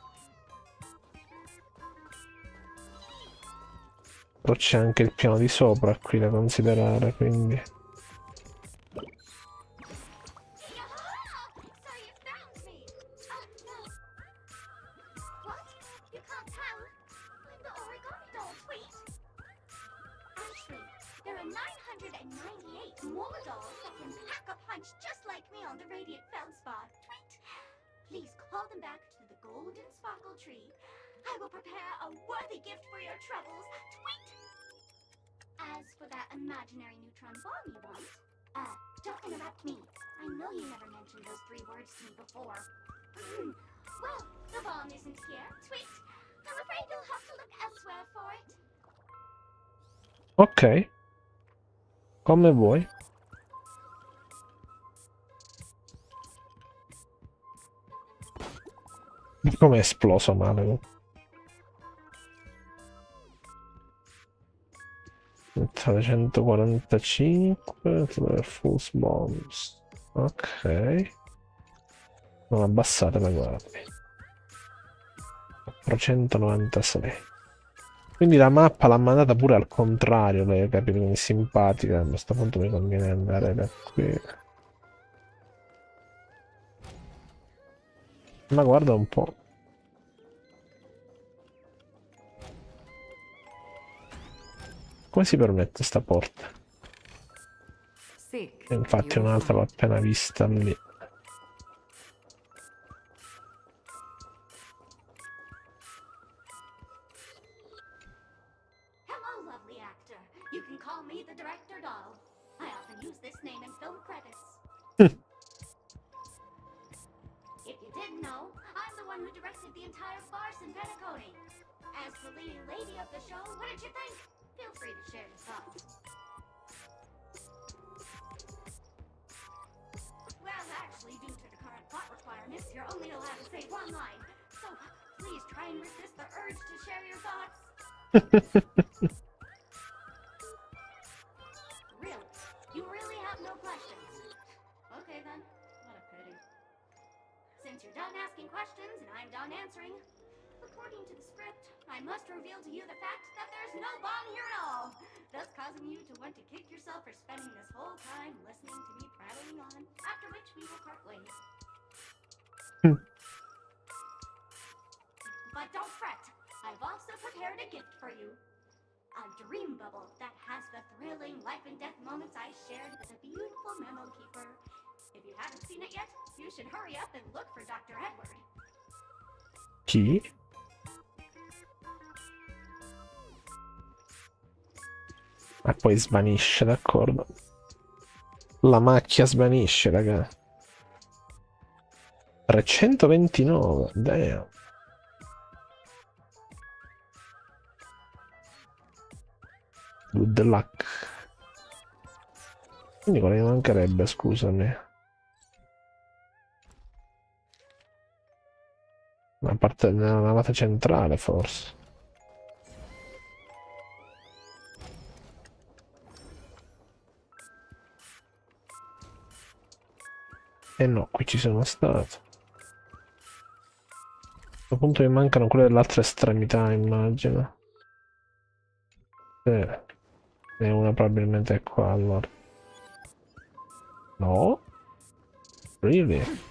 Però c'è anche il piano di sopra qui da considerare, quindi... Please call them back to the golden sparkle tree. I will prepare a worthy gift for your troubles. Tweet! As for that imaginary neutron bomb you want, don't interrupt me. I know you never mentioned those 3 words to me before. Well, the bomb isn't here. Tweet! I'm afraid you'll have to look elsewhere for it. Ok. Come vuoi. Come è esploso male. 345 full bombs. Ok. Non abbassate la guardia. 496. Quindi la mappa l'ha mandata pure al contrario, lei, capito? Quindi simpatica. A questo punto mi conviene andare da qui. Ma guarda un po'. Come si permette sta porta? E infatti un'altra l'ho appena vista lì. Hello, lovely actor. You can call me the director doll. I often use this name in film credits. If you didn't know, I'm the one who directed the entire farce in Penacony. As the leading lady of the show, what did you think? Feel free to share your thoughts. Well, actually, due to the current plot requirements, you're only allowed to say 1 line. So please try and resist the urge to share your thoughts. Really? You really have no questions? Okay then, what a pity. Since you're done asking questions and I'm done answering, according to the script, I must reveal to you the fact that there's no bomb here at all, thus causing you to want to kick yourself for spending this whole time listening to me prattling on, after which we will part ways. I've also prepared a gift for you. A dream bubble that has the thrilling life and death moments I shared with the beautiful memo keeper. If you haven't seen it yet, you should hurry up and look for Dr. Edward. Chi? E poi svanisce, d'accordo. La macchia svanisce, raga. 329, damn. Good luck. Quindi cosa mi mancherebbe, scusami? Una parte della navata centrale, forse. E no, qui ci sono stato. A questo punto mi mancano quelle dell'altra estremità, immagino. E una probabilmente è qua, allora. No? Really?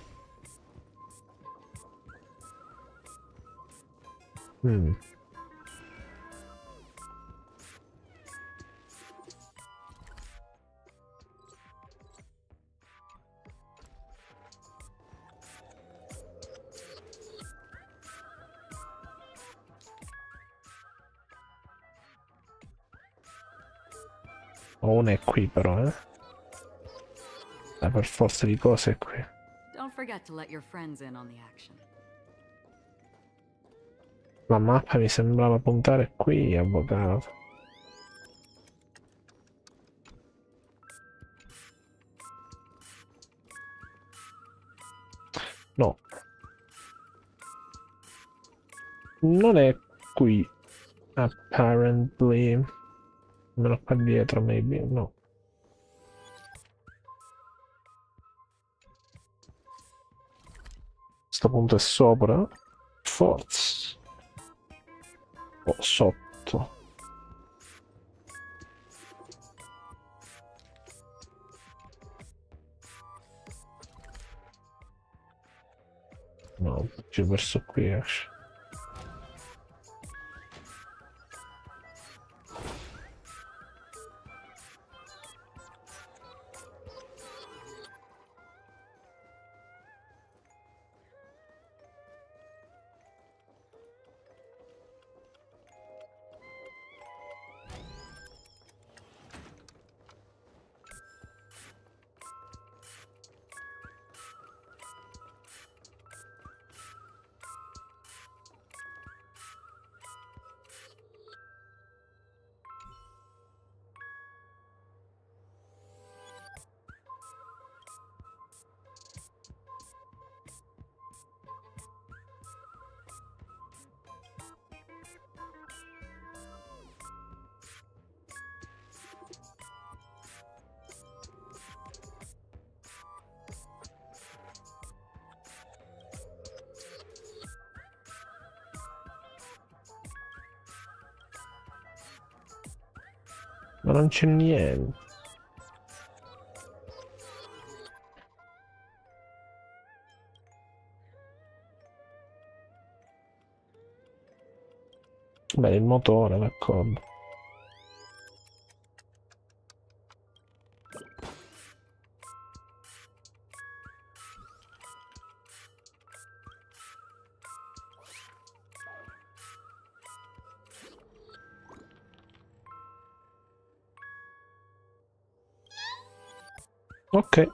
Una è qui però, per forza di cose è qui. Don't forget to let your friends in on the action. La mappa mi sembrava puntare qui, avvocato. No. Non è qui. Apparently. Almeno qua dietro, maybe. No. Questo punto è sopra. Forza. O sotto. No, più verso qui esce. Ma non c'è niente. Beh, il motore, d'accordo. Ok.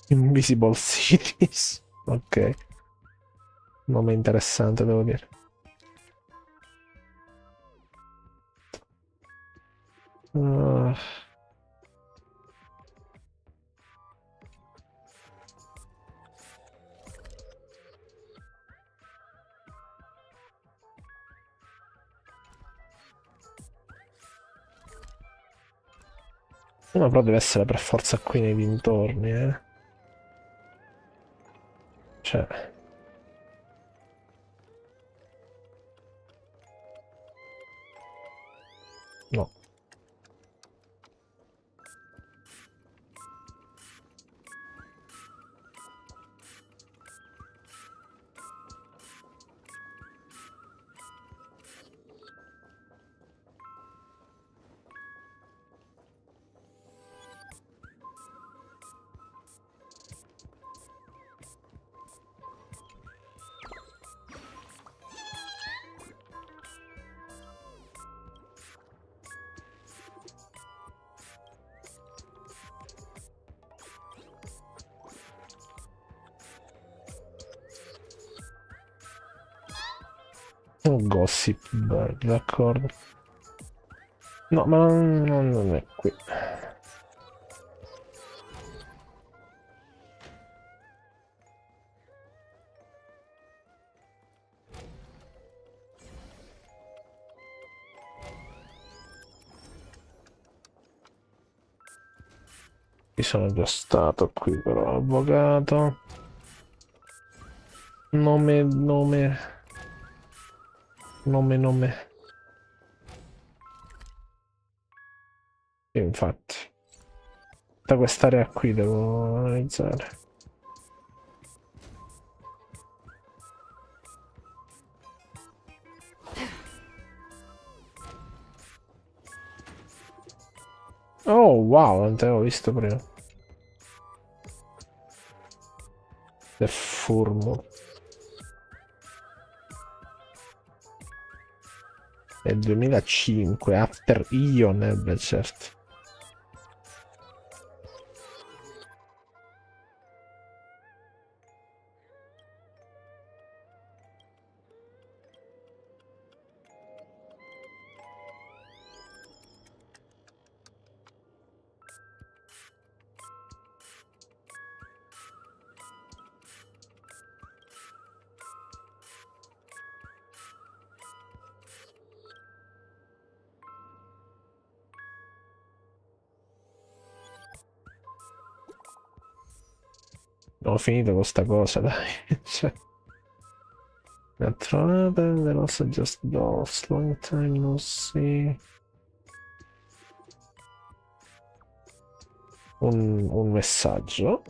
Invisible Cities. Ok. Nome interessante, devo dire. Ma però deve essere per forza qui nei dintorni, Cioè... No. Un gossip bird, d'accordo. No, ma non è qui. Ci sono già stato qui però, avvocato. Nome. Infatti. Da quest'area qui devo analizzare. Oh wow, non te l'avevo visto prima. The Furmo. È il 2005, After Ion, beh certo. Ho finito con sta cosa, dai. Cioè. There also just dolls. Long time no see. Un messaggio.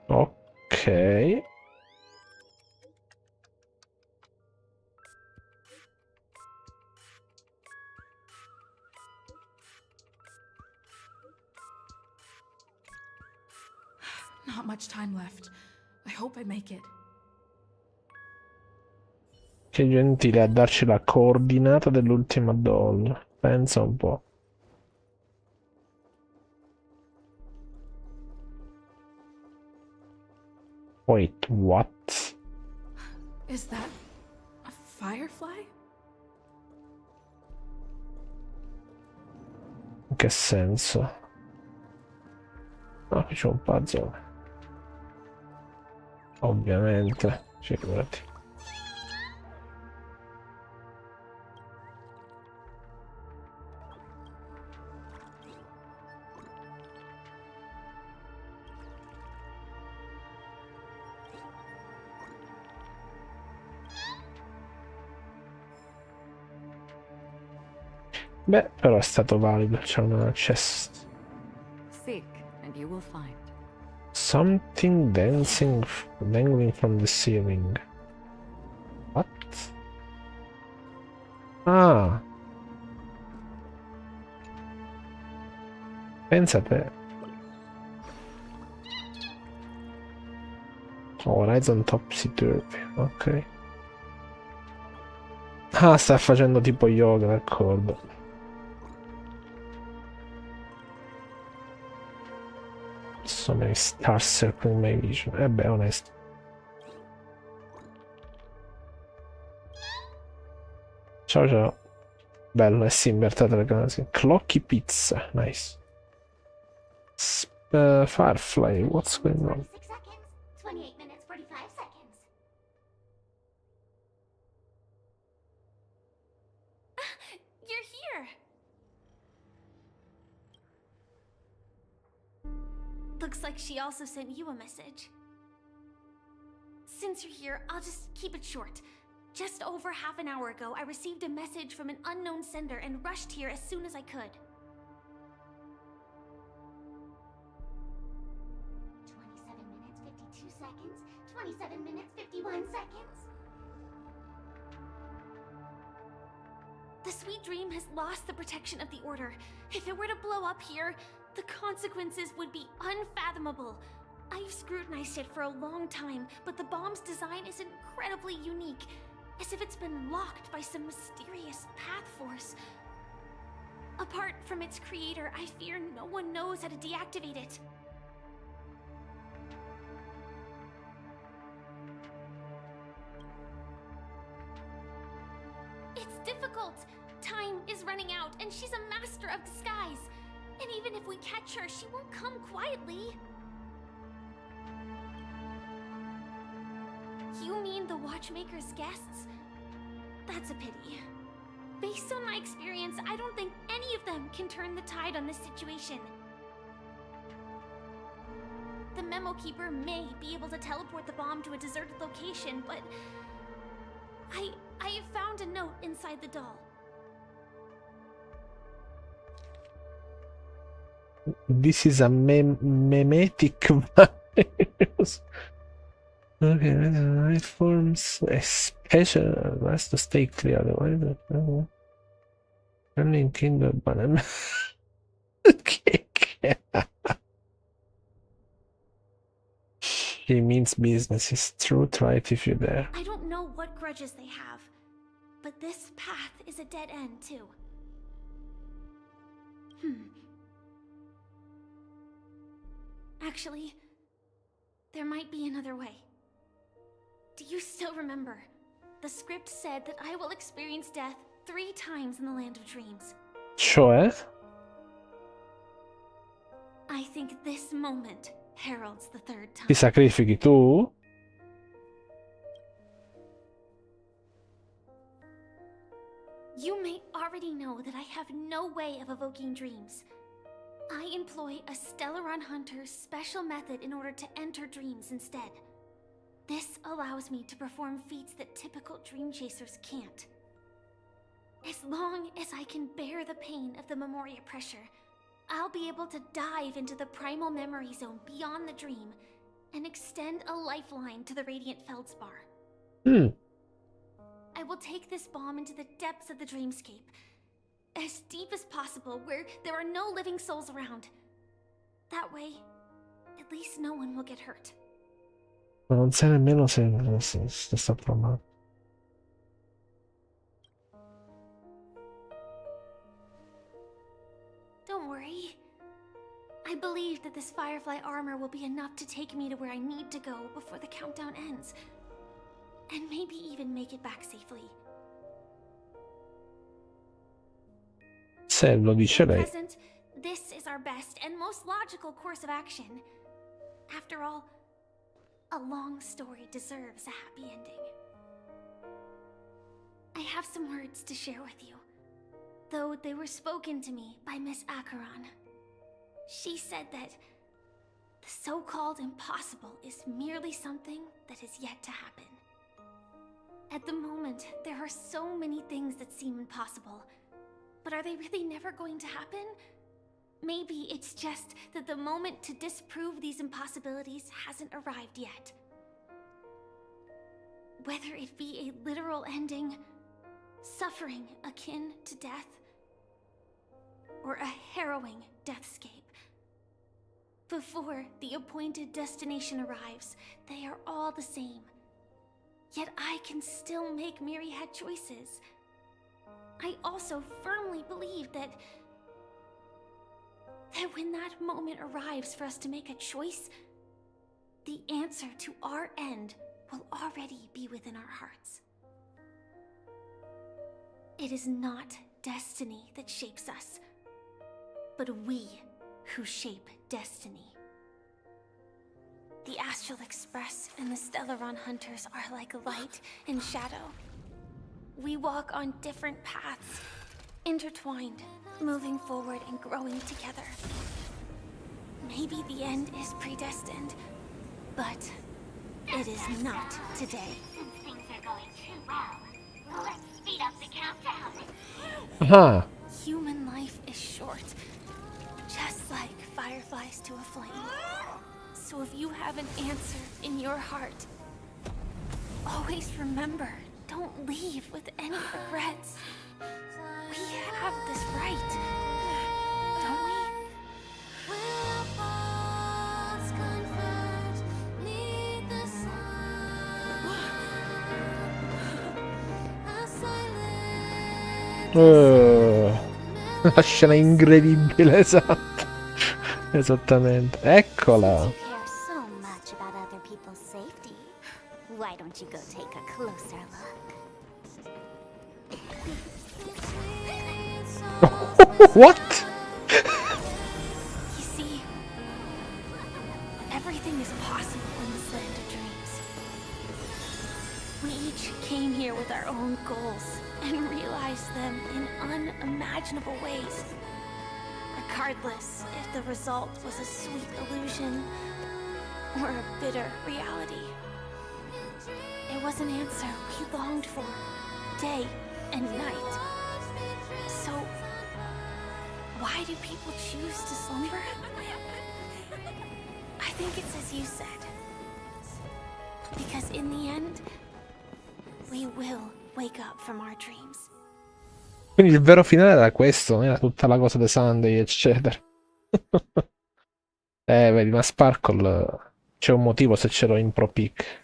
Ok. Not much time left. I hope I make it. Che gentile a darci la coordinata dell'ultima doll. Pensa un po'. Wait, what? Is that a firefly? In che senso? No, qui c'è un puzzle. Ovviamente. Figurati. Beh, però è stato valido, c'è una chest. Seek, and you will find. Something dangling from the ceiling. What? Ah! Pensa a te. Horizon Topsy-Turvy, ok. Ah, sta facendo tipo yoga, d'accordo. So many stars circling my vision. Beh, onesto. Ciao ciao. Bello, sì, invertete le cose. Clocky pizza, nice. Firefly, what's going on? 46 seconds, 28 minutes, 45 seconds. You're here! Looks like she also sent you a message. Since you're here, I'll just keep it short. Just over half an hour ago, I received a message from an unknown sender and rushed here as soon as I could. 27 minutes, 52 seconds, 27 minutes, 51 seconds. The Sweet Dream has lost the protection of the Order. If it were to blow up here, The consequences would be unfathomable. I've scrutinized it for a long time, but the bomb's design is incredibly unique, as if it's been locked by some mysterious path force. Apart from its creator, I fear no one knows how to deactivate it. It's difficult. Time is running out, and she's a master of disguise. And even if we catch her, she won't come quietly. You mean the Watchmaker's guests? That's a pity. Based on my experience, I don't think any of them can turn the tide on this situation. The Memo Keeper may be able to teleport the bomb to a deserted location, but I have found a note inside the doll. This is a memetic virus. Okay, it forms a special. Has to stay clear. Otherwise, running kingdom banana. Okay. He means business. It's true. Try it if you're there. I don't know what grudges they have, but this path is a dead end too. Actually, there might be another way. Do you still remember? The script said that I will experience death 3 times in the Land of Dreams. Cioè? I think this moment heralds the 3rd time. Ti sacrifichi tu? You may already know that I have no way of evoking dreams. I employ a Stellaron Hunter's special method in order to enter dreams instead. This allows me to perform feats that typical dream chasers can't. As long as I can bear the pain of the Memoria pressure, I'll be able to dive into the primal memory zone beyond the dream and extend a lifeline to the Radiant Feldspar. I will take this bomb into the depths of the dreamscape, as deep as possible, where there are no living souls around. That way, at least no one will get hurt. Ma non sai nemmeno se sta parlando. Don't worry. I believe that this Firefly armor will be enough to take me to where I need to go before the countdown ends. And maybe even make it back safely. Se lo dice lei. At present, this is our best and most logical course of action. After all, a long story deserves a happy ending. I have some words to share with you, though they were spoken to me by Miss Acheron. She said that the so-called impossible is merely something that is yet to happen. At the moment, there are so many things that seem impossible, but are they really never going to happen? Maybe it's just that the moment to disprove these impossibilities hasn't arrived yet. Whether it be a literal ending, suffering akin to death, or a harrowing deathscape. Before the appointed destination arrives, they are all the same. Yet I can still make myriad choices. I also firmly believe that when that moment arrives for us to make a choice, the answer to our end will already be within our hearts. It is not destiny that shapes us, but we who shape destiny. The Astral Express and the Stellaron Hunters are like light and shadow. We walk on different paths, intertwined, moving forward and growing together. Maybe the end is predestined, but it is not today. Since things are going too well, let's speed up the countdown. Aha. Human life is short, just like fireflies to a flame. So if you have an answer in your heart, always remember, don't leave with any regrets. We have this right, don't we? La scena incredibile, esatto. Esattamente. Eccola. Care so much about other people's safety. Why don't you go take a closer look? What? You see, everything is possible in this land of dreams. We each came here with our own goals and realized them in unimaginable ways. Regardless if the result was a sweet illusion or a bitter reality. It was an answer we longed for, day and night. So, why do people choose to slumber? I think it's as you said. Because in the end, we will wake up from our dreams. Quindi il vero finale era questo, non era tutta la cosa dei Sunday, eccetera. Vedi, ma Sparkle c'è un motivo se ce l'ho in Pro Pick.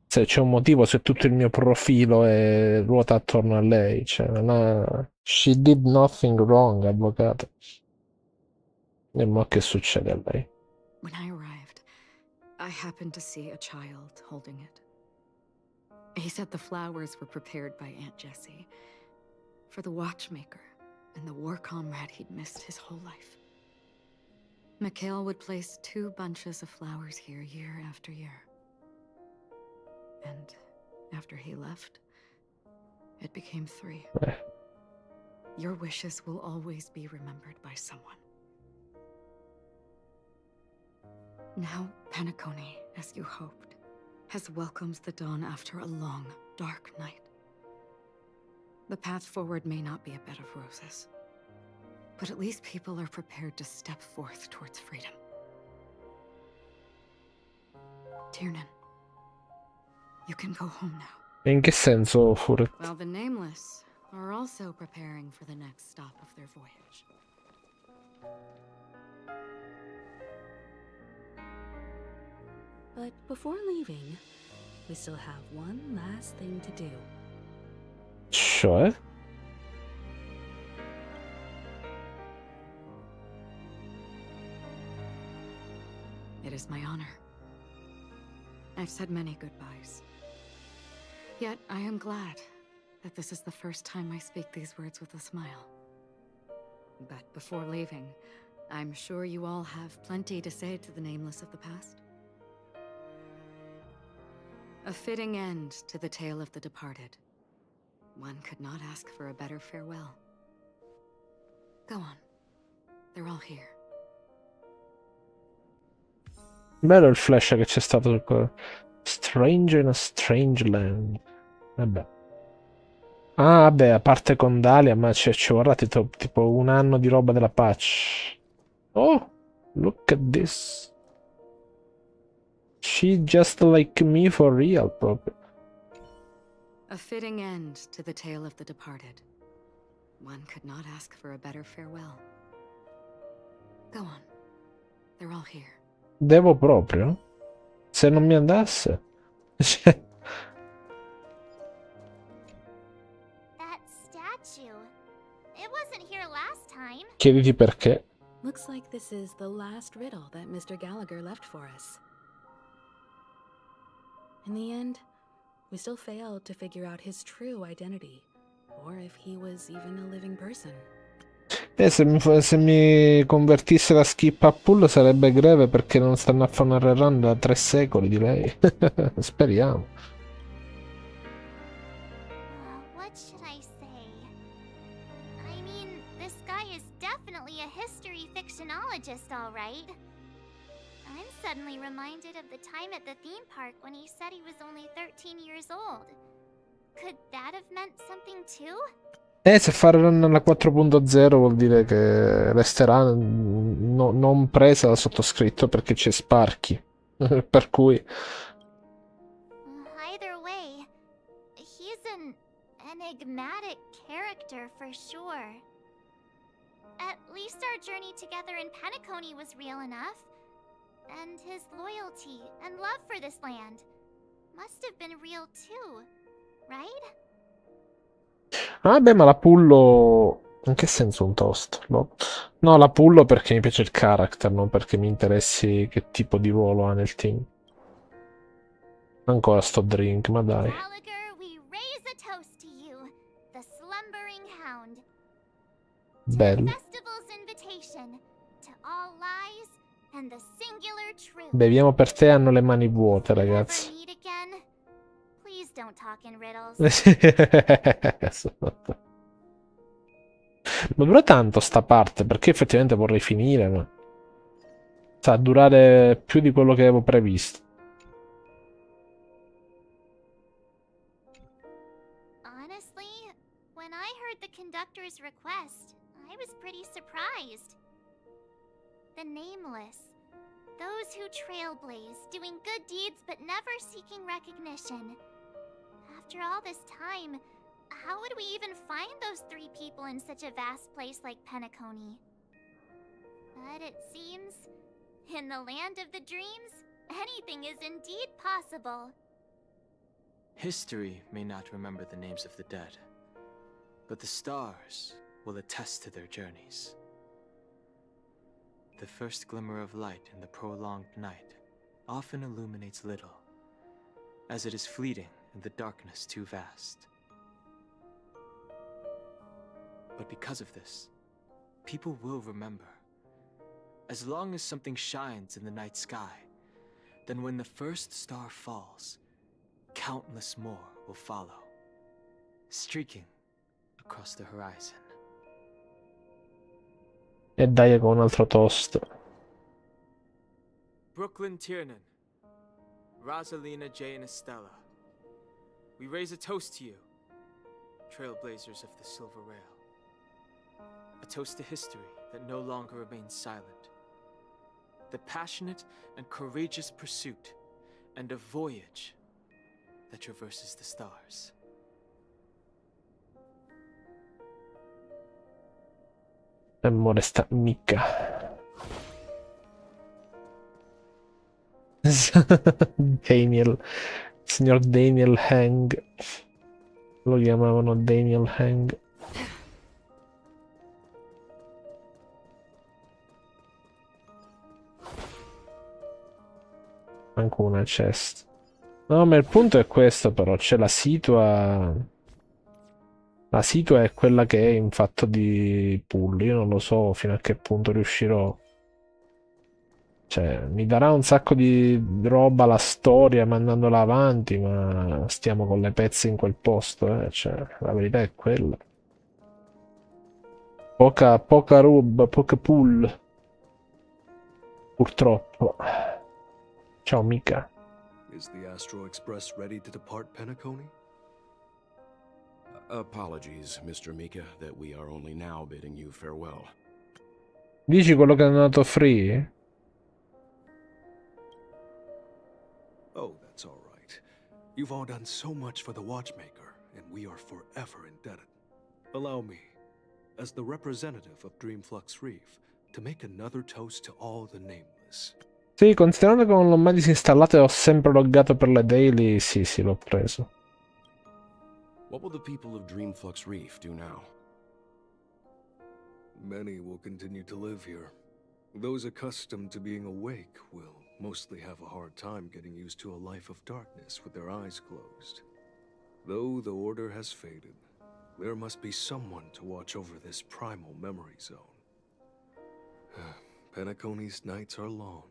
Se c'è un motivo se tutto il mio profilo ruota attorno a lei. Cioè, non ha... She did nothing wrong, avvocato. E mo' che succede a lei? When I arrived, I happened to see a child holding it. He said the flowers were prepared by Aunt Jessie for the watchmaker and the war comrade he'd missed his whole life. Mikhail would place 2 bunches of flowers here year after year. And after he left, it became 3. Your wishes will always be remembered by someone. Now, Penacony, as you hoped, has welcomed the dawn after a long, dark night. The path forward may not be a bed of roses, but at least people are prepared to step forth towards freedom. Tiernan, you can go home now. In che senso, Furet? While the Nameless are also preparing for the next stop of their voyage. But before leaving, we still have one last thing to do. Cioè? It is my honor. I've said many goodbyes. Yet I am glad that this is the first time I speak these words with a smile. But before leaving, I'm sure you all have plenty to say to the Nameless of the past. A fitting end to the tale of the departed. One could not ask for a better farewell. Go on. They're all here. Bello il flash che c'è stato sul Stranger in a Strange Land. Vabbè. Ah, vabbè, a parte con Dalia, ma ci vorrà tipo 1 anno di roba della patch. Oh, look at this. She just like me for real, proprio. A fitting end to the tale of the departed. One could not ask for a better farewell. Go on. They're all here. Devo proprio? Se non mi andasse? That statue. It wasn't here last time. Chiediti perché. Looks like this is the last riddle that Mr. Gallagher left for us. In the end, we still failed to figure out his true identity, or if he was even a living person. Se mi convertisse la skip a pull sarebbe greve perché non stanno a fare una rerun da 3 secoli di lei. Speriamo. What should I say? I mean, this guy is definitely a history fictionologist, all right. I'm suddenly reminded of the time at the theme park when he said he was only 13 years old. Could that have meant something too? Se fare la 4.0 vuol dire che resterà non presa da sottoscritto perché c'è Sparxie. Per cui... Either way, he's an enigmatic character for sure. At least our journey together in Penacony was real enough. And his loyalty and love for this land must have been real too, right? Vabbè, ma la pullo... In che senso un toast? No, la pullo perché mi piace il character, non perché mi interessi che tipo di ruolo ha nel team. Ancora sto drink, ma dai. Bello. Beviamo per te, hanno le mani vuote, ragazzi. Ma dura tanto sta parte, perché effettivamente vorrei finire, ma... Sa durare più di quello che avevo previsto. Honestly, when I heard the conductor's request, I was pretty surprised. The nameless. Those who trailblaze, doing good deeds but never seeking recognition. After all this time, how would we even find those 3 people in such a vast place like Penacony? But it seems, in the land of the dreams, anything is indeed possible. History may not remember the names of the dead, but the stars will attest to their journeys. The first glimmer of light in the prolonged night often illuminates little, as it is fleeting and the darkness too vast. But because of this, people will remember. As long as something shines in the night sky, then when the first star falls, countless more will follow, streaking across the horizon. E dai con un altro toast. Brooklyn Tiernan, Rosalina, Jay, and Estella. We raise a toast to you, trailblazers of the Silver Rail. A toast to history that no longer remains silent. The passionate and courageous pursuit, and a voyage that traverses the stars. Amore sta mica. Daniel. Signor Daniel Hang. Lo chiamavano Daniel Hang. Anche una chest. No, ma il punto è questo però. C'è la situa. La situa è quella che è in fatto di pull. Io non lo so fino a che punto riuscirò. Cioè, mi darà un sacco di roba la storia mandandola avanti, ma stiamo con le pezze in quel posto, eh. Cioè, la verità è quella. Poca roba, poca pull. Purtroppo. Ciao, mica. Is the Astro Express ready to depart Penacony? Apologies, Mr. Mika, that we are only now bidding you farewell. Dici quello che è andato free? Oh, that's all right. You've all done so much for the Watchmaker, and we are forever indebted. Allow me, as the representative of Dreamflux Reef, to make another toast to all the nameless. Sì, considerando che non l'ho mai disinstallato e ho sempre loggato per le daily, sì, l'ho preso. What will the people of Dreamflux Reef do now? Many will continue to live here. Those accustomed to being awake will mostly have a hard time getting used to a life of darkness with their eyes closed. Though the order has faded, there must be someone to watch over this primal memory zone. Penacony's nights are long,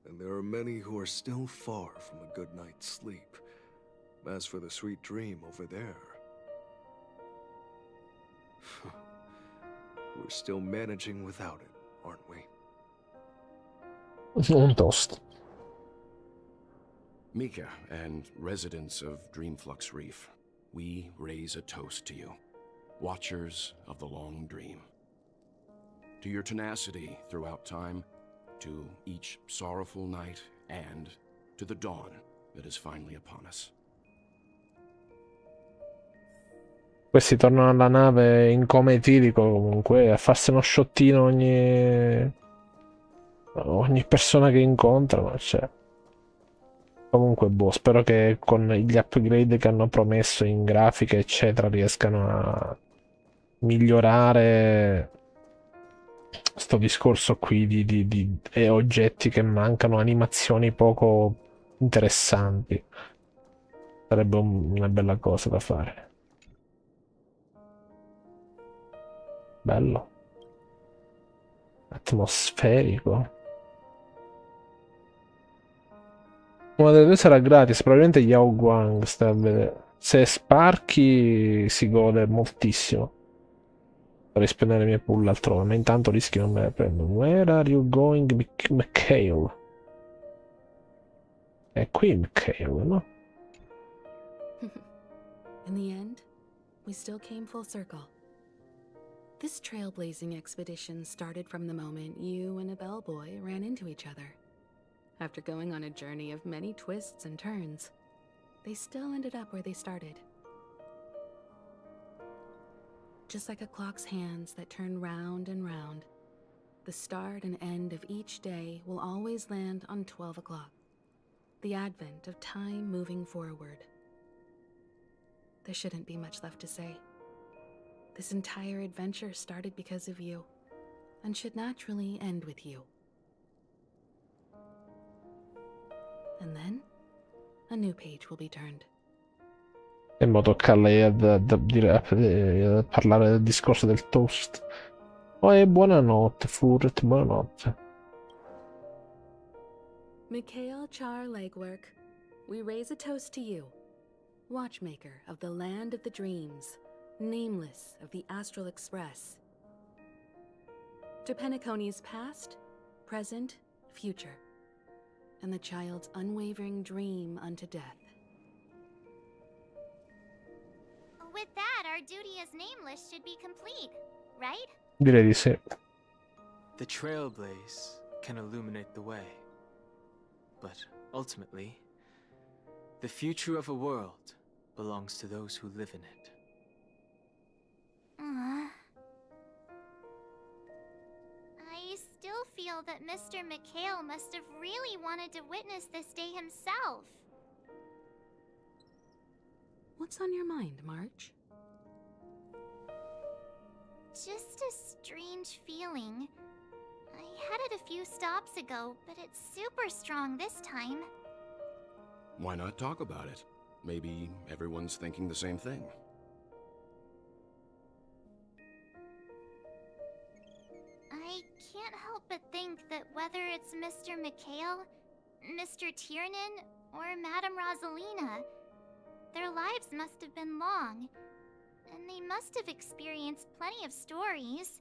and there are many who are still far from a good night's sleep. As for the sweet dream over there, we're still managing without it, aren't we? Un toast. Mika and residents of Dreamflux Reef, we raise a toast to you, watchers of the long dream. To your tenacity throughout time, to each sorrowful night, and to the dawn that is finally upon us. Questi tornano alla nave in coma etilico comunque a farsi uno sciottino ogni persona che incontrano, cioè. Comunque boh, spero che con gli upgrade che hanno promesso in grafica eccetera riescano migliorare sto discorso qui di oggetti che mancano, animazioni poco interessanti. Sarebbe una bella cosa da fare. Bello. Atmosferico. Una delle due sarà gratis, probabilmente Yao Guang sta a vedere. Se Sparxie si gode moltissimo. Dovrei spendere le mie pull altrove, ma intanto rischi non me le prendo. Where are you going, Mikhail? È qui Mikhail, no? In the end, we still came full circle. This trailblazing expedition started from the moment you and a bellboy ran into each other. After going on a journey of many twists and turns, they still ended up where they started. Just like a clock's hands that turn round and round, the start and end of each day will always land on 12 o'clock, the advent of time moving forward. There shouldn't be much left to say. This entire adventure started because of you, and should naturally end with you. And then, a new page will be turned. E mo tocca a lei a parlare del discorso del toast. Oh, buonanotte, Furt, buonanotte. Mikhail Char Legwork, we raise a toast to you, watchmaker of the land of the dreams, nameless of the Astral Express. To Penacony's past, present, future, and the child's unwavering dream unto death. With that, our duty as nameless should be complete, right? Direi di sì. The trailblaze can illuminate the way, but ultimately, the future of a world belongs to those who live in it. I still feel that Mr. Mikhail must have really wanted to witness this day himself. What's on your mind, March? Just a strange feeling. I had it a few stops ago, but it's super strong this time. Why not talk about it? Maybe everyone's thinking the same thing. I can't help but think that whether it's Mr. Mikhail, Mr. Tiernan, or Madame Rosalina, their lives must have been long, and they must have experienced plenty of stories.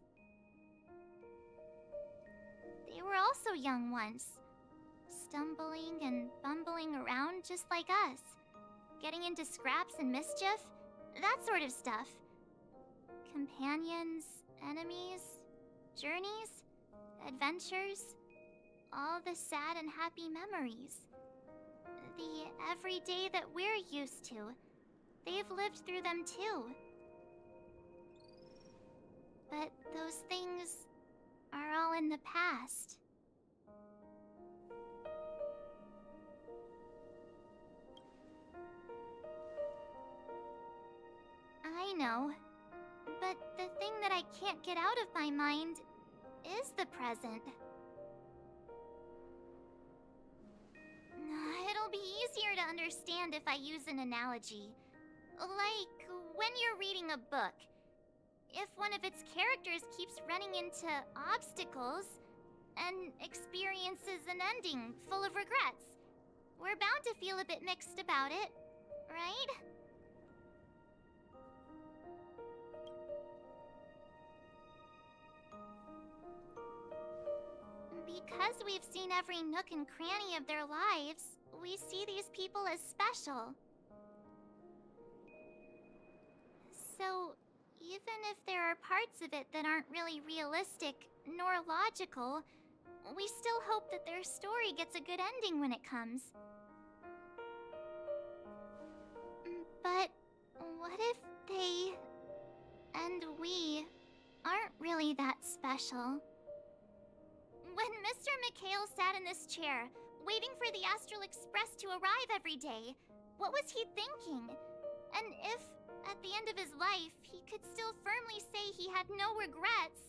They were also young once, stumbling and bumbling around just like us, getting into scraps and mischief, that sort of stuff. Companions, enemies, journeys, adventures, all the sad and happy memories. The everyday that we're used to, they've lived through them too. But those things are all in the past. I know, but the thing that I can't get out of my mind is the present. It'll be easier to understand if I use an analogy. Like when you're reading a book. If one of its characters keeps running into obstacles and experiences an ending full of regrets, we're bound to feel a bit mixed about it, right? Because we've seen every nook and cranny of their lives, we see these people as special. So, even if there are parts of it that aren't really realistic nor logical, we still hope that their story gets a good ending when it comes. But what if they and we aren't really that special? When Mr. Mikhail sat in this chair, waiting for the Astral Express to arrive every day, what was he thinking? And if, at the end of his life, he could still firmly say he had no regrets,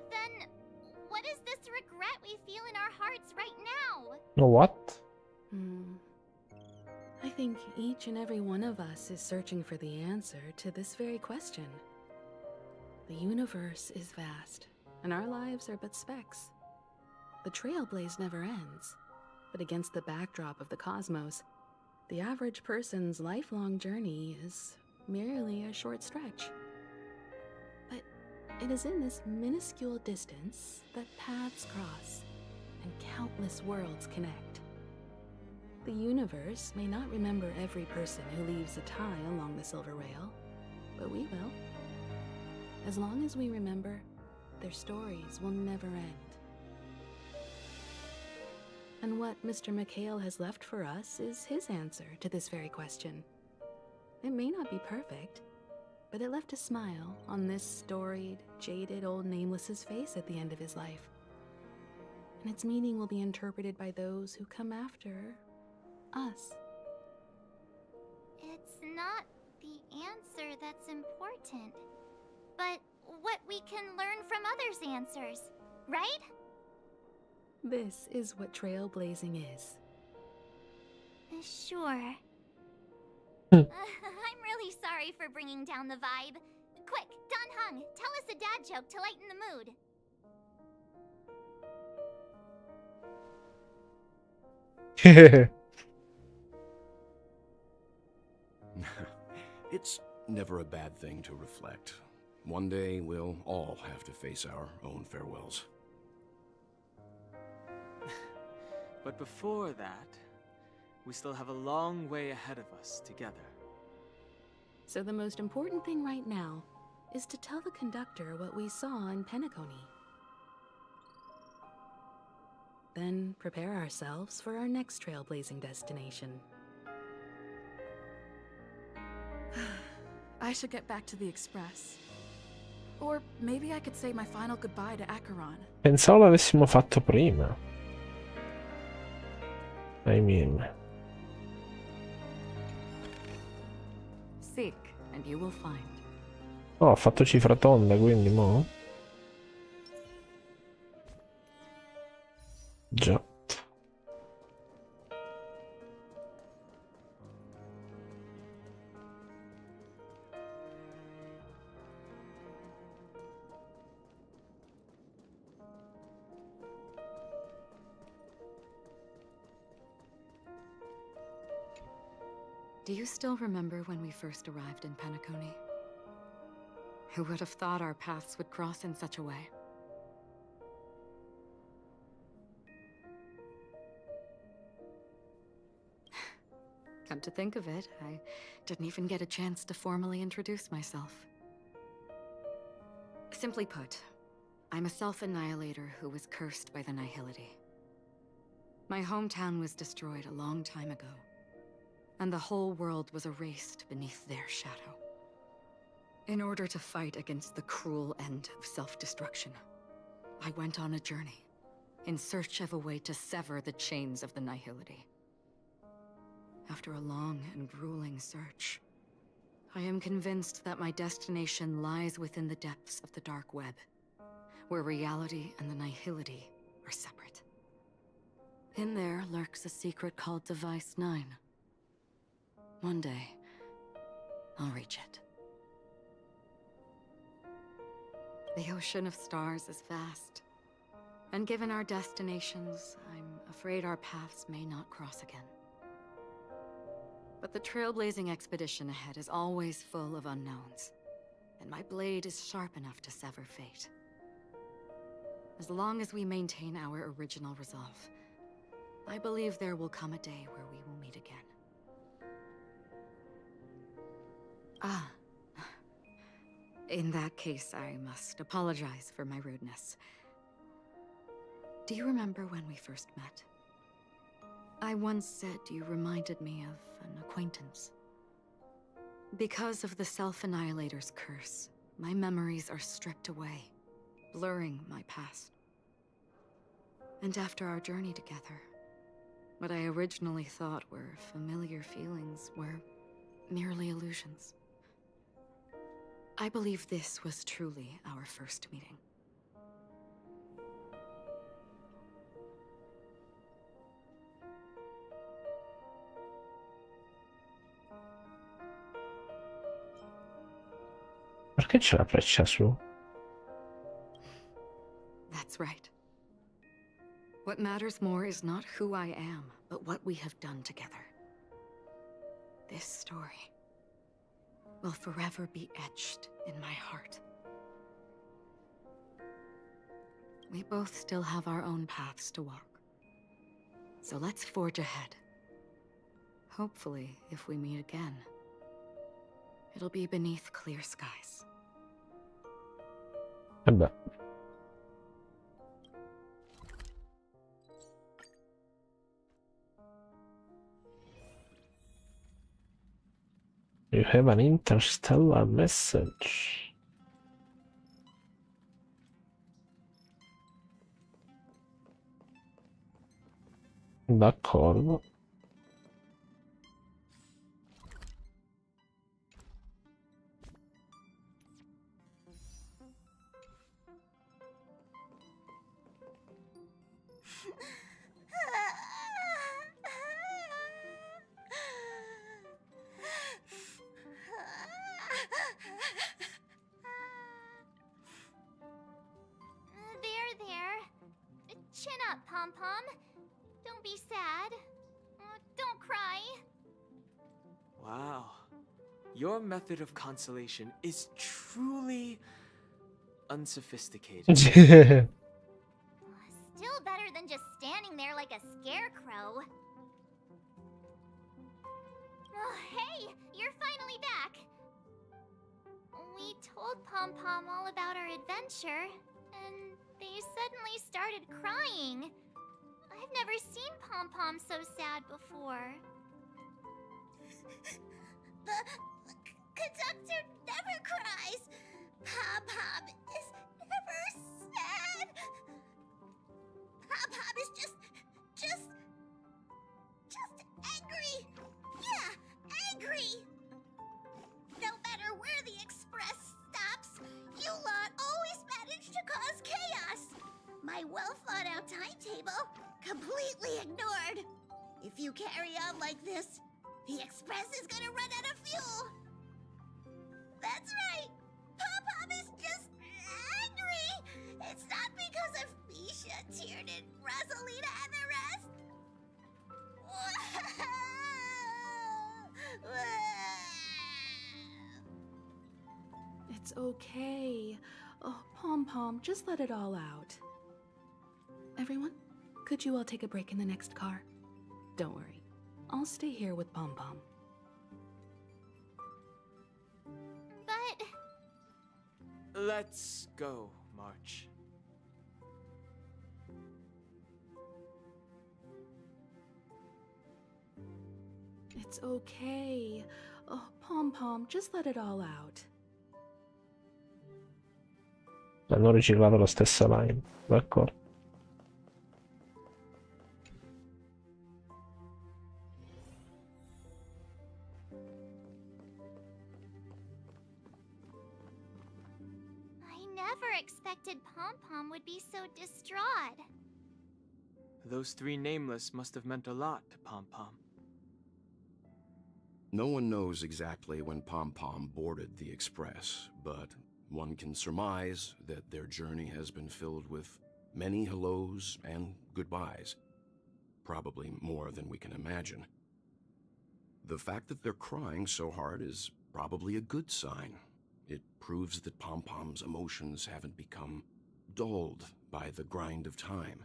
then what is this regret we feel in our hearts right now? What? I think each and every one of us is searching for the answer to this very question. The universe is vast, and our lives are but specks. The trailblaze never ends, but against the backdrop of the cosmos, the average person's lifelong journey is merely a short stretch. But it is in this minuscule distance that paths cross and countless worlds connect. The universe may not remember every person who leaves a tie along the silver rail, but we will. As long as we remember, their stories will never end. And what Mr. McHale has left for us is his answer to this very question. It may not be perfect, but it left a smile on this storied, jaded old nameless's face at the end of his life. And its meaning will be interpreted by those who come after us. It's not the answer that's important, but what we can learn from others' answers, right? This is what trailblazing is. Sure. I'm really sorry for bringing down the vibe. Quick, Don Hung, tell us a dad joke to lighten the mood. It's never a bad thing to reflect. One day we'll all have to face our own farewells. But before that, we still have a long way ahead of us together. So the most important thing right now is to tell the conductor what we saw in Penacony. Then prepare ourselves for our next trailblazing destination. I should get back to the express. Or maybe I could say my final goodbye to Acheron. Pensavo l'avessimo fatto prima. I mean. Seek, and you will find. Oh, ho fatto cifra tonda, quindi mo? Già. Do you still remember when we first arrived in Penacony? Who would have thought our paths would cross in such a way? Come to think of it, I didn't even get a chance to formally introduce myself. Simply put, I'm a self-annihilator who was cursed by the Nihility. My hometown was destroyed a long time ago, and the whole world was erased beneath their shadow. In order to fight against the cruel end of self-destruction, I went on a journey, in search of a way to sever the chains of the Nihility. After a long and grueling search, I am convinced that my destination lies within the depths of the dark web, where reality and the Nihility are separate. In there lurks a secret called Device 9. One day, I'll reach it. The ocean of stars is vast, and given our destinations, I'm afraid our paths may not cross again. But the trailblazing expedition ahead is always full of unknowns, and my blade is sharp enough to sever fate. As long as we maintain our original resolve, I believe there will come a day where we will meet again. In that case, I must apologize for my rudeness. Do you remember when we first met? I once said you reminded me of an acquaintance. Because of the Self-Annihilator's curse, my memories are stripped away, blurring my past. And after our journey together, What I originally thought were familiar feelings were merely illusions. I believe this was truly our first meeting. Perché c'è la freccia su? That's right. What matters more is not who I am, but what we have done together. This story will forever be etched in my heart. We both still have our own paths to walk. So let's forge ahead. Hopefully, if we meet again, it'll be beneath clear skies. E beh. You have an interstellar message. D'accordo. There. Chin up, Pom-Pom. Don't be sad. Don't cry. Wow. Your method of consolation is truly unsophisticated. Still better than just standing there like a scarecrow. Oh, hey, you're finally back. We told Pom-Pom all about our adventure, and they suddenly started crying. I've never seen Pom-Pom so sad before. The conductor never cries. Pom-Pom is never sad. Pom-Pom is just angry. Yeah, angry. No matter where the express stops, you lot always manage to cause chaos. My well-thought-out timetable completely ignored. If you carry on like this, the express is gonna run out of fuel. That's right. Pom-Pom is just angry. It's not because of Misha, Tiernan, Rosalina, and the rest. It's okay. Oh, Pom-Pom, just let it all out. Everyone, could you all take a break in the next car? Don't worry. I'll stay here with Pom-Pom. But... Let's go, March. It's okay. Oh, Pom-Pom, just let it all out. Hanno riciclato la stessa line, d'accordo. I never expected Pom-Pom would be so distraught. Those three nameless must have meant a lot to Pom-Pom. No one knows exactly when Pom-Pom boarded the Express, but one can surmise that their journey has been filled with many hellos and goodbyes. Probably more than we can imagine. The fact that they're crying so hard is probably a good sign. It proves that Pom-Pom's emotions haven't become dulled by the grind of time.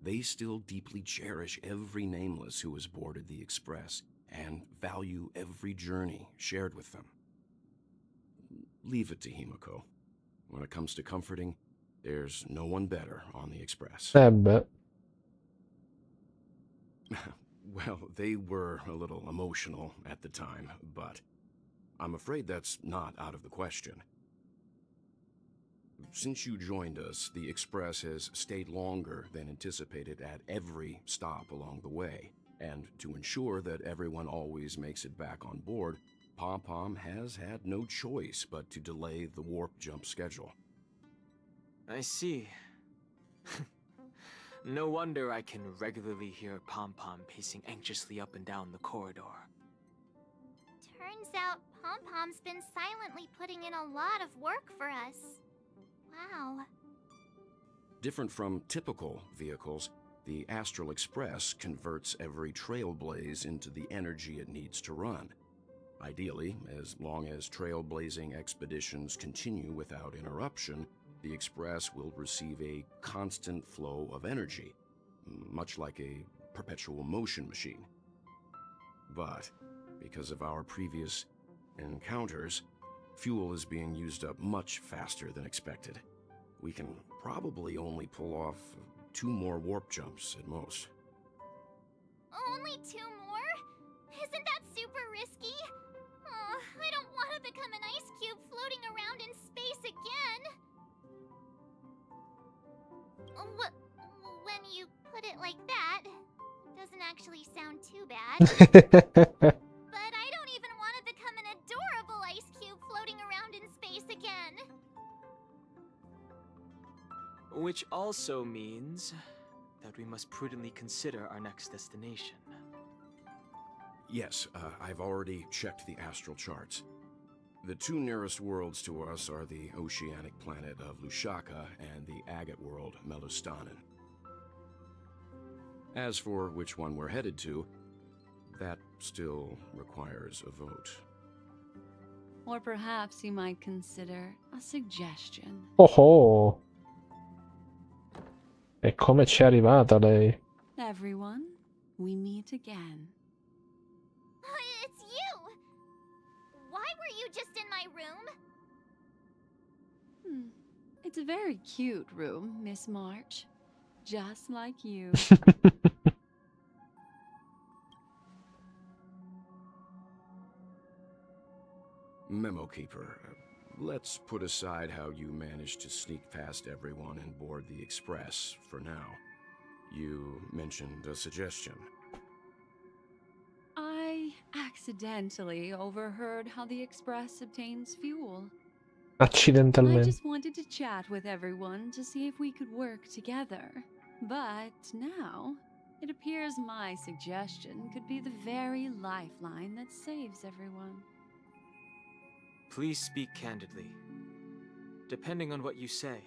They still deeply cherish every nameless who has boarded the Express and value every journey shared with them. Leave it to Himiko. When it comes to comforting, there's no one better on the Express. But... Well, they were a little emotional at the time, but I'm afraid that's not out of the question. Since you joined us, the Express has stayed longer than anticipated at every stop along the way. And to ensure that everyone always makes it back on board, Pom-Pom has had no choice but to delay the warp jump schedule. I see. No wonder I can regularly hear Pom-Pom pacing anxiously up and down the corridor. Turns out Pom-Pom's been silently putting in a lot of work for us. Wow. Different from typical vehicles, the Astral Express converts every trailblaze into the energy it needs to run. Ideally, as long as trailblazing expeditions continue without interruption, the Express will receive a constant flow of energy, much like a perpetual motion machine. But because of our previous encounters, fuel is being used up much faster than expected. We can probably only pull off 2 more warp jumps at most. Only 2 more? Isn't that super risky? Oh, I don't want to become an ice cube floating around in space again. When you put it like that, it doesn't actually sound too bad. But I don't even want to become an adorable ice cube floating around in space again. Which also means that we must prudently consider our next destination. Yes, I've already checked the astral charts. The 2 nearest worlds to us are the oceanic planet of Lushaka and the agate world Melustanen. As for which one we're headed to, that still requires a vote. Or perhaps you might consider a suggestion. Oh! E come ci è arrivata lei? Everyone, we meet again. It's you! Why were you just in my room? It's a very cute room, Miss March. Just like you. Memo Keeper, let's put aside how you managed to sneak past everyone and board the Express for now. You mentioned a suggestion. I accidentally overheard how the Express obtains fuel. I Accidentalmente. just wanted to chat with everyone to see if we could work together. But now, it appears my suggestion could be the very lifeline that saves everyone. Please speak candidly. Depending on what you say,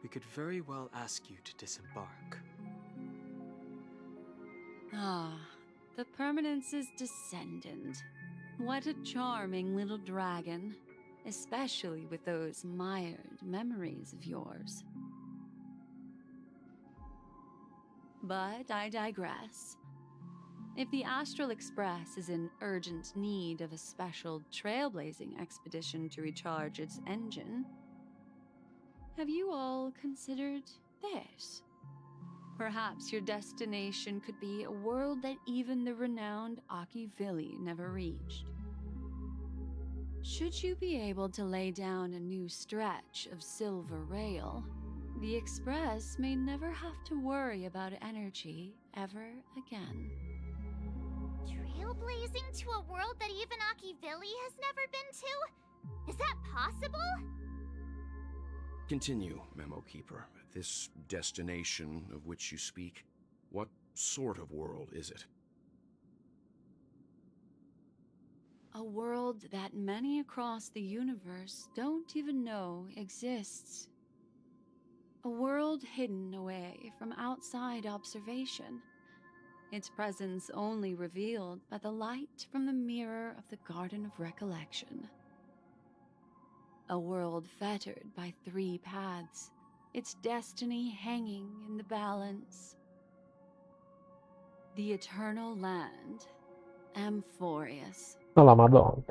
we could very well ask you to disembark. Ah, the Permanence's descendant. What a charming little dragon, especially with those mired memories of yours. But I digress. If the Astral Express is in urgent need of a special trailblazing expedition to recharge its engine, have you all considered this? Perhaps your destination could be a world that even the renowned Akivili never reached. Should you be able to lay down a new stretch of silver rail, the Express may never have to worry about energy ever again. Trailblazing to a world that even Akivili has never been to? Is that possible? Continue, Memo Keeper. This destination of which you speak, what sort of world is it? A world that many across the universe don't even know exists. A world hidden away from outside observation. Its presence only revealed by the light from the mirror of the Garden of Recollection. A world fettered by 3 paths, its destiny hanging in the balance. The eternal land, Amphoreus. Oh la Madonna.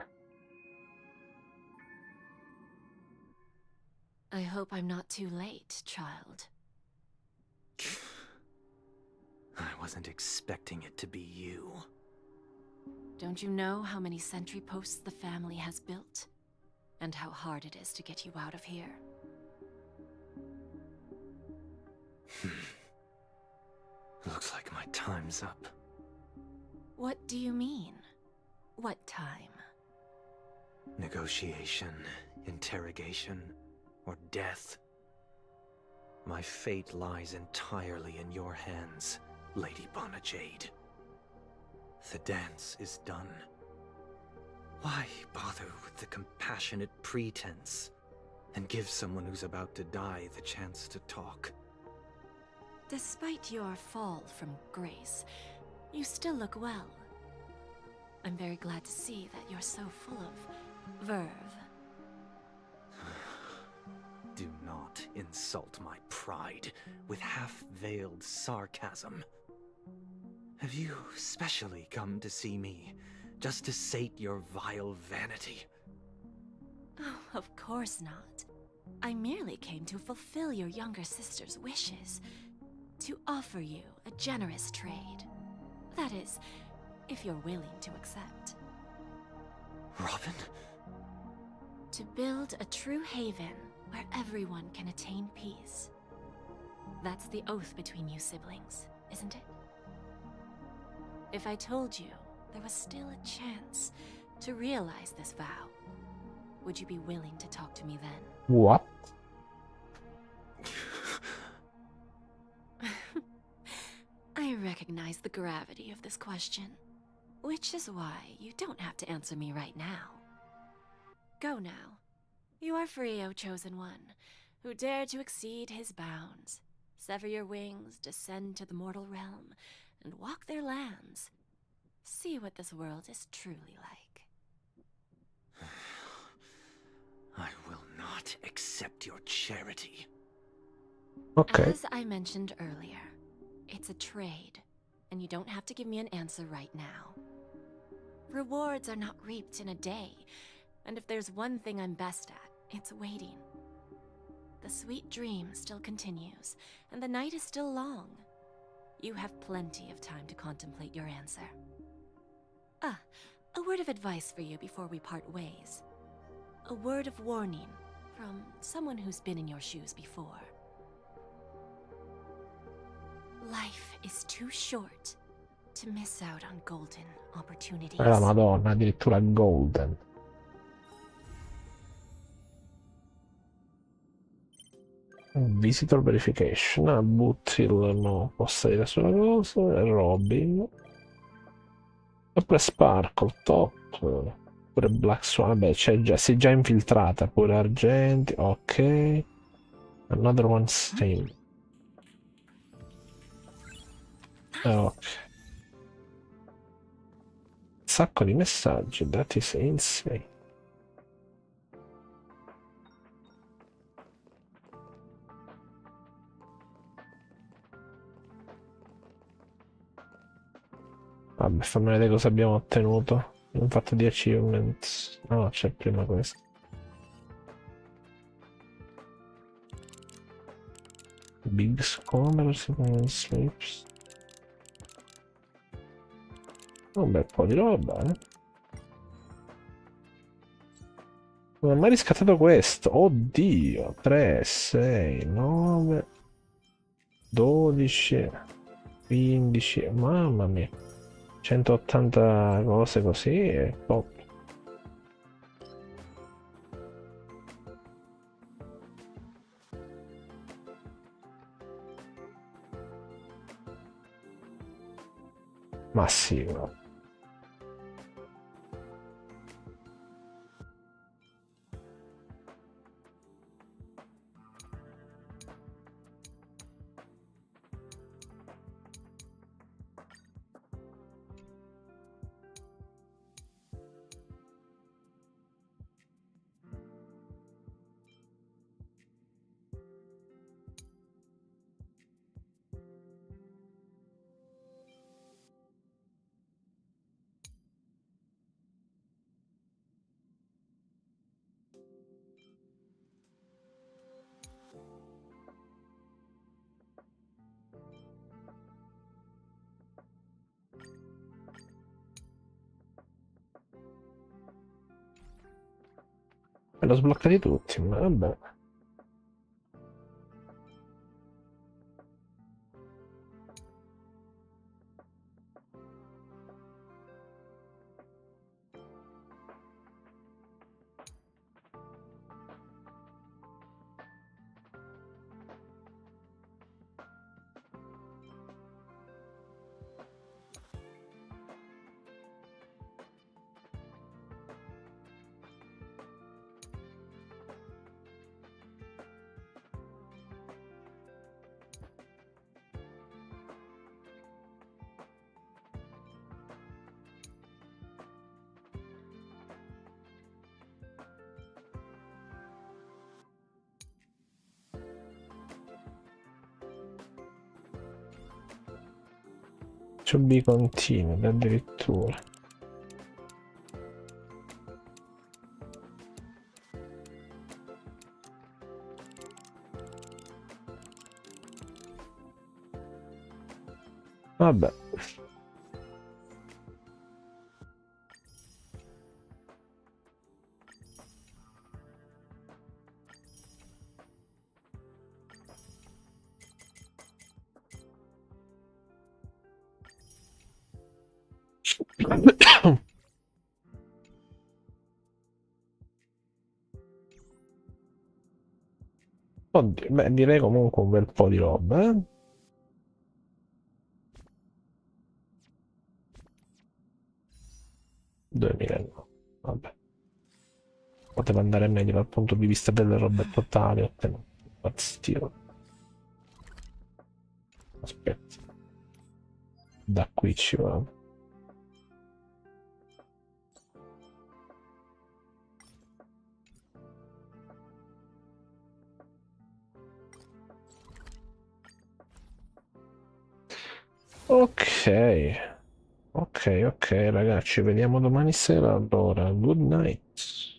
I hope I'm not too late, child. I wasn't expecting it to be you. Don't you know how many sentry posts the family has built? And how hard it is to get you out of here? Looks like my time's up. What do you mean? What time? Negotiation, interrogation, or death. My fate lies entirely in your hands, Lady Bonajade. The dance is done. Why bother with the compassionate pretense and give someone who's about to die the chance to talk? Despite your fall from grace, you still look well. I'm very glad to see that you're so full of verve. Do not insult my pride with half-veiled sarcasm. Have you specially come to see me just to sate your vile vanity? Oh, of course not. I merely came to fulfill your younger sister's wishes. To offer you a generous trade. That is, if you're willing to accept. Robin? To build a true haven where everyone can attain peace. That's the oath between you siblings, isn't it? If I told you there was still a chance to realize this vow, would you be willing to talk to me then? What? I recognize the gravity of this question, which is why you don't have to answer me right now. Go now. You are free, O Chosen One, who dare to exceed his bounds, sever your wings, descend to the mortal realm, and walk their lands. See what this world is truly like. I will not accept your charity. Okay. As I mentioned earlier, it's a trade, and you don't have to give me an answer right now. Rewards are not reaped in a day, and if there's one thing I'm best at, it's waiting. The sweet dream still continues, and the night is still long. You have plenty of time to contemplate your answer. Ah, a word of advice for you before we part ways. A word of warning from someone who's been in your shoes before. Life is too short to miss out on golden opportunities. La Madonna, addirittura golden. Visitor verification. Buttil no, possa dire sulla cosa. Robin. Oppure Sparkle, top. Pure Black Swan. Vabbè, c'è già, si è già infiltrata. Pure Argenti. Ok. Another one same. Ok. Sacco di messaggi. That is insane. Vabbè, fammi vedere cosa abbiamo ottenuto. Abbiamo fatto 10 achievements. No, c'è prima questo. Big Commerce, Sleeps. Un bel po' di roba, eh. Non ho mai riscattato questo. Oddio. 3, 6, 9, 12, 15. Mamma mia. 180 cose così e top. Ma sì, no. E l'ho sbloccati tutti, ma vabbè. To be continued addirittura. Vabbè. Oddio, beh, direi comunque un bel po' di roba, eh? $2000, vabbè. Poteva andare meglio dal punto di vista delle robe totali, appena impazzito. Aspetta. Da qui ci va. Ok, ok, ragazzi, ci vediamo domani sera allora. Good night.